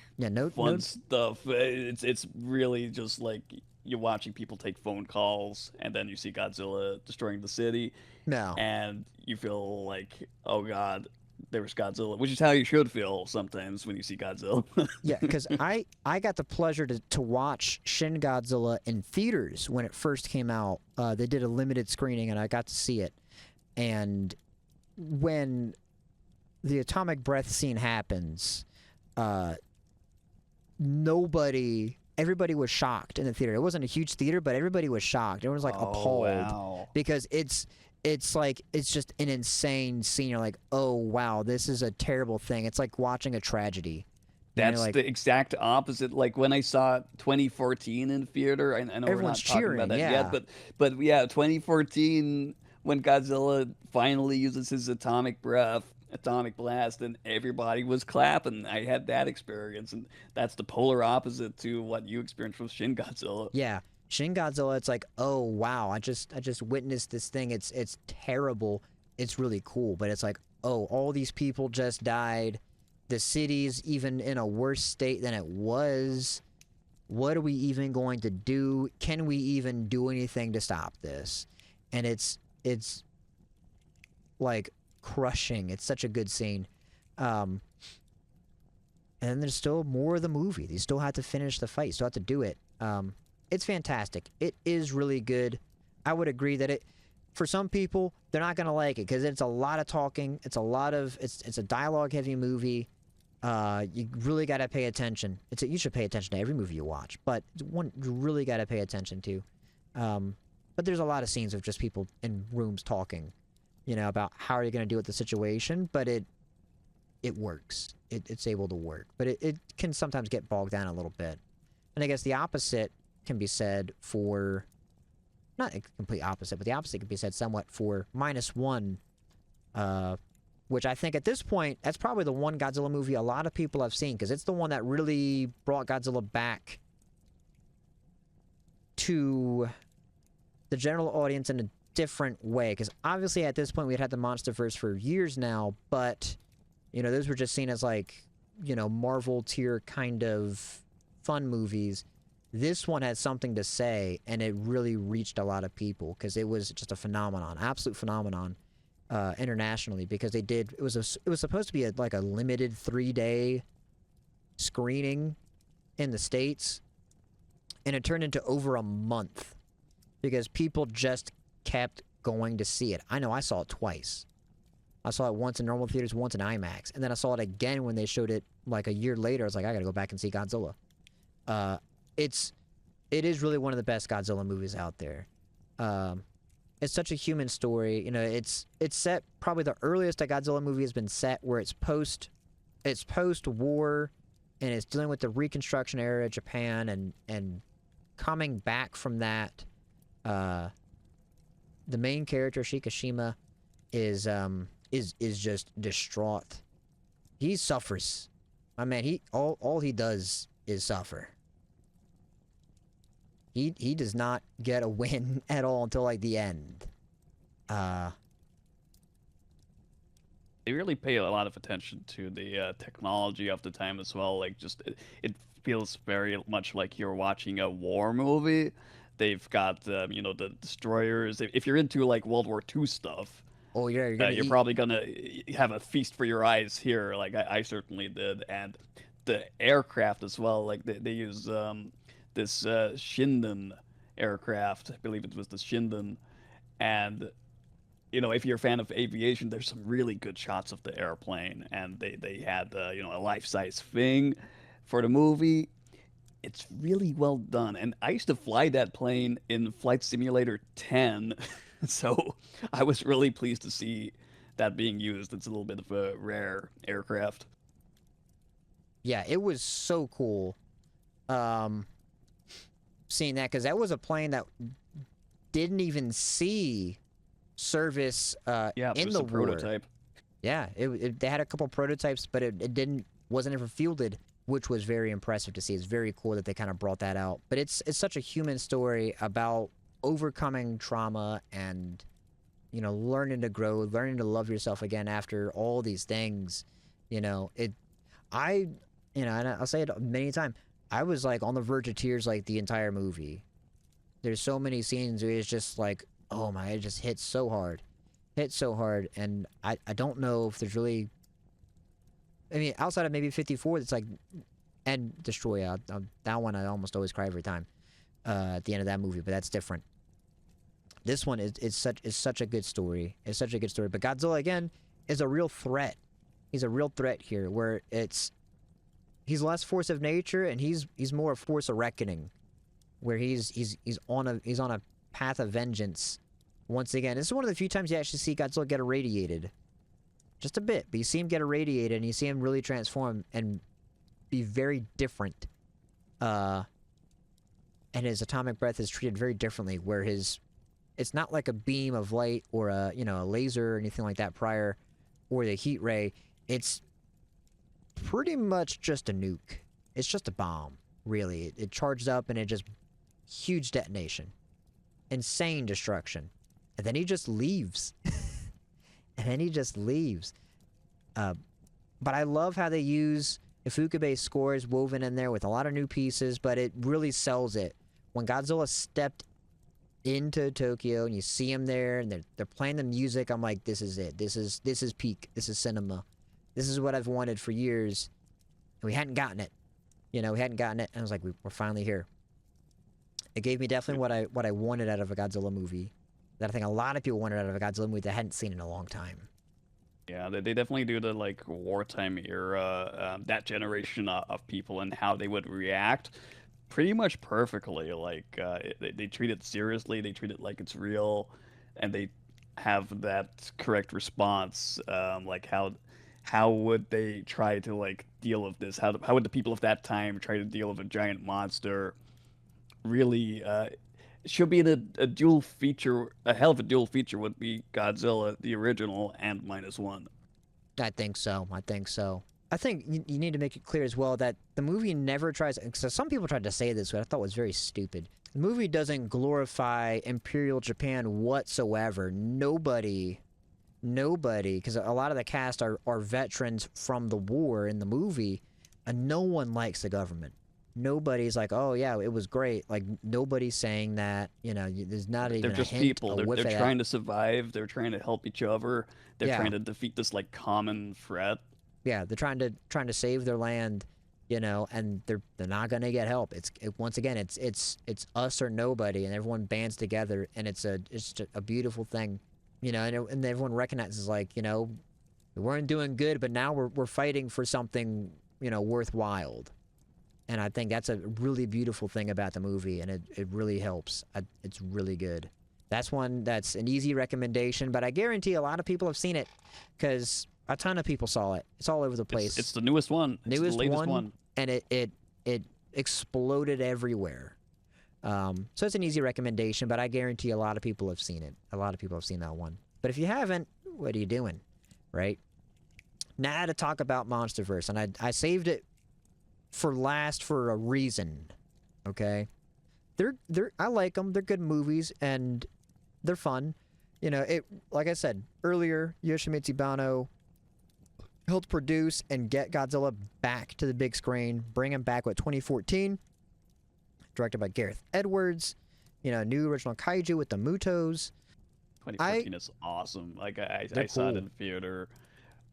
fun stuff. It's really just like you're watching people take phone calls and then you see Godzilla destroying the city. No. And you feel like, oh God, there was Godzilla, which is how you should feel sometimes when you see Godzilla. Yeah, because I got the pleasure to watch Shin Godzilla in theaters when it first came out. They did a limited screening, and I got to see it. And when the atomic breath scene happens, everybody was shocked in the theater. It wasn't a huge theater, but everybody was shocked. Everyone was like appalled. Wow. Because it's just an insane scene. You're like, oh wow, this is a terrible thing. It's like watching a tragedy. That's the exact opposite. Like when I saw 2014 in theater, I know we're not talking about that yet, but yeah, 2014 when Godzilla finally uses his atomic blast, and everybody was clapping. I had that experience, and that's the polar opposite to what you experienced with Shin Godzilla. Yeah. Shin Godzilla, it's like, oh wow, I just witnessed this thing. It's terrible. It's really cool, but it's like, oh, all these people just died. The city's even in a worse state than it was. What are we even going to do? Can we even do anything to stop this? And it's like crushing. It's such a good scene. And there's still more of the movie. You still have to finish the fight. You still have to do it. It's fantastic. It is really good. I would agree that for some people, they're not going to like it because it's a lot of talking. It's a dialogue-heavy movie. You really got to pay attention. You should pay attention to every movie you watch, but one you really got to pay attention to. But there's a lot of scenes of just people in rooms talking, about how are you going to deal with the situation, but it works. It's able to work, but it can sometimes get bogged down a little bit. And I guess the opposite can be said for, not a complete opposite, but the opposite can be said somewhat for -1, which I think at this point, that's probably the one Godzilla movie a lot of people have seen, because it's the one that really brought Godzilla back to the general audience in a different way, because obviously at this point we had the MonsterVerse for years now, but, those were just seen as like, Marvel tier kind of fun movies. This one had something to say, and it really reached a lot of people because it was just a phenomenon, absolute phenomenon, internationally. Because it was supposed to be a limited 3-day screening in the States, and it turned into over a month because people just kept going to see it. I know I saw it twice. I saw it once in normal theaters, once in IMAX, and then I saw it again when they showed it like a year later. I was like, I gotta go back and see Godzilla. It is really one of the best Godzilla movies out there. it's such a human story. You know, it's set probably the earliest a Godzilla movie has been set, where it's post war, and it's dealing with the Reconstruction era of Japan, and coming back from that. The main character Shikishima is just distraught. He suffers. My man, all he does is suffer. He does not get a win at all until like the end. They really pay a lot of attention to the technology of the time as well. Like, just it feels very much like you're watching a war movie. They've got the destroyers. If you're into like World War II stuff, Oh, you're gonna you're eat. probably gonna have a feast for your eyes here. Like I certainly did, and the aircraft as well. Like they use this Shinden aircraft. I believe it was the Shinden, and if you're a fan of aviation, there's some really good shots of the airplane, and they had a life size thing for the movie. It's really well done, and I used to fly that plane in Flight Simulator 10, so I was really pleased to see that being used. It's a little bit of a rare aircraft. Yeah, it was so cool. Um, Seeing that, because that was a plane that didn't even see service Yeah, in just the a war. prototype. Yeah, they had a couple prototypes, but it wasn't ever fielded, which was very impressive to see. It's very cool that they kind of brought that out. But it's such a human story about overcoming trauma and learning to grow, learning to love yourself again after all these things. You know, it I and I'll say it many times. I was like on the verge of tears like the entire movie. There's so many scenes where it's just like, oh my, it just hits so hard. Hits so hard, and I don't know if there's really, I mean, outside of maybe 54, it's like, and Destroy, that one I almost always cry every time at the end of that movie, but that's different. This one is such a good story. It's such a good story. But Godzilla, again, is a real threat. He's a real threat here, where he's less force of nature, and he's more a force of reckoning, where he's on a path of vengeance. Once again, this is one of the few times you actually see Godzilla get irradiated. Just a bit, but you see him get irradiated, and you see him really transform and be very different. And his atomic breath is treated very differently, where it's not like a beam of light or a laser or anything like that prior, or the heat ray. It's pretty much just a nuke. It's just a bomb, really. It charges up and it just huge detonation, insane destruction, and then he just leaves. And then he just leaves. But I love how they use Ifukube's scores woven in there with a lot of new pieces, but it really sells it. When Godzilla stepped into Tokyo and you see him there and they're playing the music, I'm like, this is it. This is peak. This is cinema. This is what I've wanted for years. And we hadn't gotten it. We hadn't gotten it, and I was like, we're finally here. It gave me definitely what I wanted out of a Godzilla movie, that I think a lot of people wanted out of a Godzilla movie that hadn't seen in a long time. Yeah, they definitely do the like wartime era, that generation of people and how they would react pretty much perfectly. Like they treat it seriously, they treat it like it's real, and they have that correct response. Like how would they try to like deal with this? How would the people of that time try to deal with a giant monster? Really, it should be in a dual feature. A hell of a dual feature would be Godzilla, the original, and -1. I think so. I think you need to make it clear as well that the movie never tries, because some people tried to say this, but I thought was very stupid. The movie doesn't glorify Imperial Japan whatsoever. Nobody, because a lot of the cast are veterans from the war in the movie, and no one likes the government. Nobody's like, oh yeah, it was great. Like, nobody's saying that. There's not even They're a just hint, people. a They're whiff of trying that. to survive. They're trying to help each other. They're Yeah. trying to defeat this like common threat. Yeah, they're trying to save their land, and they're not gonna get help. Once again, it's us or nobody, and everyone bands together, and it's just a beautiful thing, and everyone recognizes, like, we weren't doing good, but now we're fighting for something, worthwhile. And I think that's a really beautiful thing about the movie, and it really helps. It's really good. That's one that's an easy recommendation, but I guarantee a lot of people have seen it because a ton of people saw it. It's all over the place. It's the newest one. It's Newest the latest one. and it exploded everywhere. So it's an easy recommendation, but I guarantee a lot of people have seen it. A lot of people have seen that one. But if you haven't, what are you doing, right? Now to talk about MonsterVerse, and I saved it for last for a reason. Okay, I like them. They're good movies and they're fun. You know, it like I said earlier, Yoshimitsu Banno helped produce and get Godzilla back to the big screen, bring him back with 2014. Directed by Gareth Edwards, you know, new original kaiju with the Mutos. 2014 is awesome. Like I saw cool. it in the theater.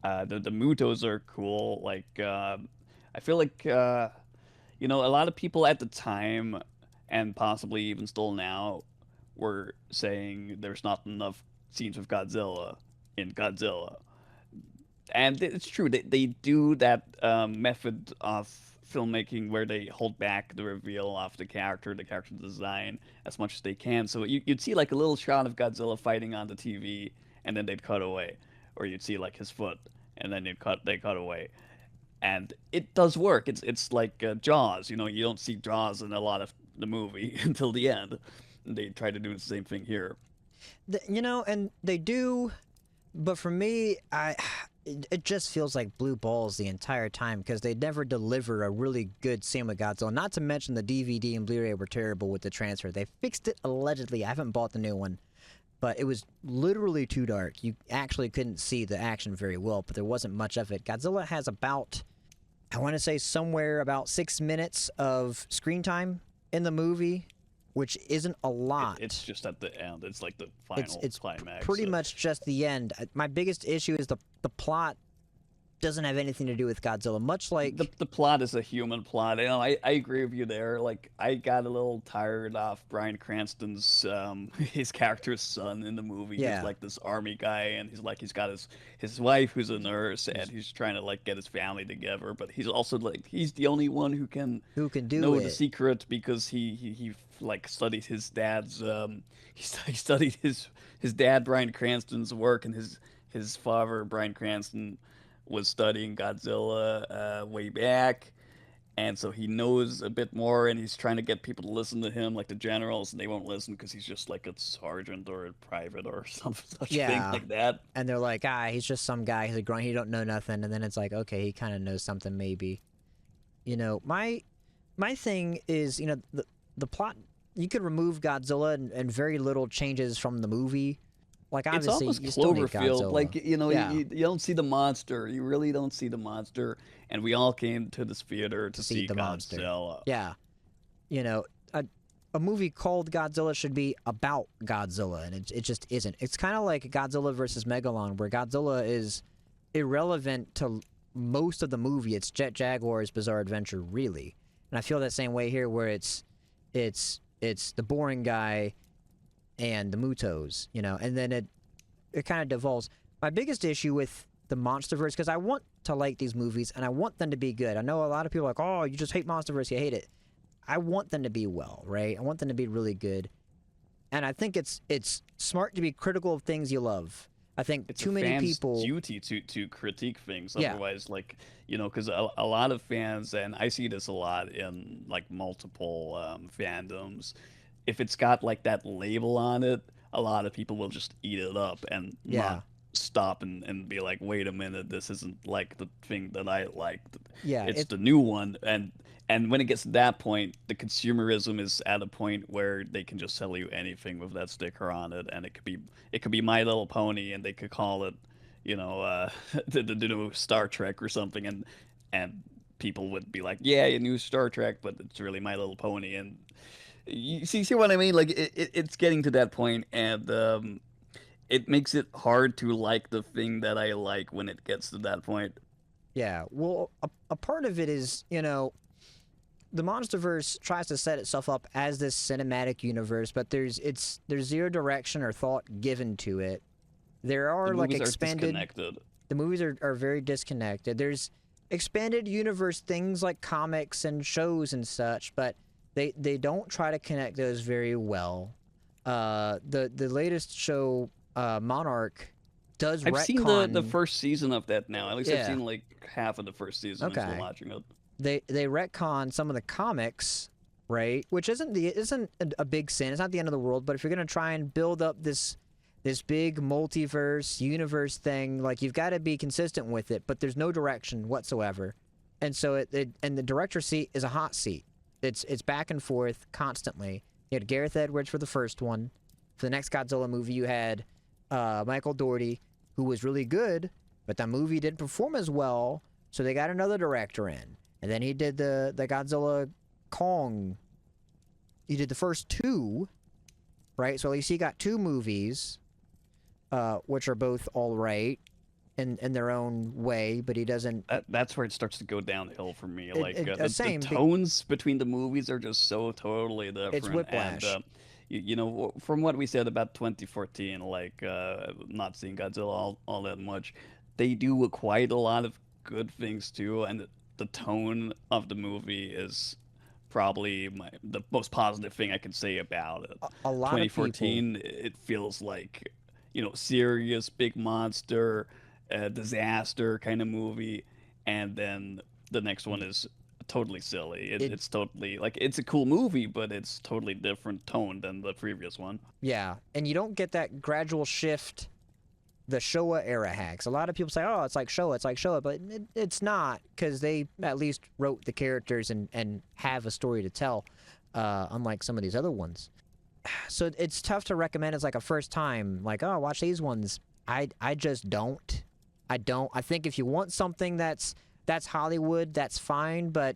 The Mutos are cool. Like I feel like you know, a lot of people at the time, and possibly even still now, were saying there's not enough scenes of Godzilla in Godzilla, and it's true. They do that method of filmmaking where they hold back the reveal of the character design as much as they can. So you'd see like a little shot of Godzilla fighting on the TV, and then they'd cut away, or you'd see like his foot, and then they cut away, and it does work. It's like Jaws. You know, you don't see Jaws in a lot of the movie until the end. They try to do the same thing here. You know, and they do, but for me, it just feels like blue balls the entire time because they never deliver a really good scene with Godzilla. Not to mention the DVD and Blu-ray were terrible with the transfer. They fixed it allegedly. I haven't bought the new one, but it was literally too dark. You actually couldn't see the action very well, but there wasn't much of it. Godzilla has about, I want to say somewhere about 6 minutes of screen time in the movie, which isn't a lot. It's just at the end. It's like the final It's climax. pretty much just the end. My biggest issue is the plot doesn't have anything to do with Godzilla. Much like the plot is a human plot. You know, I agree with you there. Like I got a little tired of Bryan Cranston's his character's son in the movie. Yeah. He's like this army guy, and he's got his wife who's a nurse, and he's trying to like get his family together. But he's also like he's the only one who can do know it. the secret because he like studied his dad's he studied his dad Bryan Cranston's work, and his father Bryan Cranston was studying Godzilla way back, and so he knows a bit more, and he's trying to get people to listen to him, like the generals, and they won't listen because he's just like a sergeant or a private or something such thing like that. And they're like, he's just some guy. He's a grunt. He don't know nothing. And then it's like, okay, he kind of knows something maybe. You know, my thing is, you know, the plot. You could remove Godzilla and very little changes from the movie. Like obviously, it's you almost still need Cloverfield. Godzilla. Like you know, Yeah. you don't see the monster. You really don't see the monster. And we all came to this theater to see the Godzilla. monster. Yeah, you know, a movie called Godzilla should be about Godzilla, and it just isn't. It's kind of like Godzilla versus Megalon, where Godzilla is irrelevant to most of the movie. It's Jet Jaguar's Bizarre Adventure, really. And I feel that same way here, where it's the boring guy and the Mutos, you know, and then it kind of devolves. My biggest issue with the MonsterVerse, because I want to like these movies and I want them to be good. I know a lot of people are like, oh, you just hate MonsterVerse, you hate it. I want them to be well, right? I want them to be really good. And I think it's smart to be critical of things you love. I think It's too a many fan's people duty to critique things. Yeah. Otherwise, like you know, because a lot of fans, and I see this a lot in like multiple fandoms. If it's got like that label on it, a lot of people will just eat it up and not stop and be like, wait a minute, this isn't like the thing that I liked. Yeah, It's the new one, and when it gets to that point, the consumerism is at a point where they can just sell you anything with that sticker on it, and it could be My Little Pony, and they could call it, you know, the new Star Trek or something, and people would be like, yeah, a new Star Trek, but it's really My Little Pony, and you see what I mean? Like it's getting to that point, and it makes it hard to like the thing that I like when it gets to that point. Yeah, well, a part of it is, you know, the MonsterVerse tries to set itself up as this cinematic universe, but there's zero direction or thought given to it. There are The like movies are expanded. disconnected. The movies are very disconnected. There's expanded universe things like comics and shows and such, but they don't try to connect those very well. The latest show, Monarch, does I've seen retcon. the first season of that now. At least I've Yeah. seen like half of the first season. I'm still Okay. watching it. They retcon some of the comics, right? Which isn't a big sin. It's not the end of the world. But if you're gonna try and build up this big multiverse universe thing, like, you've got to be consistent with it. But there's no direction whatsoever, and so and the director seat is a hot seat. It's back and forth constantly. You had Gareth Edwards for the first one. For the next Godzilla movie, you had Michael Dougherty, who was really good, but that movie didn't perform as well, so they got another director in. And then he did the Godzilla Kong. He did the first two, right? So at least he got two movies, which are both all right in their own way, but he doesn't... That's where it starts to go downhill for me. Same. The tones between the movies are just so totally different. It's whiplash. And, you know, from what we said about 2014, like not seeing Godzilla all that much, they do quite a lot of good things too, and the tone of the movie is probably the most positive thing I can say about it. A lot of people... 2014, it feels like, you know, serious big monster, disaster kind of movie, and then the next one is totally silly. It's totally like, it's a cool movie, but it's totally different tone than the previous one. Yeah, and you don't get that gradual shift the Showa era hacks. A lot of people say, oh, it's like Showa, but it's not, because they at least wrote the characters and have a story to tell, unlike some of these other ones. So it's tough to recommend as like a first time, like, oh, watch these ones. I just don't. I think if you want something that's Hollywood, that's fine, but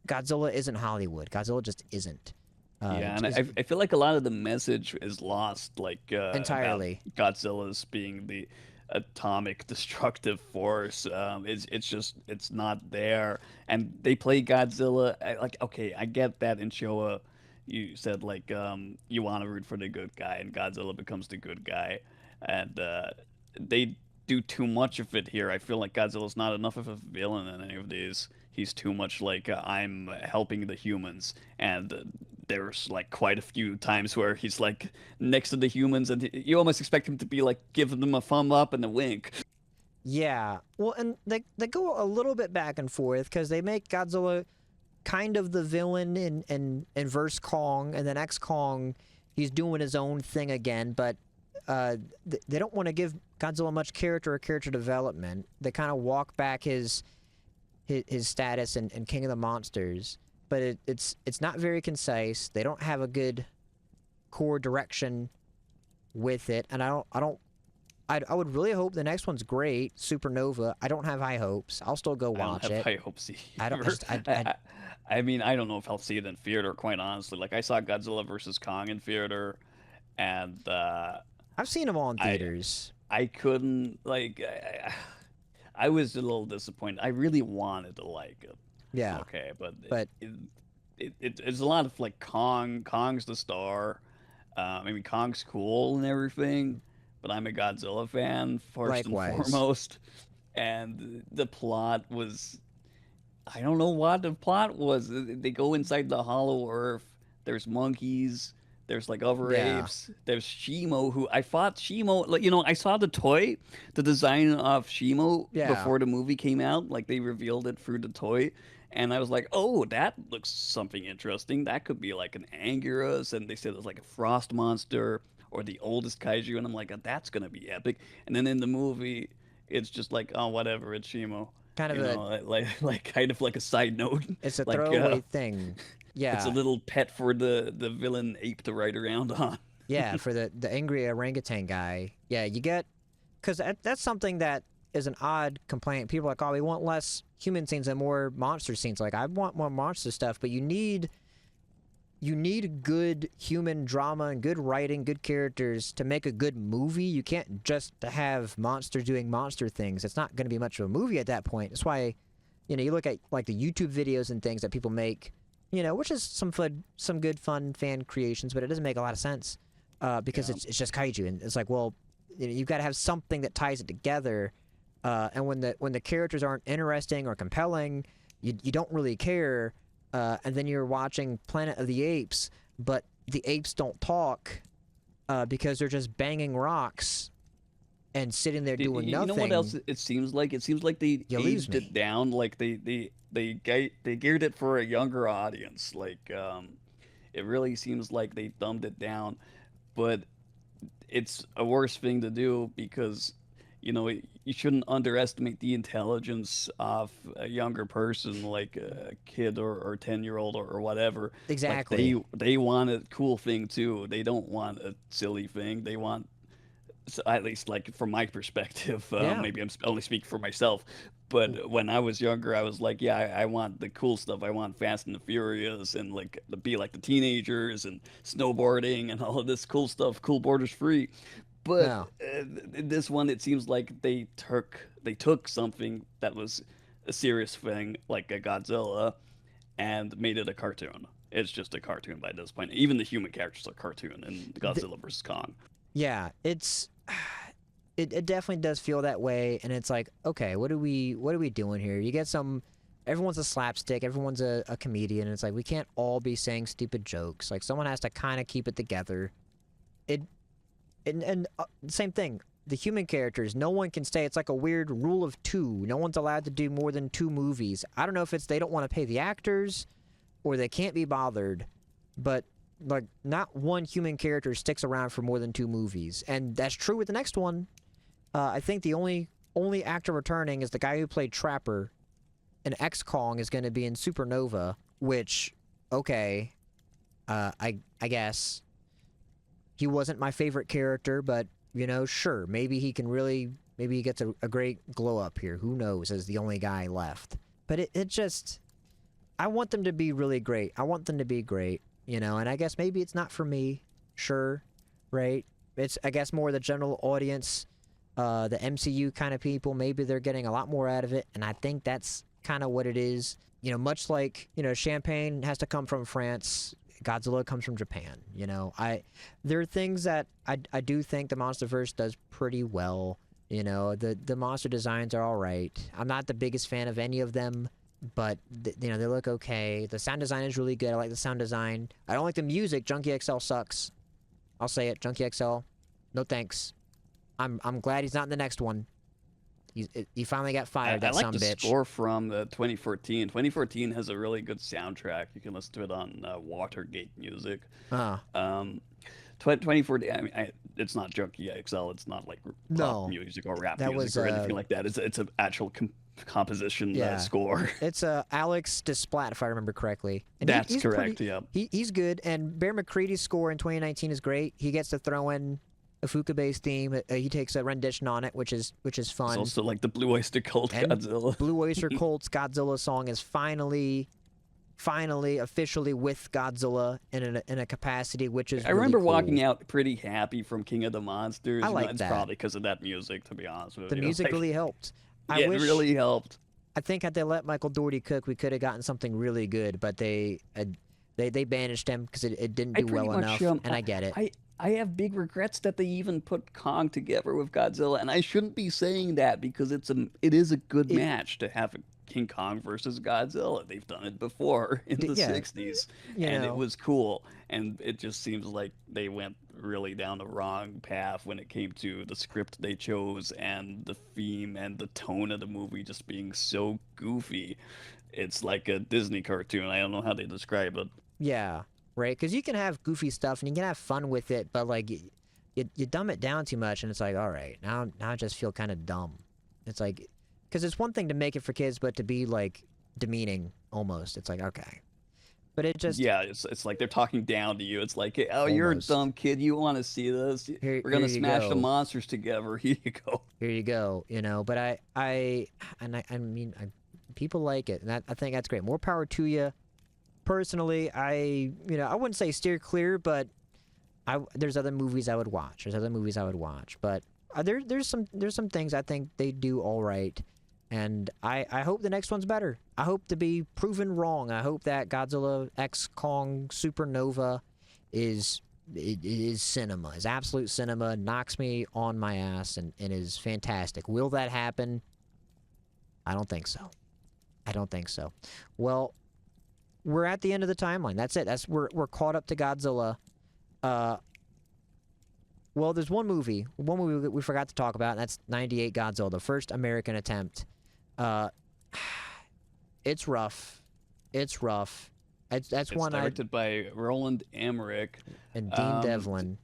Godzilla isn't Hollywood. Godzilla just isn't. Yeah, and I feel like a lot of the message is lost, like entirely. About Godzilla's being the atomic destructive force. It's not there, and they play Godzilla like, okay, I get that in Showa. You said like you want to root for the good guy, and Godzilla becomes the good guy, and they do too much of it here. I feel like Godzilla's not enough of a villain in any of these. He's too much like, I'm helping the humans, and there's like quite a few times where he's like next to the humans, and you almost expect him to be like giving them a thumb up and a wink. Yeah, well, and they go a little bit back and forth, because they make Godzilla kind of the villain in Verse Kong, and then X Kong, he's doing his own thing again, but they don't want to give Godzilla much character or character development. They kind of walk back his status in King of the Monsters, but it's not very concise. They don't have a good core direction with it, and I would really hope the next one's great, Supernova. I don't have high hopes. I'll still go watch it. I don't have high hopes either. I don't. I mean, I don't know if I'll see it in theater, quite honestly. Like, I saw Godzilla versus Kong in theater, and I've seen them all in theaters. I couldn't, like, I was a little disappointed. I really wanted to like it. Yeah. Okay, but it's a lot of like Kong's the star. I mean, Kong's cool and everything, but I'm a Godzilla fan first and foremost. And the plot was, I don't know what the plot was. They go inside the Hollow Earth. There's monkeys. There's like other apes. There's Shimo, who I thought Shimo, like, you know, I saw the toy, the design of Shimo before the movie came out. Like, they revealed it through the toy. And I was like, oh, that looks something interesting. That could be like an Anguirus. And they said it was like a frost monster or the oldest kaiju. And I'm like, that's going to be epic. And then in the movie, it's just like, oh, whatever, it's Shimo. Kind of like kind of like a side note. It's a like, throwaway thing. Yeah. It's a little pet for the villain ape to ride around on. Yeah, for the angry orangutan guy. Yeah, you get... Because that's something that is an odd complaint. People are like, oh, we want less human scenes and more monster scenes. Like, I want more monster stuff, but you need good human drama and good writing, good characters to make a good movie. You can't just have monsters doing monster things. It's not going to be much of a movie at that point. That's why, you know, you look at like the YouTube videos and things that people make, you know, which is some good fun fan creations, but it doesn't make a lot of sense because it's just kaiju, and it's like, well, you know, you've got to have something that ties it together. And when the characters aren't interesting or compelling, you don't really care. And then you're watching Planet of the Apes, but the apes don't talk. because they're just banging rocks and sitting there doing You know what else nothing, it seems like? It seems like they you lose aged me. it down. Like they geared it for a younger audience. Like it really seems like they dumbed it down. But it's a worse thing to do because you shouldn't underestimate the intelligence of a younger person like a kid or 10-year-old or whatever. Like Exactly. they want a cool thing too. They don't want a silly thing. They want, so at least like from my perspective, Yeah. maybe I'm only speaking for myself, but when I was younger, I was like, yeah, I want the cool stuff. I want Fast and the Furious and like to be like the teenagers and snowboarding and all of this cool stuff, cool borders free. But No. this one, it seems like they took something that was a serious thing, like a Godzilla, and made it a cartoon. It's just a cartoon by this point. Even the human characters are cartoon in Th- Godzilla versus Kong. yeah. It's. It definitely does feel that way, and it's like, okay, what are we doing here? You get some. Everyone's a slapstick. Everyone's a comedian. And it's like we can't all be saying stupid jokes. Like someone has to kind of keep it together. It and same thing. The human characters, no one can say it's like a weird rule of two. No one's allowed to do more than 2 movies. I don't know if it's they don't want to pay the actors or they can't be bothered, but like not one human character sticks around for more than 2 movies, and that's true with the next one. I think the only actor returning is the guy who played Trapper, and X Kong is going to be in Supernova, which okay, I guess he wasn't my favorite character, but sure, maybe he can really, maybe he gets a great glow up here. Who knows? As the only guy left, but it just, I want them to be really great. I want them to be great, and I guess maybe it's not for me. Sure, right? It's I guess more the general audience, the MCU kind of people. Maybe they're getting a lot more out of it, and I think that's kind of what it is. Much like champagne has to come from France. Godzilla comes from Japan. There are things that I do think the MonsterVerse does pretty well. The monster designs are all right. I'm not the biggest fan of any of them, but they look okay. The sound design is really good. I like the sound design. I don't like the music. Junkie XL sucks. I'll say it. Junkie XL, no thanks. I'm glad he's not in the next one. He finally got I, fired. I That like the sumbitch. score from 2014. 2014 has a really good soundtrack. You can listen to it on Watergate Music. Uh 2014. I mean, it's not Junkie XL. It's not like pop no, music or rap that music was or anything like that. It's an actual composition yeah. score. It's Alex Desplat, if I remember correctly, and That's he's pretty. correct. Yeah. He's good, and Bear McCready's score in 2019 is great. He gets to throw in a Fuka-based theme. He takes a rendition on it, which is It's fun. also like the Blue Oyster Cult And Godzilla. Blue Oyster Cult's Godzilla song is finally officially with Godzilla in a capacity which is I really remember cool. walking out pretty happy from King of the Monsters. I like It's that. probably because of that music, to be honest with The you. music Like, really helped. I yeah, it wish. really helped. I think had they let Michael Dougherty cook, we could have gotten something really good. But they banished him because it didn't I do pretty well much enough, and I get it. I have big regrets that they even put Kong together with Godzilla, and I shouldn't be saying that because it is a good It match to have a King Kong versus Godzilla. They've done it before in the yeah, 60s, you and it know. was cool. And it just seems like they went really down the wrong path when it came to the script they chose and the theme and the tone of the movie just being so goofy. It's like a Disney cartoon. I don't know how they describe it. Yeah, right. Because you can have goofy stuff and you can have fun with it, but like you dumb it down too much, and it's like, all right, now I just feel kind of dumb. It's like, because it's one thing to make it for kids, but to be like demeaning almost. It's like okay, but it just Yeah, it's like they're talking down to you. It's like, oh, you're a almost dumb kid. You want to see this? We're here gonna you smash the go. monsters together. Here you go. Here you go. But I mean, people like it, and I think that's great. More power to you. Personally, I wouldn't say steer clear, but there's other movies I would watch. There's other movies I would watch, but there's some things I think they do all right, and I hope the next one's better. I hope to be proven wrong. I hope that Godzilla X Kong Supernova is cinema, is absolute cinema, knocks me on my ass, and is fantastic. Will that happen? I don't think so. I don't think so. Well, we're at the end of the timeline. That's it. We're caught up to Godzilla. Uh, Well, there's one movie that we forgot to talk about, and that's '98 Godzilla, the first American attempt. Uh, it's rough. It's rough. That's It's one I directed by Roland Emmerich. and Dean Um, Devlin.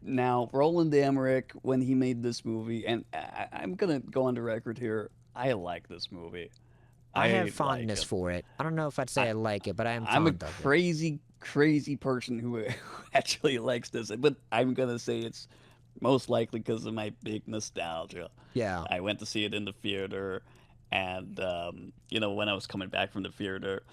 Now, Roland Emmerich, when he made this movie, and I'm gonna go on the record here, I like this movie. I have I like fondness it. for it. I don't know if I'd say I, I like it, but I am I'm a fond of it. crazy person who actually likes this, but I'm gonna say it's most likely because of my big nostalgia. Yeah. I went to see it in the theater, and when I was coming back from the theater,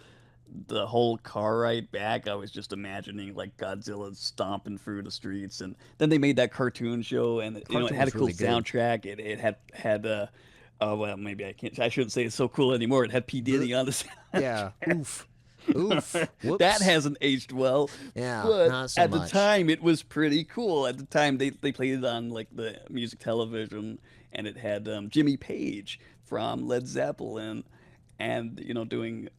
the whole car ride back, I was just imagining like Godzilla stomping through the streets, and then they made that cartoon show, and it Cartoon had a was cool really good. soundtrack. It had oh well, maybe I shouldn't say it's so cool anymore. It had P Blech. Diddy on the Yeah. soundtrack. Oof. Oof. That Whoops. hasn't aged well, Yeah. but Not so at the much. time it was pretty cool. At the time they played it on like the music television, and it had Jimmy Page from Led Zeppelin, and doing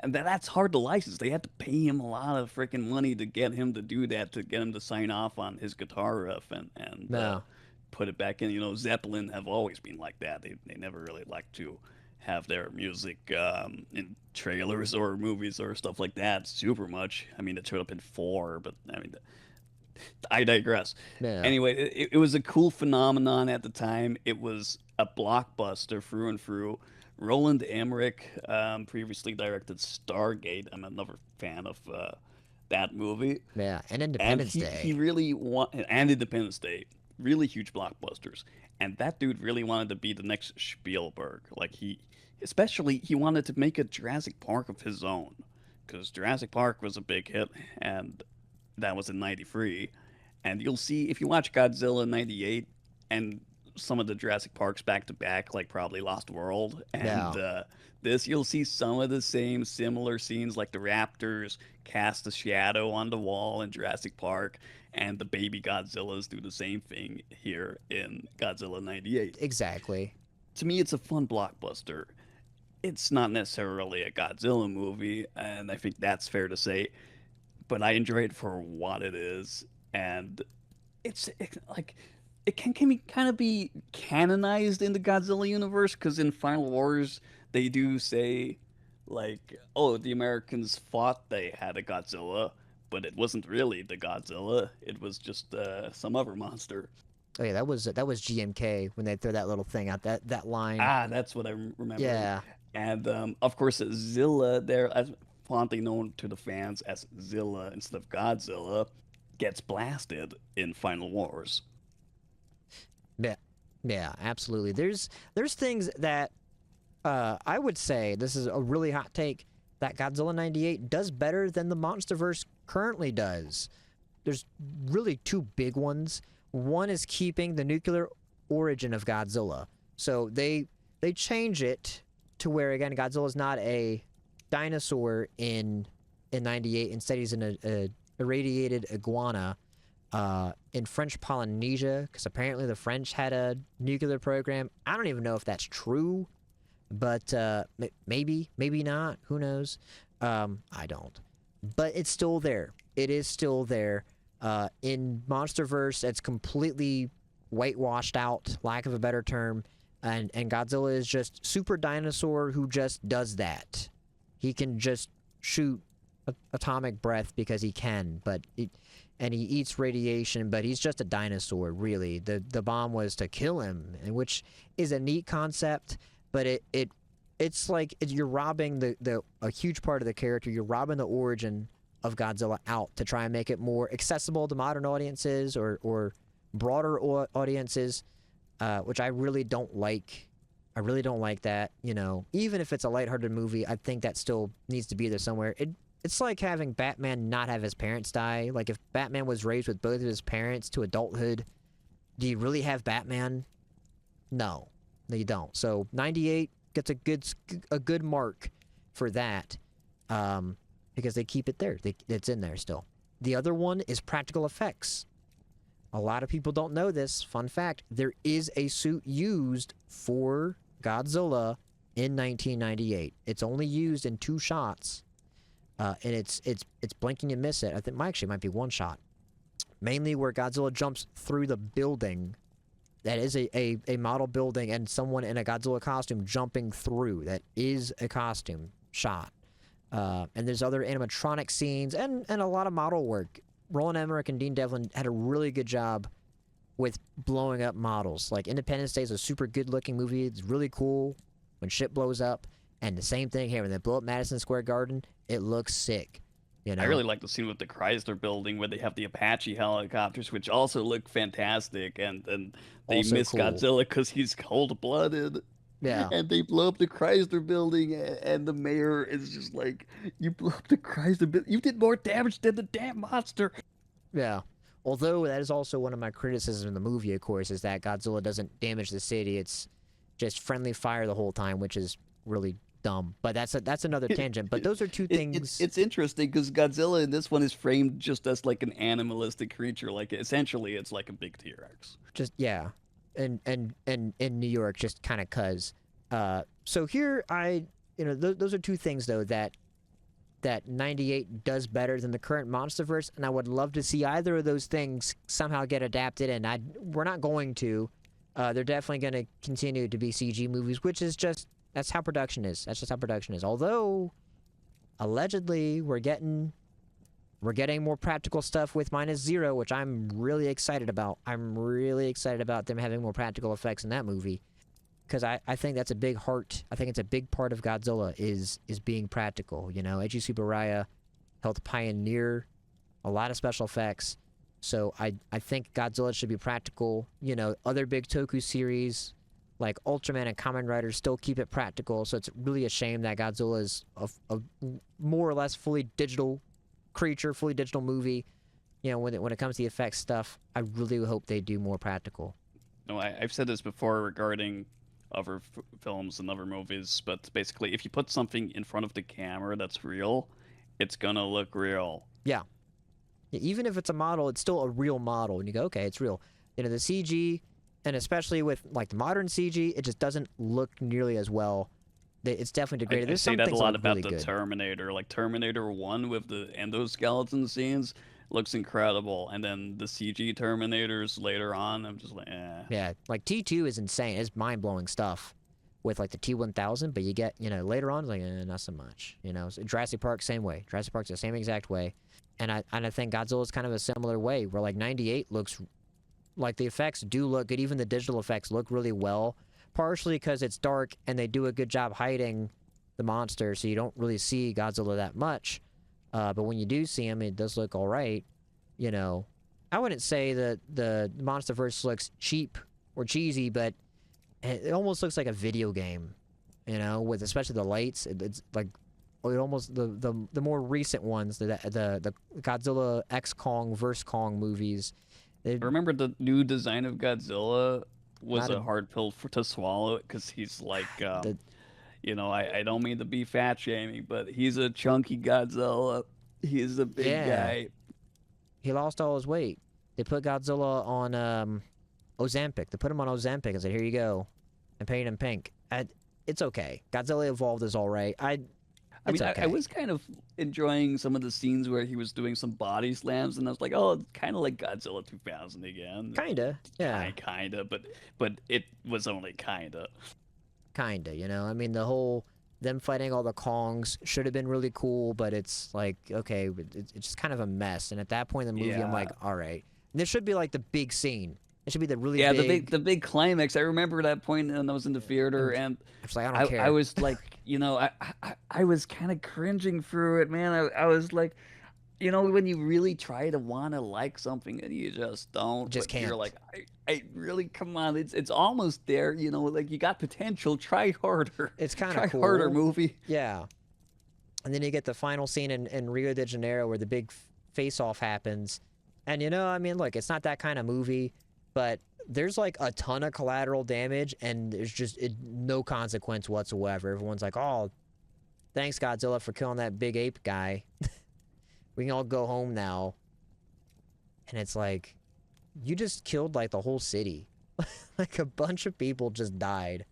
that's hard to license. They had to pay him a lot of freaking money to get him to do that, to get him to sign off on his guitar riff and No. put it back in. Zeppelin have always been like that. They never really like to have their music in trailers or movies or stuff like that super much. I mean, it showed up in four, but I mean, I digress. Yeah. Anyway, it was a cool phenomenon at the time. It was a blockbuster through and through. Roland Emmerich previously directed Stargate. I'm another fan of that movie, Yeah. And and Independence he Day. really and Independence Day, really huge blockbusters. And that dude really wanted to be the next Spielberg. Like especially he wanted to make a Jurassic Park of his own, because Jurassic Park was a big hit, and that was in '93. And you'll see if you watch Godzilla '98 and some of the Jurassic Parks back to back, like probably Lost World and Yeah. this, you'll see some of the same similar scenes, like the raptors cast a shadow on the wall in Jurassic Park, and the baby Godzillas do the same thing here in Godzilla '98. Exactly. To me, it's a fun blockbuster. It's not necessarily a Godzilla movie, and I think that's fair to say, but I enjoy it for what it is, and like it can be kind of be canonized in the Godzilla universe, because in Final Wars they do say like, oh, the Americans thought they had a Godzilla, but it wasn't really the Godzilla. It was just some other monster. Oh yeah, that was GMK when they throw that little thing out, that line. Ah, that's what I'm remembering. Yeah. And of course, Zilla, there, as fondly known to the fans as Zilla instead of Godzilla, gets blasted in Final Wars. Yeah. Yeah, absolutely. There's things that I would say, this is a really hot take, that Godzilla '98 does better than the MonsterVerse currently does. There's really two big ones. One is keeping the nuclear origin of Godzilla. So they change it to where, again, Godzilla is not a dinosaur in '98. Instead, he's a irradiated iguana in French Polynesia, because apparently the French had a nuclear program. I don't even know if that's true, but maybe not. Who knows? I don't. But it's still there. It is still there. In MonsterVerse, it's completely whitewashed out, lack of a better term, and Godzilla is just super dinosaur who just does that. He can just shoot atomic breath because he can, and he eats radiation, but he's just a dinosaur, really. The bomb was to kill him, and which is a neat concept, but it's like you're robbing a huge part of the character. You're robbing the origin of Godzilla out to try and make it more accessible to modern audiences or broader audiences, which I really don't like. I really don't like that. Even if it's a lighthearted movie, I think that still needs to be there somewhere. It's like having Batman not have his parents die. Like, if Batman was raised with both of his parents to adulthood, do you really have Batman? No, you don't. So '98 gets a good mark for that, because they keep it there. It's in there still. The other one is practical effects. A lot of people don't know this. Fun fact: there is a suit used for Godzilla in 1998. It's only used in 2 shots. And it's blink and you miss it. I think actually it might be 1 shot. mainly where Godzilla jumps through the building. That is a model building and someone in a Godzilla costume jumping through. That is a costume shot. And there's other animatronic scenes and a lot of model work. Roland Emmerich and Dean Devlin had a really good job with blowing up models. Like Independence Day is a super good looking movie. It's really cool when shit blows up. And the same thing here, when they blow up Madison Square Garden, it looks sick. You know? I really like the scene with the Chrysler building where they have the Apache helicopters, which also look fantastic, and they Also miss cool. Godzilla because he's cold-blooded. Yeah. And they blow up the Chrysler building, and the mayor is just like, "You blew up the Chrysler building. You did more damage than the damn monster." Yeah. Although that is also one of my criticisms in the movie, of course, is that Godzilla doesn't damage the city. It's just friendly fire the whole time, which is really dumb. But that's another tangent. But those are two things. It's interesting because Godzilla in this one is framed just as like an animalistic creature. Like essentially, it's like a big T-Rex. Just yeah, and in New York, just kind of cuz. So here those are two things though that 98 does better than the current MonsterVerse, and I would love to see either of those things somehow get adapted. And we're not going to. They're definitely going to continue to be CG movies, which is just that's how production is. That's just how production is. Although allegedly we're getting more practical stuff with -0, which I'm really excited about. I'm really excited about them having more practical effects in that movie. Because I think that's a big heart. I think it's a big part of Godzilla is being practical. You know, Eiji Tsuburaya helped pioneer a lot of special effects. So I think Godzilla should be practical. You know, other big Toku series like Ultraman and Kamen Rider still keep it practical. So it's really a shame that Godzilla is a more or less fully digital creature, fully digital movie. You know, when it comes to the effects stuff, I really hope they do more practical. No, I've said this before regarding other films and other movies, but basically, if you put something in front of the camera that's real, it's gonna look real. Yeah. Even if it's a model, it's still a real model. And you go, okay, it's real. You know, the CG, and especially with like the modern CG, it just doesn't look nearly as well. It's definitely degraded. I There's say some that a things lot that look about really the good. Terminator. Like Terminator 1 with the endoskeleton scenes looks incredible, and then the CG Terminators later on, I'm just like, eh. Yeah, like T2 is insane. It's mind-blowing stuff with like the T1000, but you get, you know, later on, like, not so much. You know, so Jurassic Park, same way. Jurassic Park's the same exact way. And I think Godzilla's kind of a similar way, where like 98 looks like the effects do look good. Even the digital effects look really well, partially because it's dark and they do a good job hiding the monster, so you don't really see Godzilla that much. But when you do see him, it does look all right. You know, I wouldn't say that the MonsterVerse looks cheap or cheesy, but it almost looks like a video game. You know, with especially the lights, it's like it almost the more recent ones, the Godzilla X Kong vs Kong movies. I remember the new design of Godzilla was Not a hard pill to swallow because he's like, the you know, I don't mean to be fat shaming, but he's a chunky Godzilla. He's a big yeah, guy. he lost all his weight. They put Godzilla on Ozempic. They put him on Ozempic and said, "Here you go," and painted him pink. It's okay. Godzilla Evolved is all right. I It's mean, okay. I was kind of enjoying some of the scenes where he was doing some body slams, and I was like, oh, it's kind of like Godzilla 2000 again. Kinda, yeah. Kinda, but it was only kinda. Kinda, you know? I mean, the whole them fighting all the Kongs should have been really cool, but it's like, okay, it's just kind of a mess. And at that point in the movie, I'm like, Yeah. all right. And this should be like the big scene. It should be the really Yeah, big. the big climax. I remember that point when I was in the theater, and It's like, I don't care. I was like, you know, I was kind of cringing through it, man. I was like, you know, when you really try to want to like something and you just don't, Just but you're can't. like, I really, come on, it's almost there, you know, like you got potential, try harder. It's kind of Try cool. harder, movie. Yeah. And then you get the final scene in Rio de Janeiro where the big face-off happens. And, you know, I mean, look, it's not that kind of movie, but there's like a ton of collateral damage and there's just no consequence whatsoever. Everyone's like, oh, thanks, Godzilla, for killing that big ape guy. We can all go home now. And it's like, you just killed like the whole city. Like a bunch of people just died.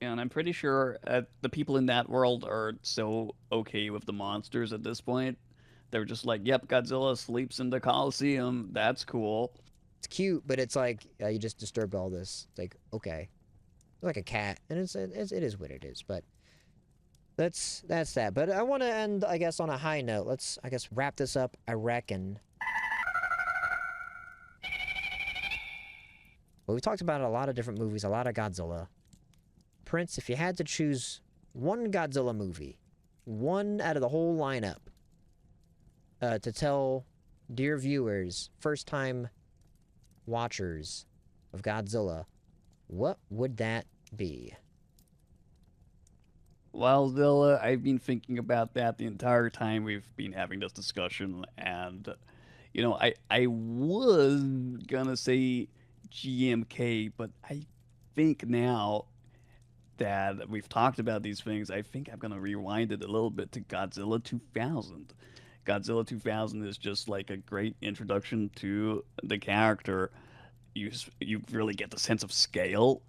And I'm pretty sure the people in that world are so okay with the monsters at this point They're just like, yep, Godzilla sleeps in the Coliseum. That's cool. It's cute, but it's like you just disturbed all this. It's like, okay, like a cat, and it is what it is. But that's that. But I want to end, I guess, on a high note. Let's, I guess, wrap this up. I reckon. Well, we talked about a lot of different movies, a lot of Godzilla. Prince, if you had to choose one Godzilla movie, one out of the whole lineup, to tell dear viewers, first-time watchers of Godzilla, what would that be? Well, Zilla, I've been thinking about that the entire time we've been having this discussion, and I was gonna say GMK, but I think now that we've talked about these things, I think I'm gonna rewind it a little bit to Godzilla 2000. Godzilla 2000 is just like a great introduction to the character. You really get the sense of scale.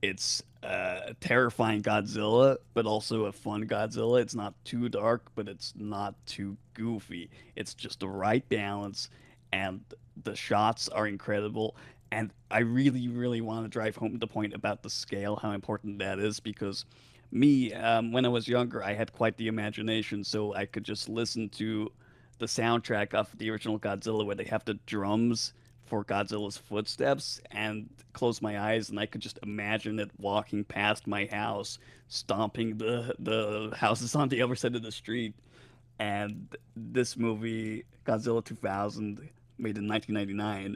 It's a terrifying Godzilla, but also a fun Godzilla. It's not too dark, but it's not too goofy. It's just the right balance, and the shots are incredible. And I really, really want to drive home the point about the scale, how important that is, because me, when I was younger, I had quite the imagination, so I could just listen to the soundtrack of the original Godzilla where they have the drums for Godzilla's footsteps and close my eyes and I could just imagine it walking past my house, stomping the houses on the other side of the street. And this movie, Godzilla 2000, made in 1999,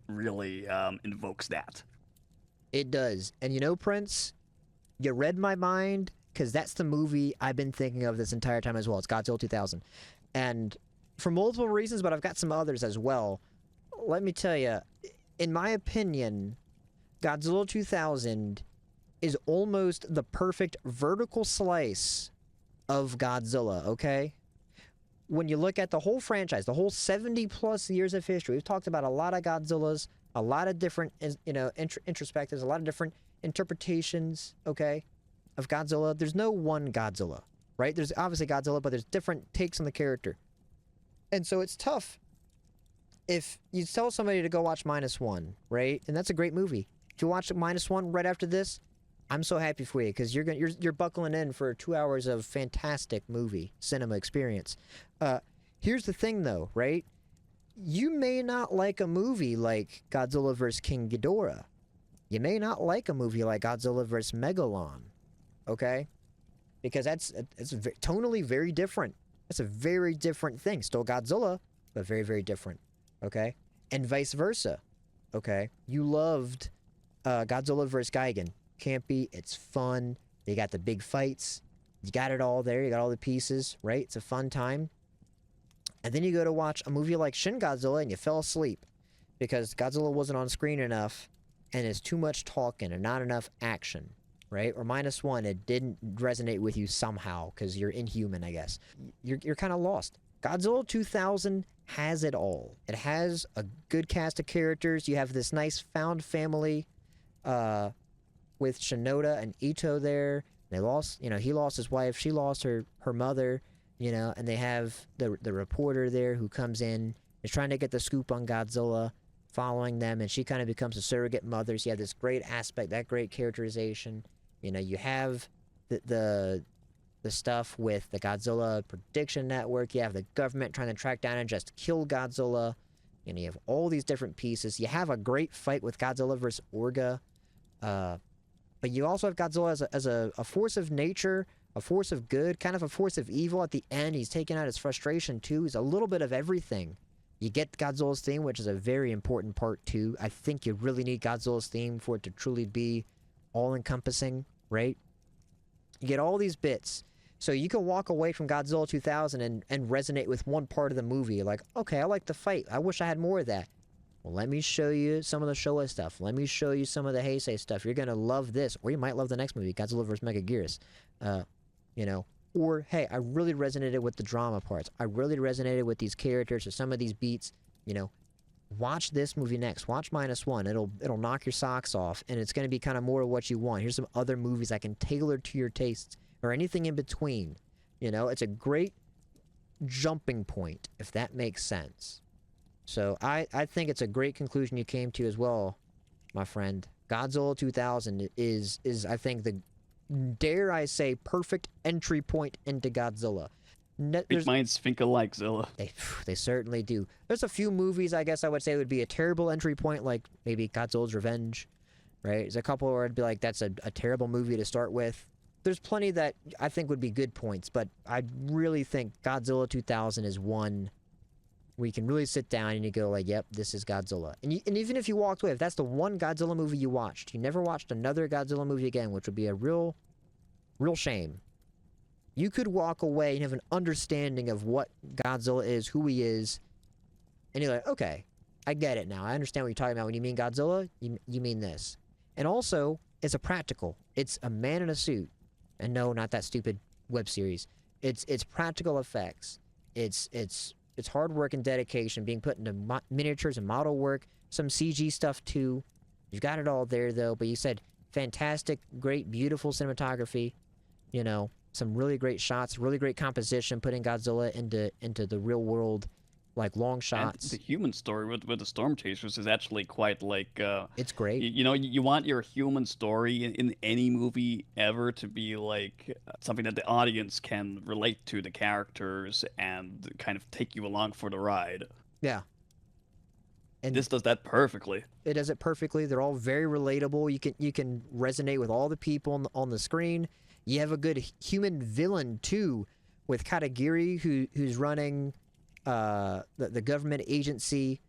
really invokes that. It does. And you know, Prince, you read my mind, because that's the movie I've been thinking of this entire time as well. It's Godzilla 2000. And for multiple reasons, but I've got some others as well. Let me tell you, in my opinion, Godzilla 2000 is almost the perfect vertical slice of Godzilla, okay? When you look at the whole franchise, the whole 70-plus years of history, we've talked about a lot of Godzillas, a lot of different, introspectives, a lot of different interpretations, okay, of Godzilla. There's no one Godzilla, right? There's obviously Godzilla, but there's different takes on the character. And so it's tough if you tell somebody to go watch -1, right? And that's a great movie. If you watch -1 right after this, I'm so happy for you because you're buckling in for 2 hours of fantastic movie cinema experience. Here's the thing, though, right? You may not like a movie like Godzilla vs. King Ghidorah. You may not like a movie like Godzilla vs. Megalon, okay? Because it's tonally very different. It's a very different thing. Still Godzilla, but very, very different, okay? And vice versa, okay? You loved Godzilla vs. Gigan. Campy, it's fun. You got the big fights. You got it all there. You got all the pieces, right? It's a fun time. And then you go to watch a movie like Shin Godzilla and you fell asleep because Godzilla wasn't on screen enough and there's too much talking and not enough action, right? Or -1, it didn't resonate with you somehow because you're inhuman, I guess. You're kind of lost. Godzilla 2000 has it all. It has a good cast of characters. You have this nice found family with Shinoda and Ito there. They lost, he lost his wife. She lost her mother, and they have the reporter there who comes in, is trying to get the scoop on Godzilla, following them, and she kind of becomes a surrogate mother. So you have this great aspect, that great characterization. You have the stuff with the Godzilla Prediction Network. You have the government trying to track down and just kill Godzilla. You have all these different pieces. You have a great fight with Godzilla versus Orga. But you also have Godzilla as a force of nature, a force of good, kind of a force of evil at the end. He's taking out his frustration, too. He's a little bit of everything. You get Godzilla's theme, which is a very important part, too. I think you really need Godzilla's theme for it to truly be all-encompassing, right? You get all these bits. So you can walk away from Godzilla 2000 and resonate with one part of the movie. Like, okay, I like the fight. I wish I had more of that. Well, let me show you some of the Showa stuff. Let me show you some of the Heisei stuff. You're going to love this. Or you might love the next movie, Godzilla vs. Megaguirus. Or, hey, I really resonated with the drama parts. I really resonated with these characters or some of these beats. Watch this movie next. Watch -1. It'll knock your socks off, and it's going to be kind of more of what you want. Here's some other movies I can tailor to your tastes or anything in between. It's a great jumping point, if that makes sense. So I think it's a great conclusion you came to as well, my friend. Godzilla 2000 is I think the, dare I say, perfect entry point into Godzilla. Big minds think alike, Zilla. They certainly do. There's a few movies I guess I would say would be a terrible entry point, like maybe Godzilla's Revenge, right? There's a couple where I'd be like, that's a terrible movie to start with. There's plenty that I think would be good points, but I really think Godzilla 2000 is one where you can really sit down and you go like, yep, this is Godzilla. And even if you walked away, if that's the one Godzilla movie you watched, you never watched another Godzilla movie again, which would be a real shame. You could walk away and have an understanding of what Godzilla is, who he is, and you're like, okay, I get it now. I understand what you're talking about. When you mean Godzilla, you mean this. And also, it's a practical. It's a man in a suit. And no, not that stupid web series. It's practical effects. It's hard work and dedication being put into miniatures and model work. Some CG stuff too. You've got it all there though. But you said fantastic, great, beautiful cinematography. You know, some really great shots, really great composition, putting Godzilla into the real world, like long shots. And the human story with the storm chasers is actually quite like It's great. you know, you want your human story in any movie ever to be like something that the audience can relate to the characters and kind of take you along for the ride. Yeah. And This does that perfectly. it does it perfectly. They're all very relatable. You can resonate with all the people on the screen. You have a good human villain too, with Katagiri, who's running the government agency,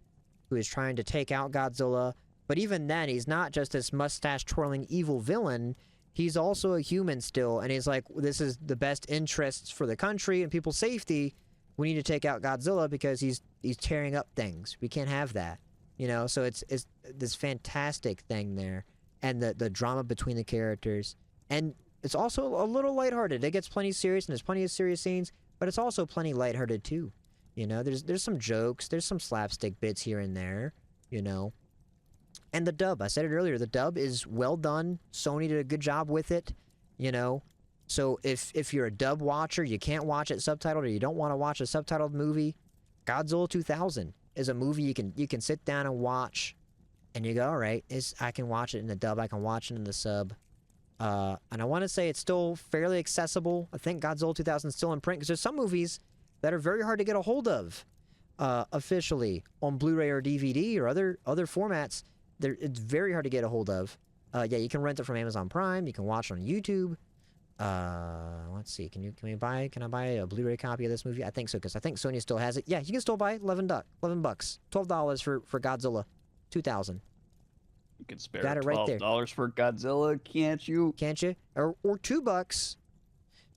who is trying to take out Godzilla. But even then, he's not just this mustache-twirling evil villain. He's also a human still, and he's like, this is the best interests for the country and people's safety. We need to take out Godzilla because he's tearing up things. We can't have that, you know. So it's this fantastic thing there, and the drama between the characters, and it's also a little lighthearted. It gets plenty serious, and there's plenty of serious scenes, but it's also plenty lighthearted too. You know, there's some jokes, there's some slapstick bits here and there, you know. And the dub, I said it earlier, the dub is well done. Sony did a good job with it, you know. So if you're a dub watcher, you can't watch it subtitled, or you don't want to watch a subtitled movie, Godzilla 2000 is a movie you can sit down and watch, and you go, all right, I can watch it in the dub, I can watch it in the sub. And I want to say it's still fairly accessible. I think Godzilla 2000 is still in print, because there's some movies that are very hard to get a hold of officially on Blu-ray or DVD or other formats. It's very hard to get a hold of. Yeah, you can rent it from Amazon Prime. You can watch it on YouTube. Let's see. Can I buy a Blu-ray copy of this movie? I think so, because I think Sony still has it. Yeah, you can still buy it. $11, $12 for Godzilla 2000. You can spare Got it right there. $12 for Godzilla, can't you? Can't you? Or $2.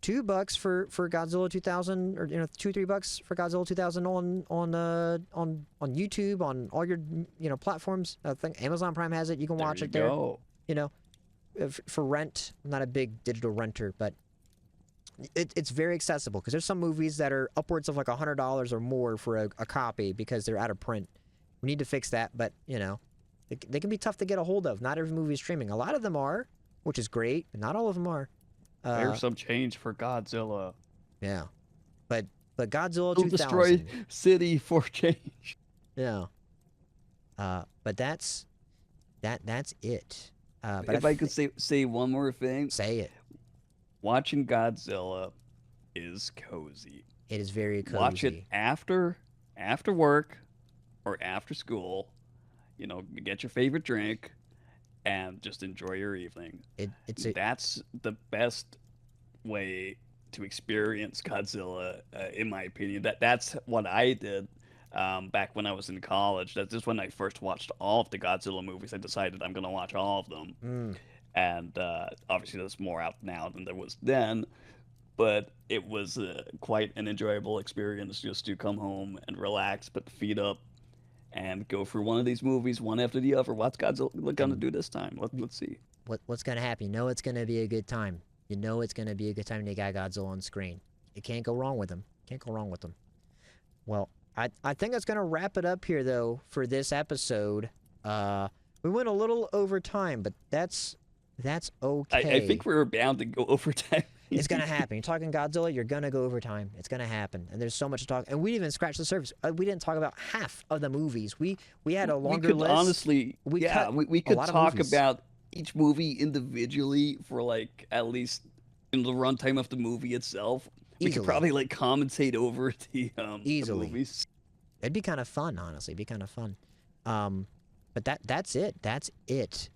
$2 for Godzilla 2000, or $2-3 for Godzilla 2000 on YouTube, on all your platforms. I think Amazon Prime has it. You can watch it there. Go. You know, for rent. I'm not a big digital renter, but it's very accessible, because there's some movies that are upwards of like $100 or more for a copy because they're out of print. We need to fix that, but they can be tough to get a hold of. Not every movie is streaming. A lot of them are, which is great, but not all of them are. There's some change for Godzilla. Yeah, but Godzilla We'll 2000. destroy city for change. Yeah. But that's it. But If I could say one more thing, say it. watching Godzilla is cozy. It is very cozy. Watch it after work or after school. Get your favorite drink and just enjoy your evening. That's the best way to experience Godzilla, in my opinion. That's what I did back when I was in college. That's just when I first watched all of the Godzilla movies. I decided I'm going to watch all of them. And obviously there's more out now than there was then. But it was quite an enjoyable experience just to come home and relax, put the feet up, and go through one of these movies, one after the other. What's Godzilla gonna do this time? Let's see. What's gonna happen? You know it's gonna be a good time. You know it's gonna be a good time to get Godzilla on screen. You can't go wrong with them. Well, I think that's gonna wrap it up here though for this episode. We went a little over time, but that's okay. I think we were bound to go over time It's gonna happen. You're talking Godzilla, you're gonna go over time. It's gonna happen, and there's so much to talk. And we didn't even scratch the surface. We didn't talk about half of the movies. We had a longer we could list. honestly, We yeah, cut we a could lot of talk movies. about each movie individually for like at least in the runtime of the movie itself. We could Easily. probably like commentate over the Easily. movies. It'd be kind of fun, honestly. It'd be kind of fun. But that's it. That's it.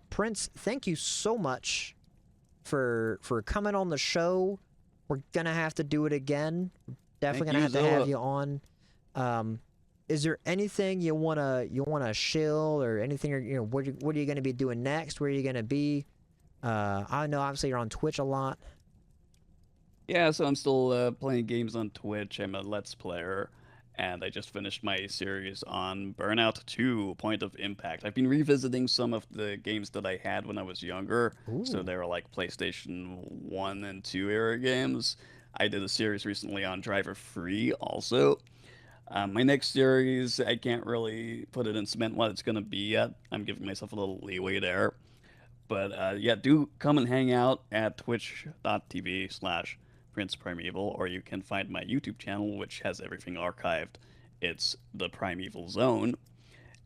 Prince, thank you so much for coming on the show. We're gonna have to do it again. Definitely Thank gonna you, have to have Zilla. you on. Is there anything you wanna shill or anything? Or, you know, what are you gonna be doing next? Where are you gonna be? I know obviously you're on Twitch a lot. Yeah, so I'm still playing games on Twitch. I'm a Let's Player, and I just finished my series on Burnout 2: Point of Impact. I've been revisiting some of the games that I had when I was younger. So Ooh, they were like PlayStation 1 and 2 era games. I did a series recently on Driver Free also. My next series, I can't really put it in cement what it's going to be yet. I'm giving myself a little leeway there. But yeah, do come and hang out at twitch.tv/Prince Primeval, or you can find my YouTube channel, which has everything archived. It's the Primeval Zone.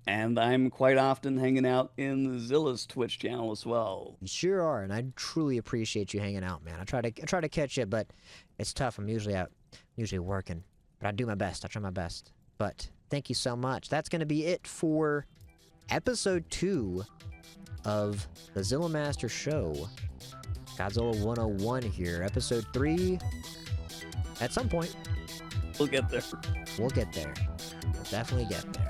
And I'm quite often hanging out in Zilla's Twitch channel as well. you sure are, and I truly appreciate you hanging out, man. I try to catch you, but it's tough. I'm usually out, usually working, but I do my best. I try my best. But thank you so much. That's gonna be it for episode 2 of the Zillamaster Show. Godzilla 101 here. Episode 3. At some point, We'll get there. we'll get there. We'll definitely get there.